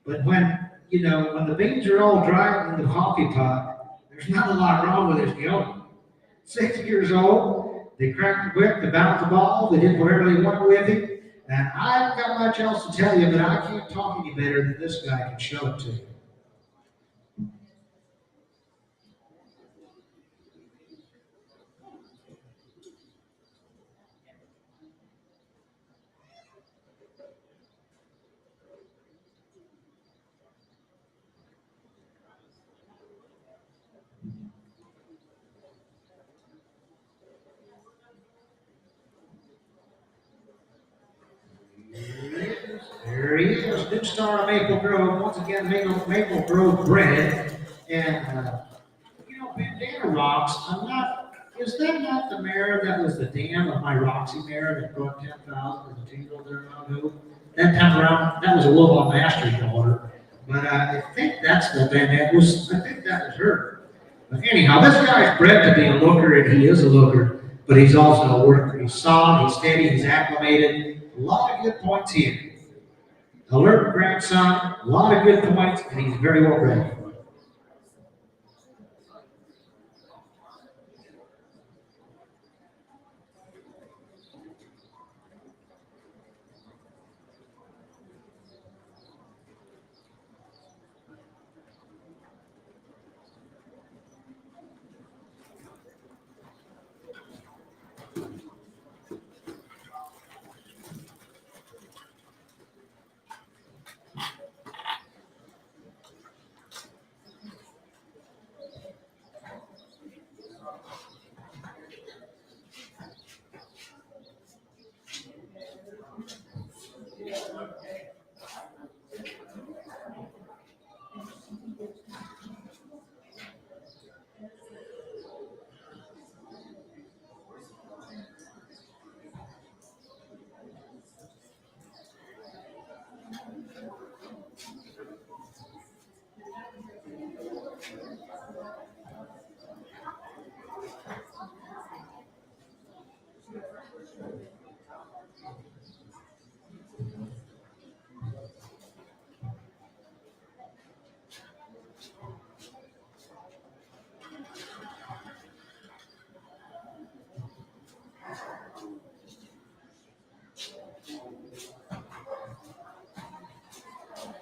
but when the beans are all dry in the coffee pot, there's not a lot wrong with this gelding. 6 years old, they cracked the whip, they bounced the ball, they did whatever they wanted with it, and I haven't got much else to tell you, but I can't talk any better than this guy can show it to you. There he is, New Star of Maple Grove. Once again, Maple Grove bred. And, Bandana Rocks, is that not the mare that was the dam of my Roxy mare that brought 10,000 as a tingle there around? That time around, that was a Wilbon Master's daughter. But I think that's the bandana. I think that was her. But anyhow, this guy's bred to be a looker, and he is a looker, but he's also a worker. He's solid, he's steady, he's acclimated. A lot of good points here. alert grandson, a lot of good points, and he's very well bred.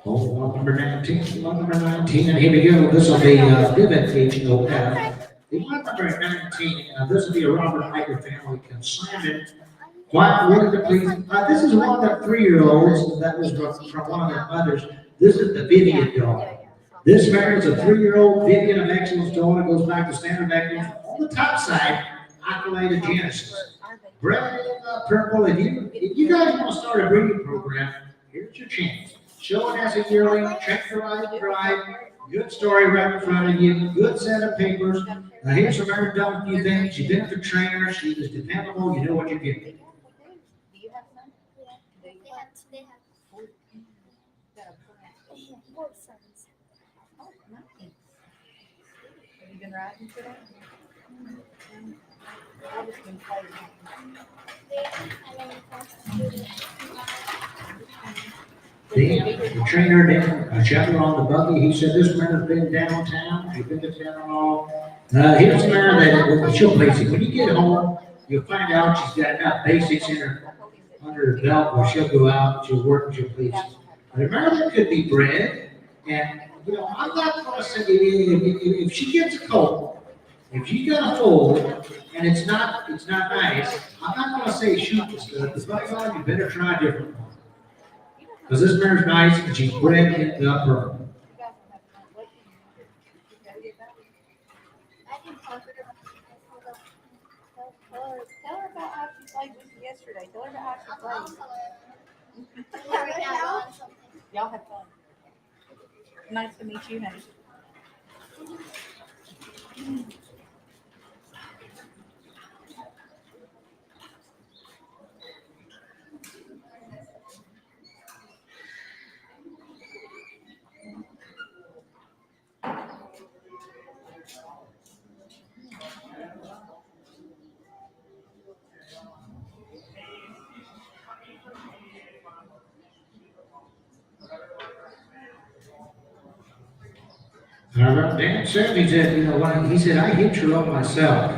Oh, lot number 19, lot number 19, and here we go. This will be Vivid HOF. The lot number 19, this will be a Robert Iger family consignment. Quiet word to please. This is one of the 3-year-olds that was from one of their mothers. This is the Vivian dog. This mare is a 3-year-old Vivian of Excellence dog. It goes back to standard excellence. On the top side, Accolade Genesis. Bred in purple. If you guys want to start a breeding program, here's your chance. Show it as a yearling, check the right drive, good story right in front of you, good set of papers. Now here's some Mary done a few things. You've been a trainer, she was dependable, you know what you're getting. Do you have some? They have four sons. Oh, nice. Have you been riding today? I've just been playing. The trainer, Dan, Chapter on the buggy, he said this mare's been downtown, she's been to town hall. Here's a mare that she'll place it. When you get home, you'll find out she's got enough basics in her, under her belt where she'll go out, she'll work, and she'll place it. But a mare that could be bred, and, you know, I'm not gonna say, if she gets a colt, if she got a foal, and it's not nice, I'm not gonna say shoot this stuff, because by God, you better try a different one. Because this mare's nice, and she's bred in the upper. I can talk to her. Tell her about how she played with you yesterday. Tell her about how she played. Right now, on something. Y'all have fun. Nice to meet you, honey. Dan said, he said, you know, he said, I hit her up myself.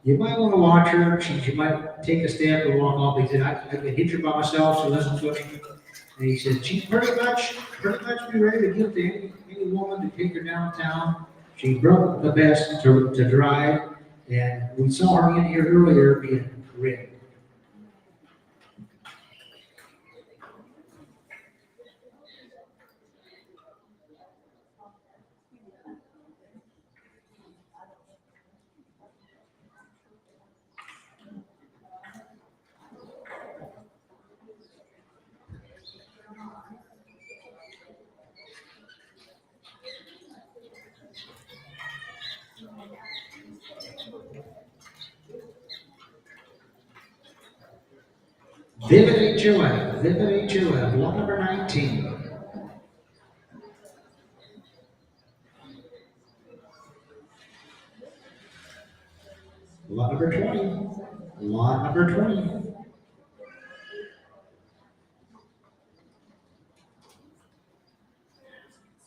You might want to watch her. She might take a step or walk off. He said, I could hit her by myself. She listens to me. And he said, she's pretty much be ready to give to any woman to take her downtown. She broke the best to drive. And we saw her in here earlier being red. Vivid HOF, lot number 19. Lot number 20. Lot number 20.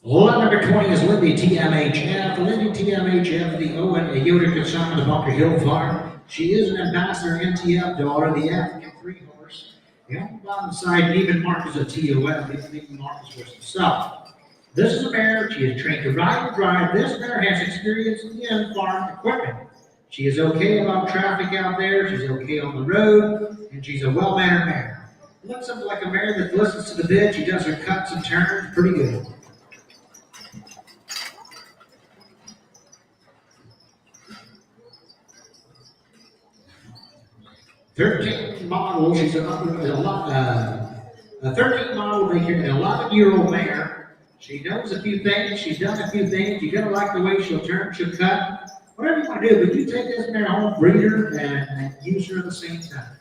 Lot number 20 is Lindy TMHF. Lindy TMHF, the Owen Yoder consignment of Bunker Hill Farm. She is an ambassador NTF daughter, the African 3-horse. The on the bottom side, even marked as a TOF, even marked as horse itself. This is a mare. She is trained to ride and drive. This mare has experience in farm equipment. She is okay about traffic out there. She's okay on the road, and she's a well-mannered mare. Looks something like a mare that listens to the bit. She does her cuts and turns pretty good. '13 model. She's a 13 model, making an 11-year-old mare. She knows a few things. She's done a few things. You're gonna like the way she'll turn, she'll cut, whatever you want to do. But you take this mare home, breed her, and use her at the same time.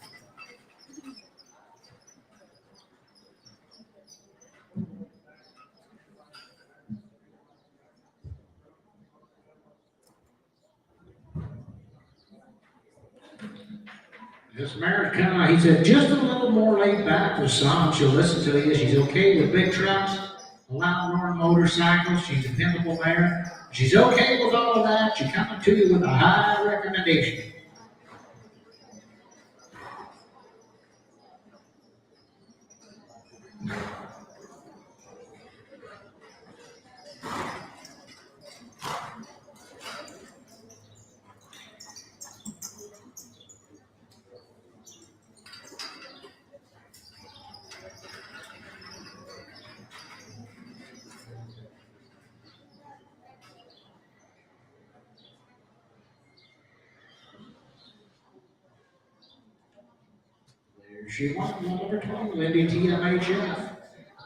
This mare's kind of, he said, just a little more laid back with some. She'll listen to you. She's okay with big trucks, loud roaring motorcycles. She's a dependable mare. She's okay with all of that. She's coming to you with a high recommendation. There she went, number 20, Lindy TMHF.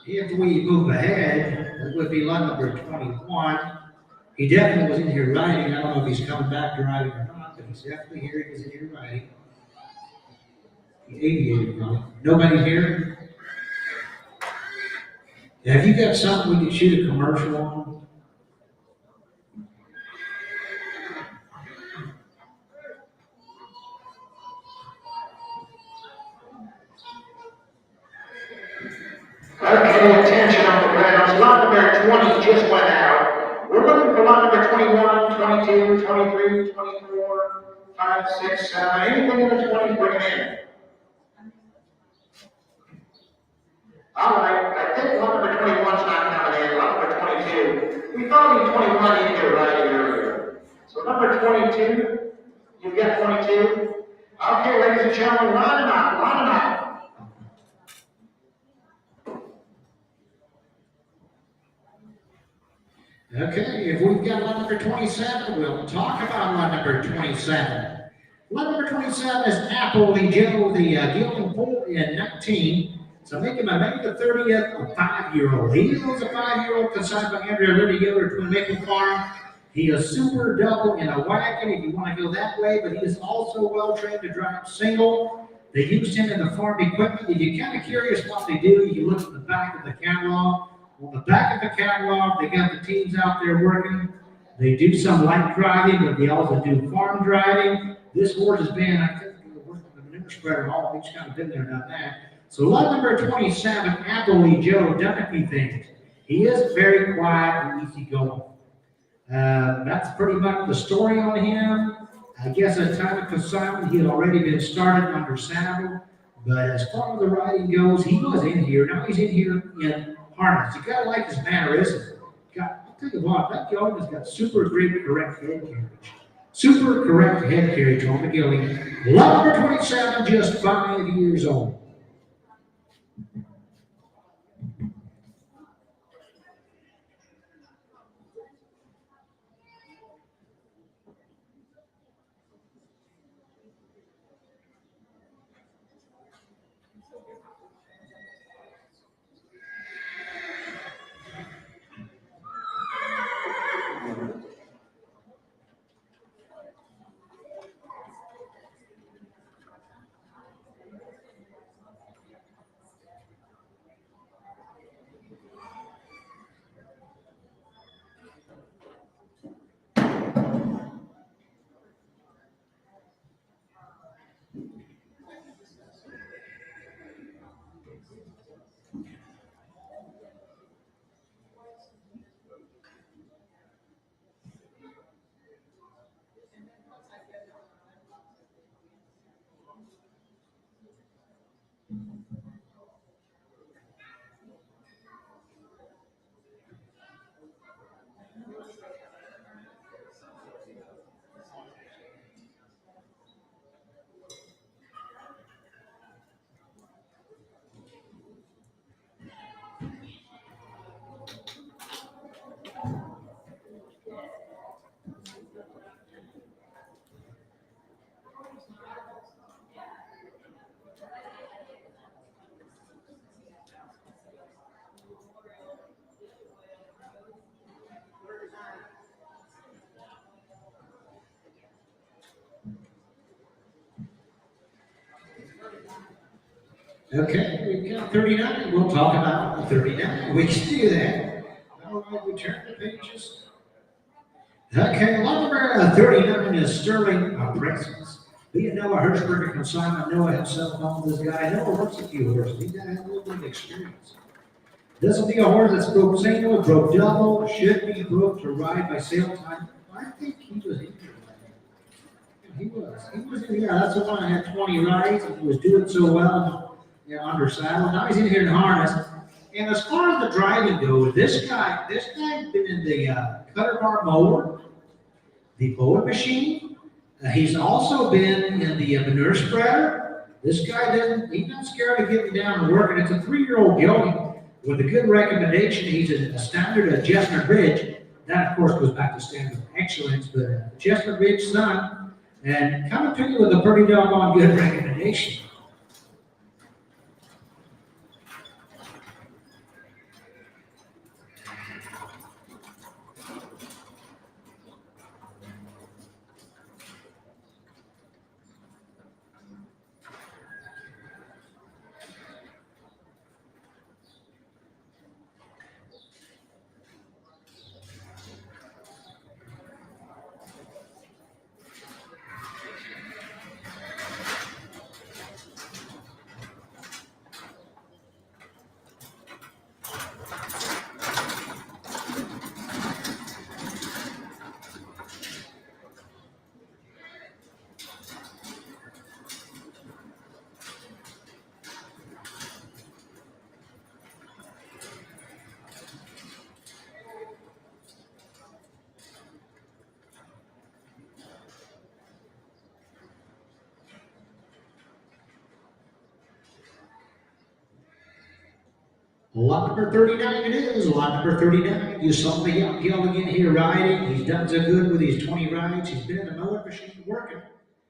If we move ahead, it would be lot number 21. He definitely was in here riding. I don't know if he's coming back to riding or not, but he's definitely here. He was in here riding. He aviated probably. Nobody here? Have you got something we can shoot a commercial on? Okay, attention on the grounds. Lot number 20 just went out. We're looking for lot number 21, 22, 23, 24, 5, 6, 7, anything in the 20s, bring it in. All right, I think lot number 21's not coming in. Lot number 22. We thought we 21 in here right earlier. So number 22, you get 22. Okay, ladies and gentlemen, line them out, line them out. Okay, if we've got lot number 27, we'll talk about lot number 27. Lot number 27 is Appley Joe, the Gilding Pool in 19. So make him a May the 30th, a 5-year-old. He is a 5-year-old consigned by Andrea Liddy Yoder, Twin Maple Farm. He is super double in a wagon if you want to go that way, but he is also well trained to drive single. They used him in the farm equipment. If you're kind of curious what they do, you look at the back of the catalog. On the back of the catalog, they got the teams out there working. They do some light driving, but they also do farm driving. This horse has been, I think, working the manure spreader and all. He's kind of been there, done that. So lot number 27, Appley Joe, done a few things. He is very quiet and easygoing. That's pretty much the story on him. I guess at the time of consignment, he had already been started under saddle. But as far as the riding goes, he was in here. Now he's in here in harness. You gotta like his mannerisms. I'll tell you what, that dog has got super great correct head carriage. Super correct head carriage on the gilly. Lot number 27, just 5 years old. Okay, we've got 39. We'll talk about 39. We can do that. All right, we turn the pages. Okay, lot number 39 is Sterling Presence. Being Noah Hirschberger consignment, Noah himself known this guy. Noah works a few horses. He's got a little bit of experience. This will be a horse that's broke single, broke double, should be booked to ride by sale time. I think he was in here. He was in here. That's the one that had 20 rides and he was doing so well, under saddle. Now he's in here in harness. And as far as the driving goes, this guy's been in the cutter bar mower, the mowing machine. He's also been in the manure spreader. This guy he's not scared of getting down and working. It's a 3-year-old gelding with a good recommendation. He's a standard Chestnut Ridge. That, of course, goes back to standard excellence, but Chestnut Ridge son, and coming to you with a pretty doggone good recommendation. Lot number 39 it is. Lot number 39. You saw the young gelding here riding. He's done so good with his 20 rides. He's been in the mowing machine working.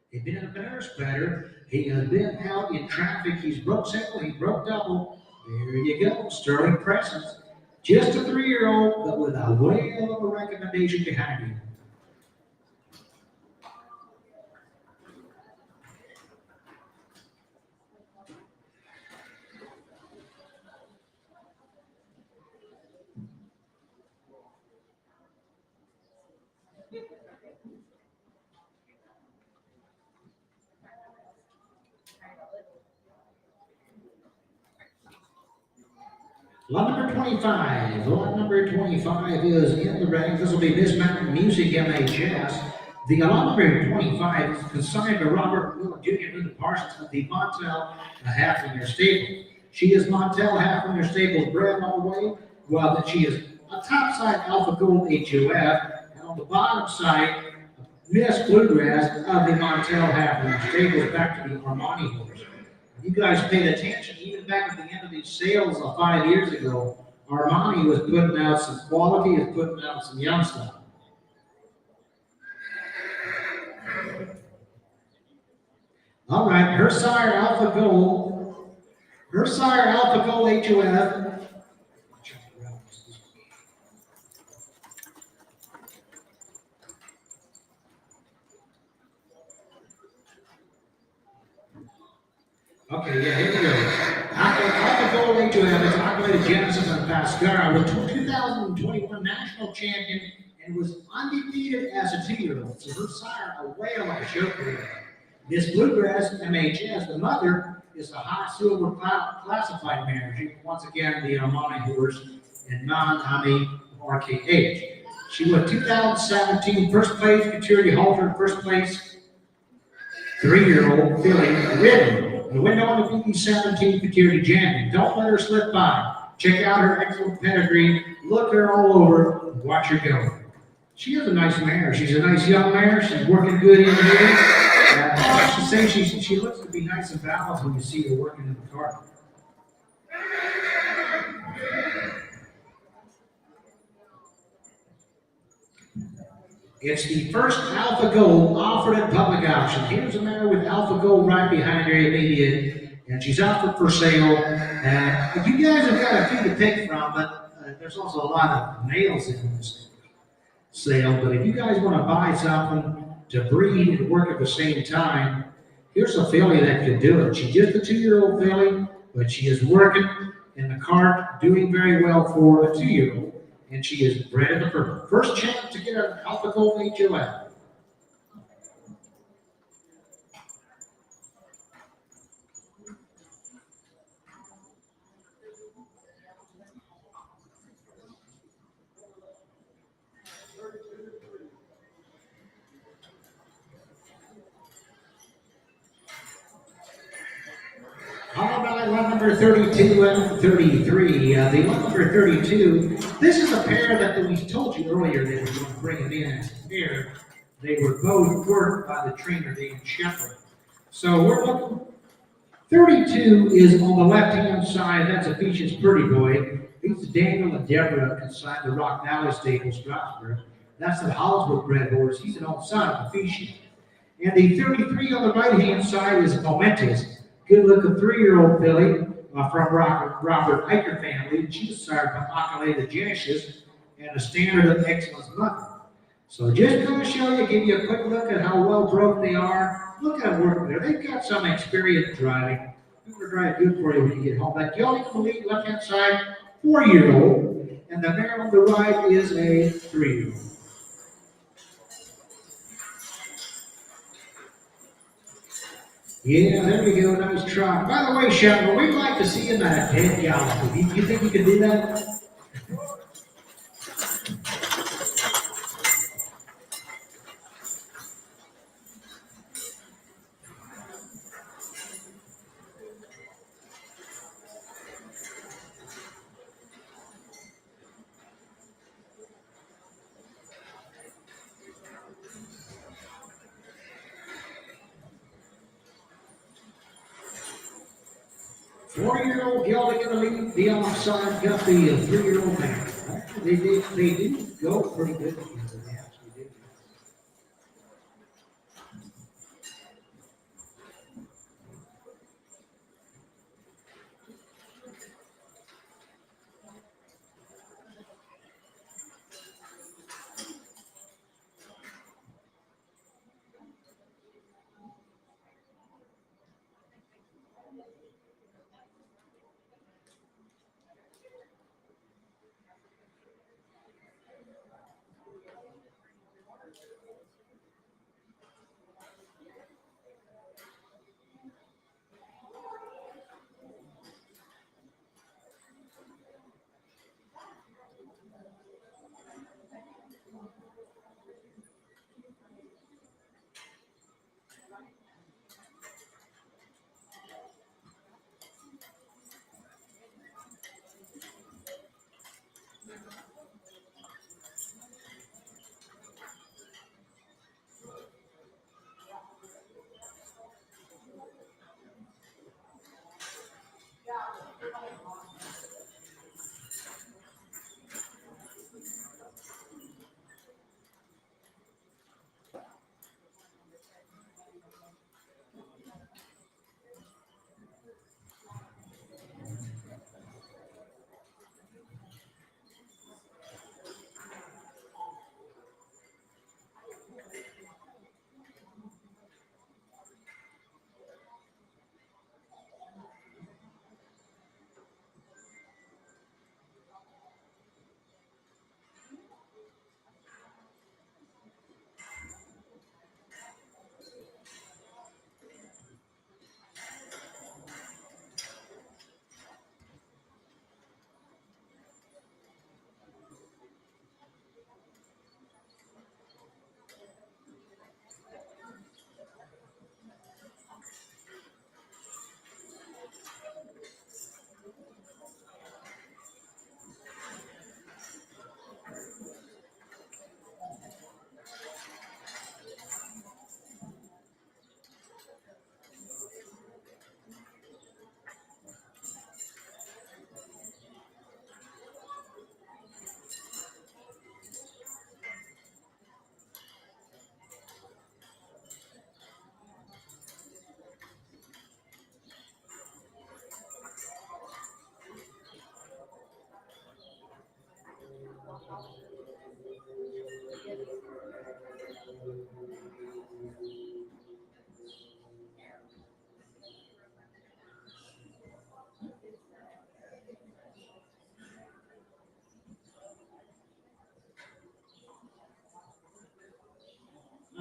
He's been in the manure spreader. He has been out in traffic. He's broke single. He broke double. There you go. Sterling Presence. Just a 3-year-old, but with a whale of a recommendation behind him. Lot number 25. Lot number 25 is in the ranks. This will be Miss Mountain Music MHS. The lot number 25 is consigned to Robert Miller Jr. Linda Parsons of the Montel Haflinger stable. She is Montel Haflinger stable bred all the way, while that she is a top side Alpha Gold HOF, and on the bottom side, Miss Bluegrass of the Montel Haflinger stables back to the Armani horse. You guys paid attention, even back at the end of these sales 5 years ago, Armani was putting out some quality and putting out some young stuff. All right, her sire Alpha Gold HOF. Okay, yeah, here we go. Alpha Gold HOF is operated Genesis and Pascara, was 2021 national champion and was undefeated as a 2-year-old. So her sire, a whale of a show career. Miss Bluegrass MHS, the mother, is a high silver classified mare. She, once again, the Armani horse and non-Ami RKH. She won 2017 first place, Futurity Halter, first place 3-year-old filly ridden. The window on the BB-17 security jamming. Don't let her slip by. Check out her excellent pedigree. Look her all over. Watch her go. She is a nice mare. She's a nice young mare. She's working good in here. She says she looks to be nice and balanced when you see her working in the cart. It's the first Alpha Gold offered at public auction. Here's a mare with Alpha Gold right behind her immediate, and she's offered for sale. And you guys have got a few to pick from, but there's also a lot of males in this sale. But if you guys want to buy something to breed and work at the same time, here's a filly that could do it. She's just a 2-year-old filly, but she is working in the cart, doing very well for a 2-year-old. And she is bred in the purple. First chance to get an Alpha Gold HOF. All right, lot number 32 and 33. The lot number 32, this is a pair that we told you earlier they were going to bring them in as a pair. They were both worked by the trainer named Shepherd. So we're looking, 32 is on the left-hand side. That's a Ephesians Pretty Boy. These Daniel and Deborah consigned the Rock Valley Stable, Strasburg. That's the Hollisbrook bred horse. He's an old son of Ephesians. And the 33 on the right-hand side is Momentous. Good-looking 3-year-old filly from Robert Eicher family. She's sired by Accolade Genesis and a standard of excellence mutton. So just going to show you, give you a quick look at how well broken they are. Look at them working there. They've got some experience driving. They're going to drive good for you when you get home. That gelding on the lead, left-hand side, 4-year-old. And the mare on the right is a 3-year-old. Yeah, there we go. Nice try. By the way, Shepard, we'd like to see you in that head gallop. You think you can do that? Four-year-old gelding in the lead, the offside got the 3-year-old man. Actually, they do go pretty good together. They actually do.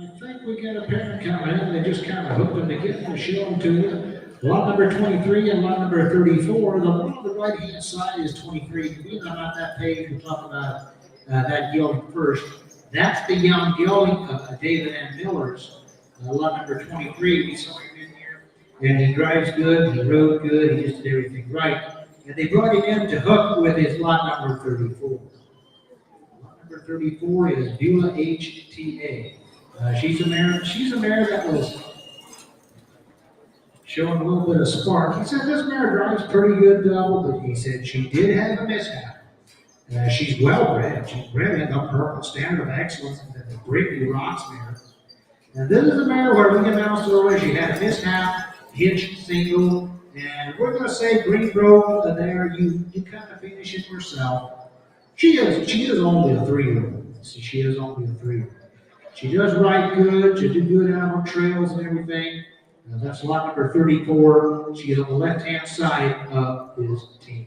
I think we got a parent coming in. They just kind of hooked them together to show them to you. Lot number 23 and lot number 34. The one on the right hand side is 23. Being I'm on that page, we'll talk about that gelding first. That's the young gelding of David M. Miller's. Lot number 23, we saw him in here. And he drives good, he rode good, he just did everything right. And they brought him in to hook with his lot number 34. Lot number 34 is Beulah HTA. She's a mare that was showing a little bit of spark. He said this mare drives pretty good double, but he said she did have a mishap. She's well bred. She's bred in the purple standard of excellence and the Brittany Rocks mare. And this is a mare where we announced earlier she had a mishap, hitch, single, and we're going to say green broke there. You kind of finish it yourself. She is only a 3-year-old. She is only a 3-year-old. She does ride good. She do good out on trails and everything. That's lot number 34. She is on the left-hand side of this team.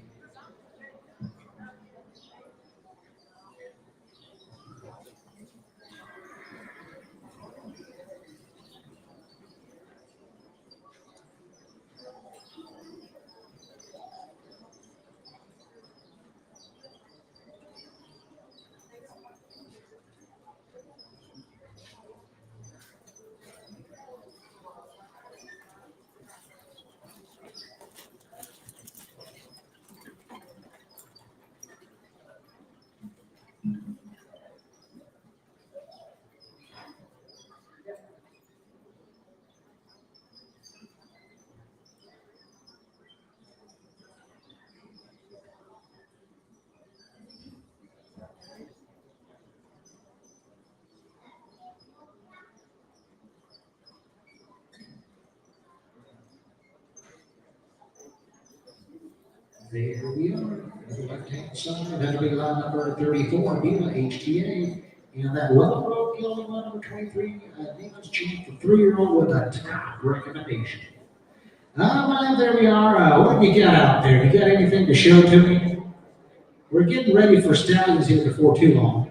There we are. The left-hand side, that'll be lot number 34, Beulah HTA. And that well-broke gelding lot number 23, Nathan's Chief, the 3-year-old with a top recommendation. Well, there we are. What do you got out there? You got anything to show to me? We're getting ready for stallions here before too long.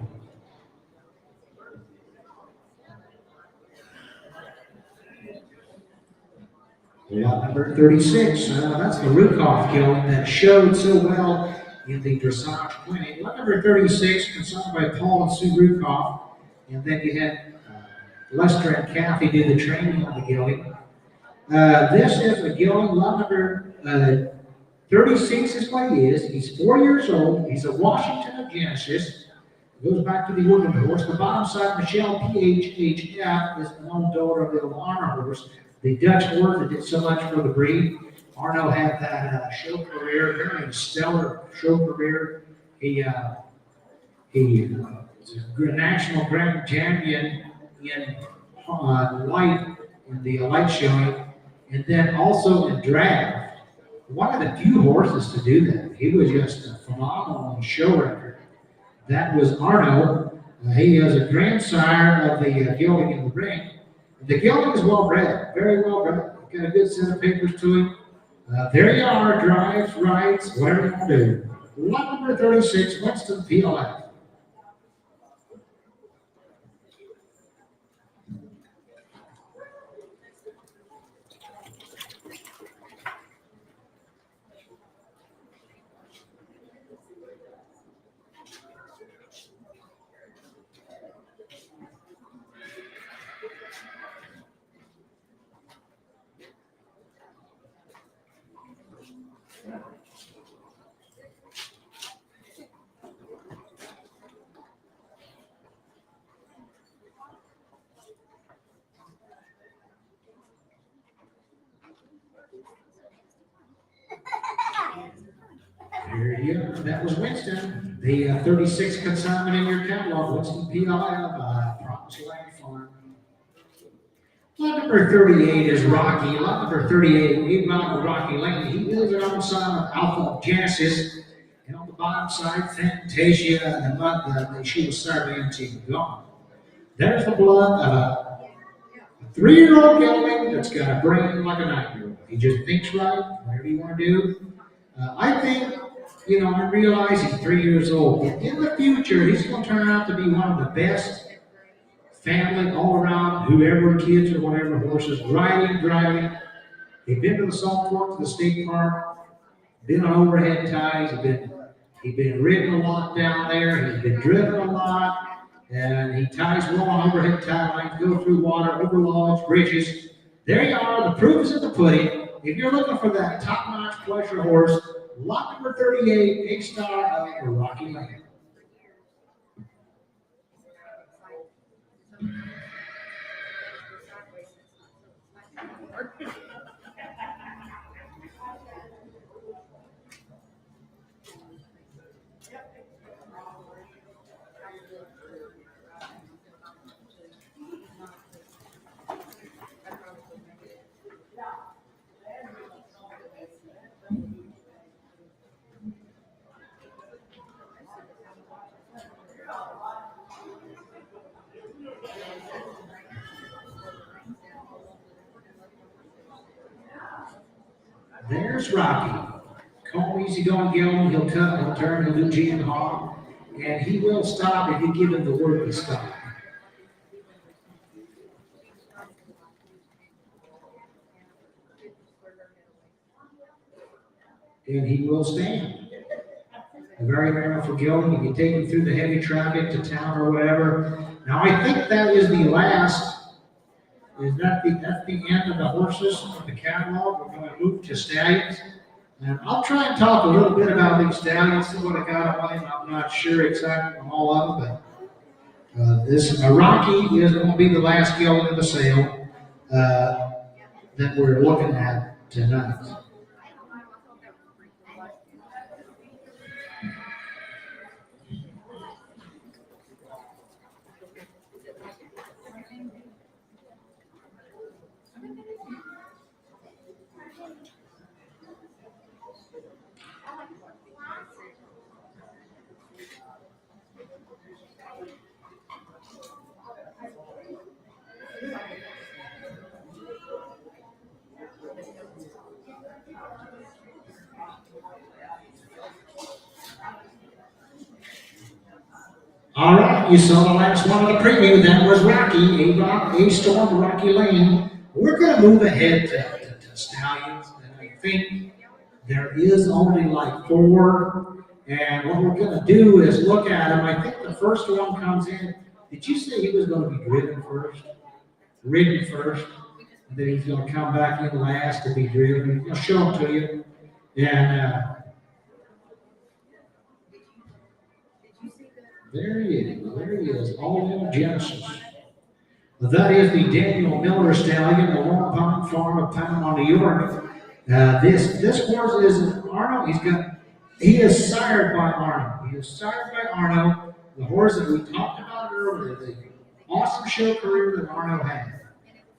Lot number 36, that's the Rukoff gelding that showed so well in the dressage clinic. Lot number 36, consigned by Paul and Sue Rukoff. And then you had Lester and Kathy do the training on the gelding. This is a gelding, lot number 36 is what he is. He's 4 years old. He's a Washington of Genesis. Goes back to the Woodland horse. The bottom side, Michelle PHHF, is the known daughter of the Arno horse. The Dutch horse that did so much for the breed. Arno had that show career, very stellar show career. He was a national grand champion in light, in the light showing, and then also in draft. One of the few horses to do that. He was just a phenomenal show record. That was Arno. He is a grandsire of the gelding in the ring. The gelding is well bred, very well bred. Got a good set of papers to him. There you are, drives, rides, whatever you want to do. Lot number 36, Winston PLF. There you go. That was Winston. The 36 consignment in your catalog, Winston PLF, Promised Land Farm. Lot number 38 is Rocky. Lot number 38, we run Rocky Lane. He is an own son of Alpha of Genesis. And on the bottom side, Fantasia and the mud that she was starting into gone. There's the blood of a 3-year-old gelding that's got a brain like a 9-year-old. He just thinks right, whatever you want to do. I think, I realize he's 3 years old. In the future, he's going to turn out to be one of the best family all around, whoever, kids or whatever, horses, riding, driving. They've been to the salt fork, to the state park, been on overhead ties, he's been ridden a lot down there, he's been driven a lot, and he ties well on overhead tie lines, go through water, over logs, bridges. There you are, the proof is in the pudding. If you're looking for that top-notch pleasure horse, lot number 38, A-Star of the Rocky Lane. There's Rocky. Calm, easy going, Gilman. He'll cut, he'll turn, he'll do G and hog, and he will stop if you give him the word to stop. And he will stand. Very rare for Gilman. You can take him through the heavy traffic to town or whatever. Now I think that is the last. That's the end of the horses of the catalog. We're going to move to stallions. And I'll try and talk a little bit about these stallions, see what I got on them. I'm not sure exactly on all of them, but this Rocky is going to be the last gelding of the sale that we're looking at tonight. All right, you saw the last one of the preview. That was Rocky, A-Storm, Rocky Lane. We're going to move ahead to stallions, and I think there is only like 4. And what we're going to do is look at them. I think the first one comes in. Did you say he was going to be ridden first? Ridden first, and then he's going to come back in last to be driven. I'll show them to you. And there he is, all in Genesis. That is the Daniel Miller stallion, the Long Pond Farm of Panama, New York. This horse is Arno. He is sired by Arno. He is sired by Arno, the horse that we talked about earlier, the awesome show career that Arno had.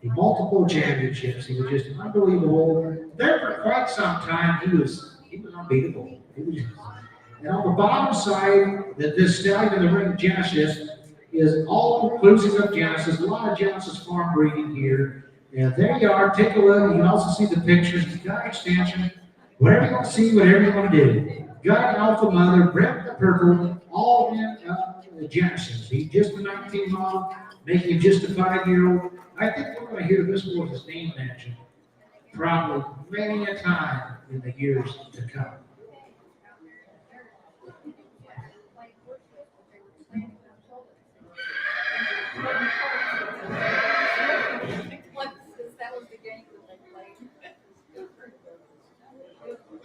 The multiple championships. He was just unbelievable. There for quite some time, he was unbeatable. And on the bottom side, that this stallion in the ring Genesis is all inclusive of Genesis. A lot of Genesis farm breeding here. And there you are. Take a look. You can also see the pictures. He's got an extension. Whatever you want to see, whatever you want to do. Got an alpha mother, bred the purple, all in Genesis. He's just a 19 model, making him just a 5-year-old. I think we're going to hear this horse's name mentioned probably many a time in the years to come.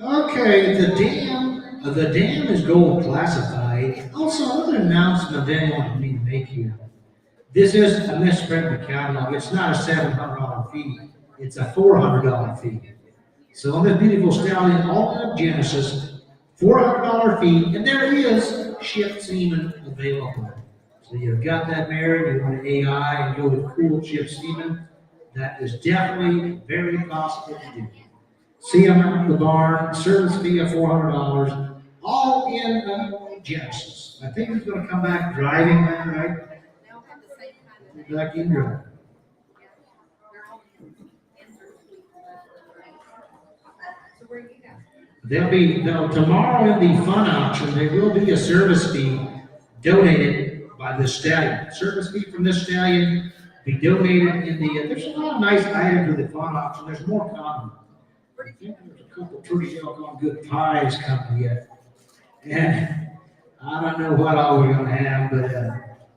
Okay, the dam is gold classified. Also, another announcement Daniel wanted me to make here. This is a misprint in the catalog. It's not a $700 fee. It's a $400 fee. So on this beautiful stallion, all in Genesis, $400 fee, and there is shipped semen available. So you've got that mare, you want an AI and go with cool shipped semen. That is definitely very possible to do. See them out in the barn, service fee of $400, all in Genesis. I think he's going to come back driving that, right? Back in driving. Tomorrow in the fun auction, there will be a service fee donated by this stallion. Service fee from this stallion be donated in the, there's a lot of nice items with the fun auction. There's more coming. I think there's a couple pretty doggone good pies coming yet. And I don't know what all we're gonna have, but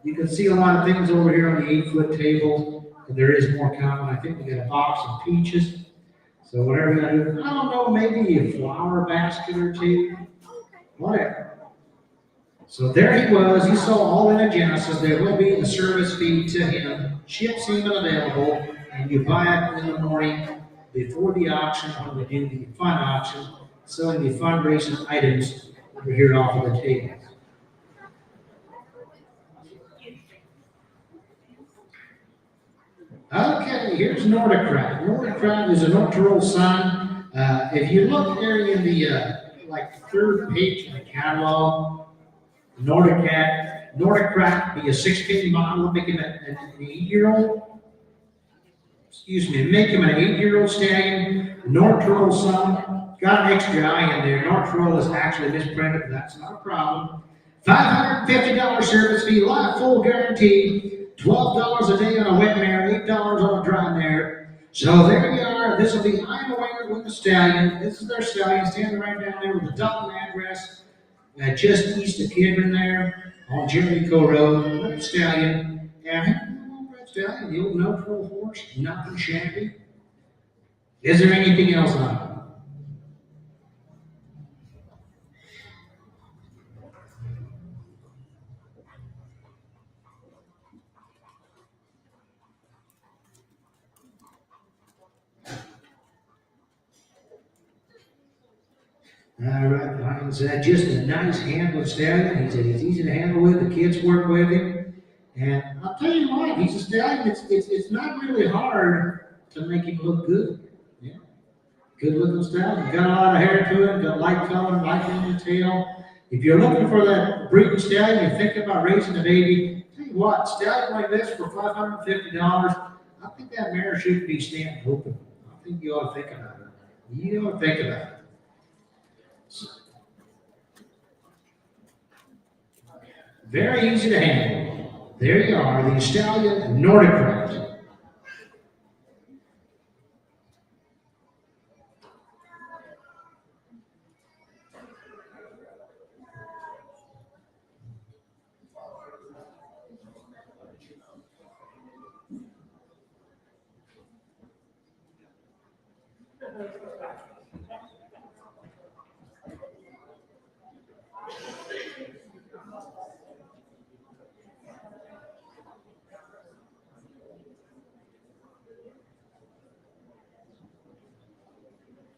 you can see a lot of things over here on the 8-foot table. And there is more coming. I think we got a box of peaches. So whatever you do, I don't know, maybe a flower basket or two, whatever. So there he was. He saw all in a Genesis. There will be a service fee to him. Chips even available, and you buy it in the morning before the auction when we do the fun auction, selling the fundraising items over here off of the table. Okay, here's Nordicrat. Nordicrat is a North sign. If you look there in the third page of the catalog, Nordicrat be a 16 model, make him an 8-year-old. Excuse me, make him an 8-year-old stallion. North son, got an extra eye in there. North is actually misprinted, but that's not a problem. $550 service fee, live full guarantee. $12 a day on a wet mare, $8 on a dry mare. So there you are. This will be Iowa Winger with the stallion. This is their stallion standing right down there with the Dalton address, just east of Kidron there on Jericho Road. With the stallion. And that stallion, the old no-troll horse, nothing shabby. Is there anything else on it? All right, Lions, just a nice handle stallion. He's easy to handle with. The kids work with him. And I'll tell you what, he's a stallion. It's not really hard to make him look good. Yeah. Good looking stallion. Got a lot of hair to him, got light color, light in the tail. If you're looking for that breeding stallion, you're thinking about raising a baby, tell you what, stallion like this for $550, I think that mare should be stamped open. I think you ought to think about it. You ought to think about it. Very easy to handle. There you are, the stallion Nordicrat.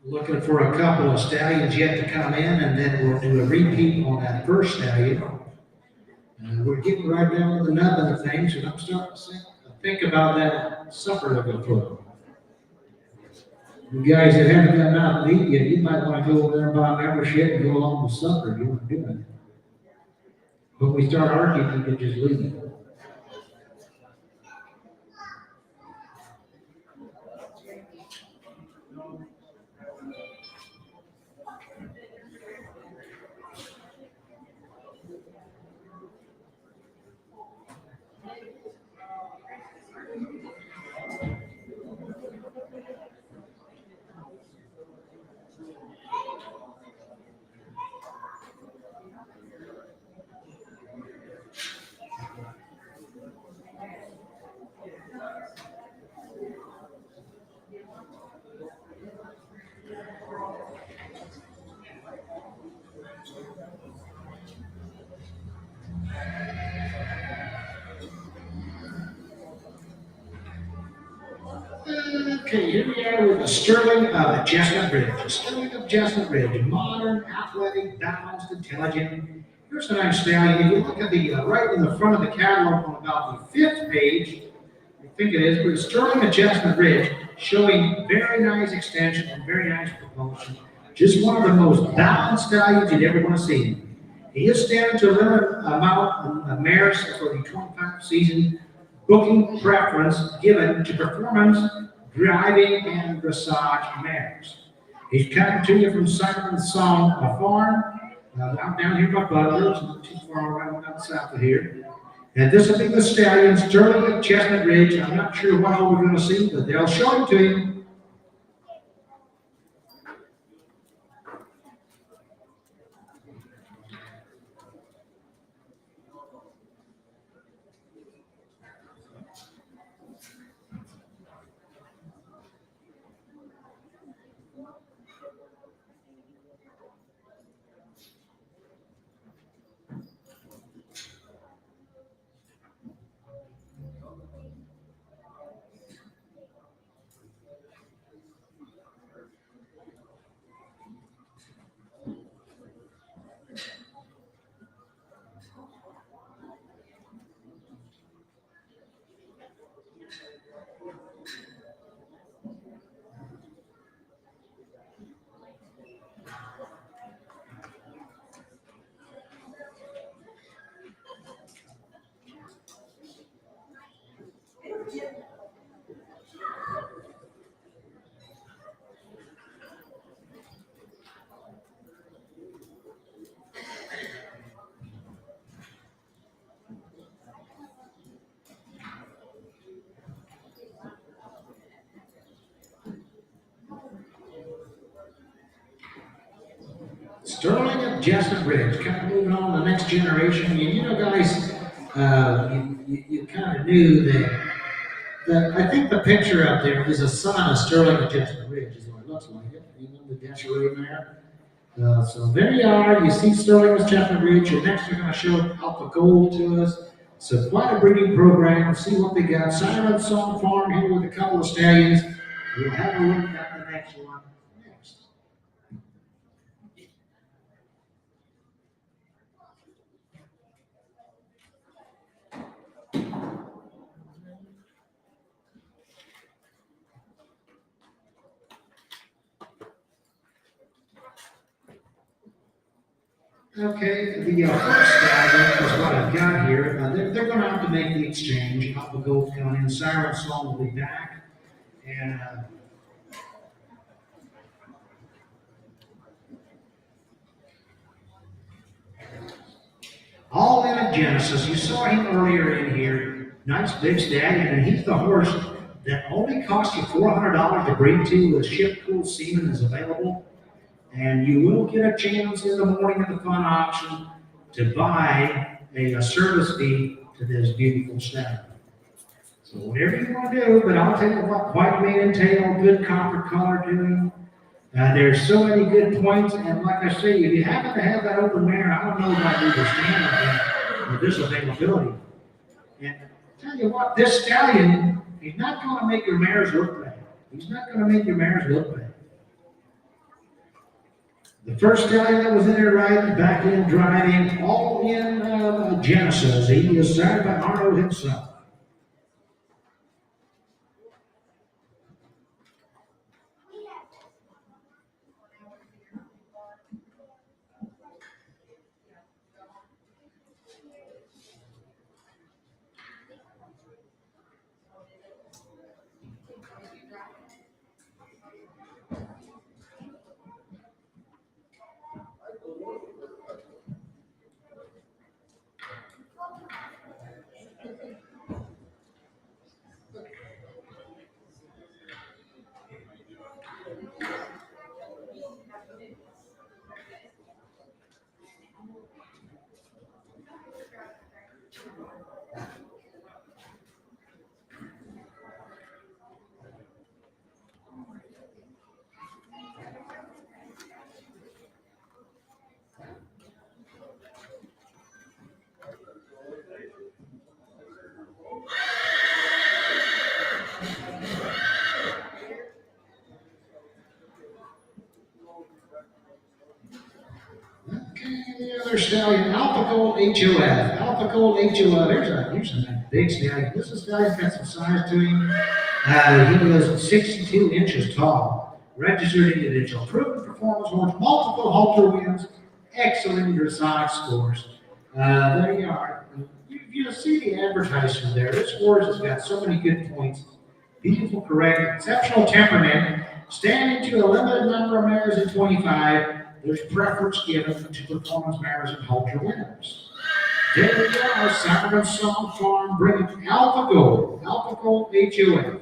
Looking for a couple of stallions yet to come in, and then we'll do a repeat on that first stallion. We're getting right down to the nub of the thing, so I'm starting to think about that supper they're going to put on. You guys that haven't gotten out and eat yet, you might want to go over there and buy a membership and go along with supper if you want to do it. When we start arguing, you can just leave. Okay, here we are with the Sterling of Chestnut Ridge. The Sterling of Chestnut Ridge, modern, athletic, balanced, intelligent. Here's a nice stallion. If you look at the right in the front of the catalog on about the 5th page, I think it is, but the Sterling of Chestnut Ridge, showing very nice extension and very nice propulsion. Just one of the most balanced stallions you'd ever want to see. He is standing to a limited amount of mares for the 25 season, booking preference given to performance, driving, and dressage mares. He's coming to you from Simon's Song Farm, out down here by Butler. It's not too far around south of here. And this will be the stallion, Sterling at Chestnut Ridge. I'm not sure what all we're gonna see, but they'll show it to you. Sterling at Chestnut Ridge, kind of moving on to the next generation. And you know, guys, you kind of knew that I think the picture up there is a son of Sterling at Chestnut Ridge, is what it looks like. You know, the Desiree there. So there you are. You see Sterling at Chestnut Ridge. And next, they're going to show Alpha Gold to us. So quite a breeding program. See what they got. Siren Song Farm here with a couple of stallions. We'll have a look at the next one next. Okay, the first stallion is what I've got here. They're going to have to make the exchange. Alpha Gold coming in. Siren Song will be back. And all in at Genesis. You saw him earlier in here. Nice big stallion, and he's the horse that only cost you $400 to breed to with ship cool semen is available. And you will get a chance in the morning at the fun auction to buy a service fee to this beautiful stallion. So whatever you want to do, but I'll tell you what, white mane and tail, good copper color to him. There's so many good points, and like I say, if you happen to have that open mare, I don't know if I understand with this availability. And I'll tell you what, this stallion, he's not going to make your mares look bad. He's not going to make your mares look bad. The first stallion that was in there riding, back in, driving, all in Genesis. He is signed by Arnold himself. The other stallion, Alpha Gold HOF. Alpha Gold HOF. Here's a big stallion. This stallion's got some size to him. He was 62 inches tall. Registered individual. Proven performance horse. Multiple halter wins. Excellent dressage scores. There you are. You see the advertisement there. This horse has got so many good points. Beautiful, correct, exceptional temperament. Standing to a limited number of mares in 25. There's preference given to performance mares and halter winners. There we go, Sacramento Salt Farm bringing Alpha Gold HOA.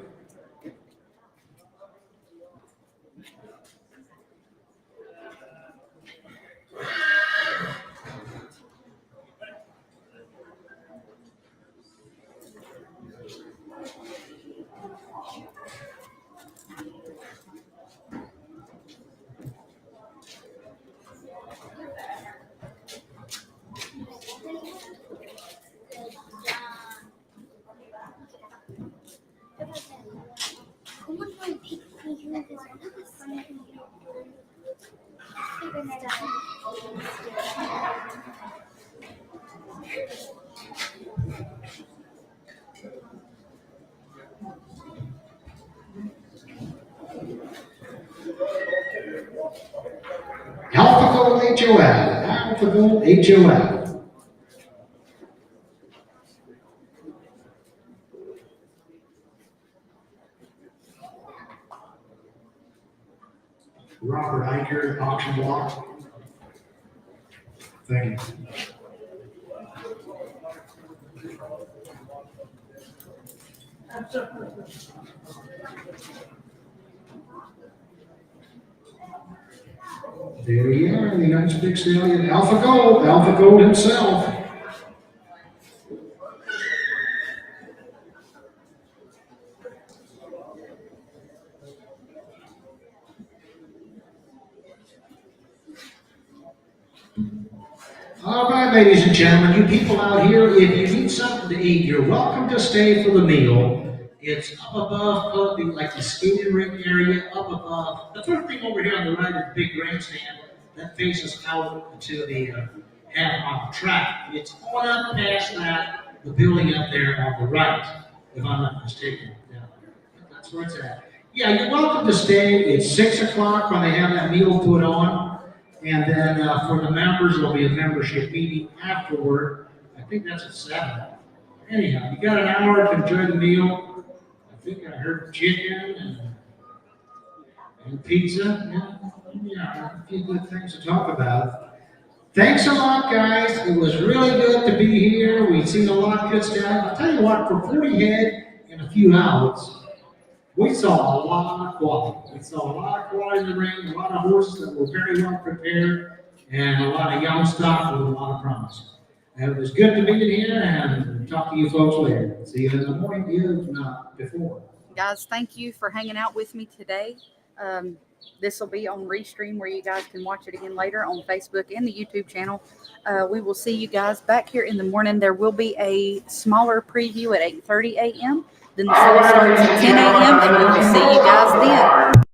Alpha Gold HOA. Robert Eicher, auction block. Thank you. There you are, the nice big stallion, Alpha Gold himself. All right, ladies and gentlemen, you people out here, if you need something to eat, you're welcome to stay for the meal. It's up above, like the skating rink area, up above. The first thing over here on the right is the big grandstand that faces out to the half-mile track. It's on up past that, the building up there on the right, if I'm not mistaken. Yeah, that's where it's at. Yeah, you're welcome to stay. It's 6 o'clock when they have that meal put on. And then for the members, there'll be a membership meeting afterward. I think that's at 7. Anyhow, you got an hour to enjoy the meal. I think I heard chicken and pizza. Yeah, a few good things to talk about. Thanks a lot, guys. It was really good to be here. We've seen a lot of good stuff. I'll tell you what, for 40 head in a few hours, we saw a lot of quality. We saw a lot of quality in the ring, a lot of horses that were very well prepared, and a lot of young stock with a lot of promise. And it was good to be in here, and talk to you folks later. See you in the morning, if not before. Guys, thank you for hanging out with me today. This will be on Restream where you guys can watch it again later on Facebook and the YouTube channel. We will see you guys back here in the morning. There will be a smaller preview at 8:30 a.m. Then the show starts at 10 a.m. and we will see you guys then.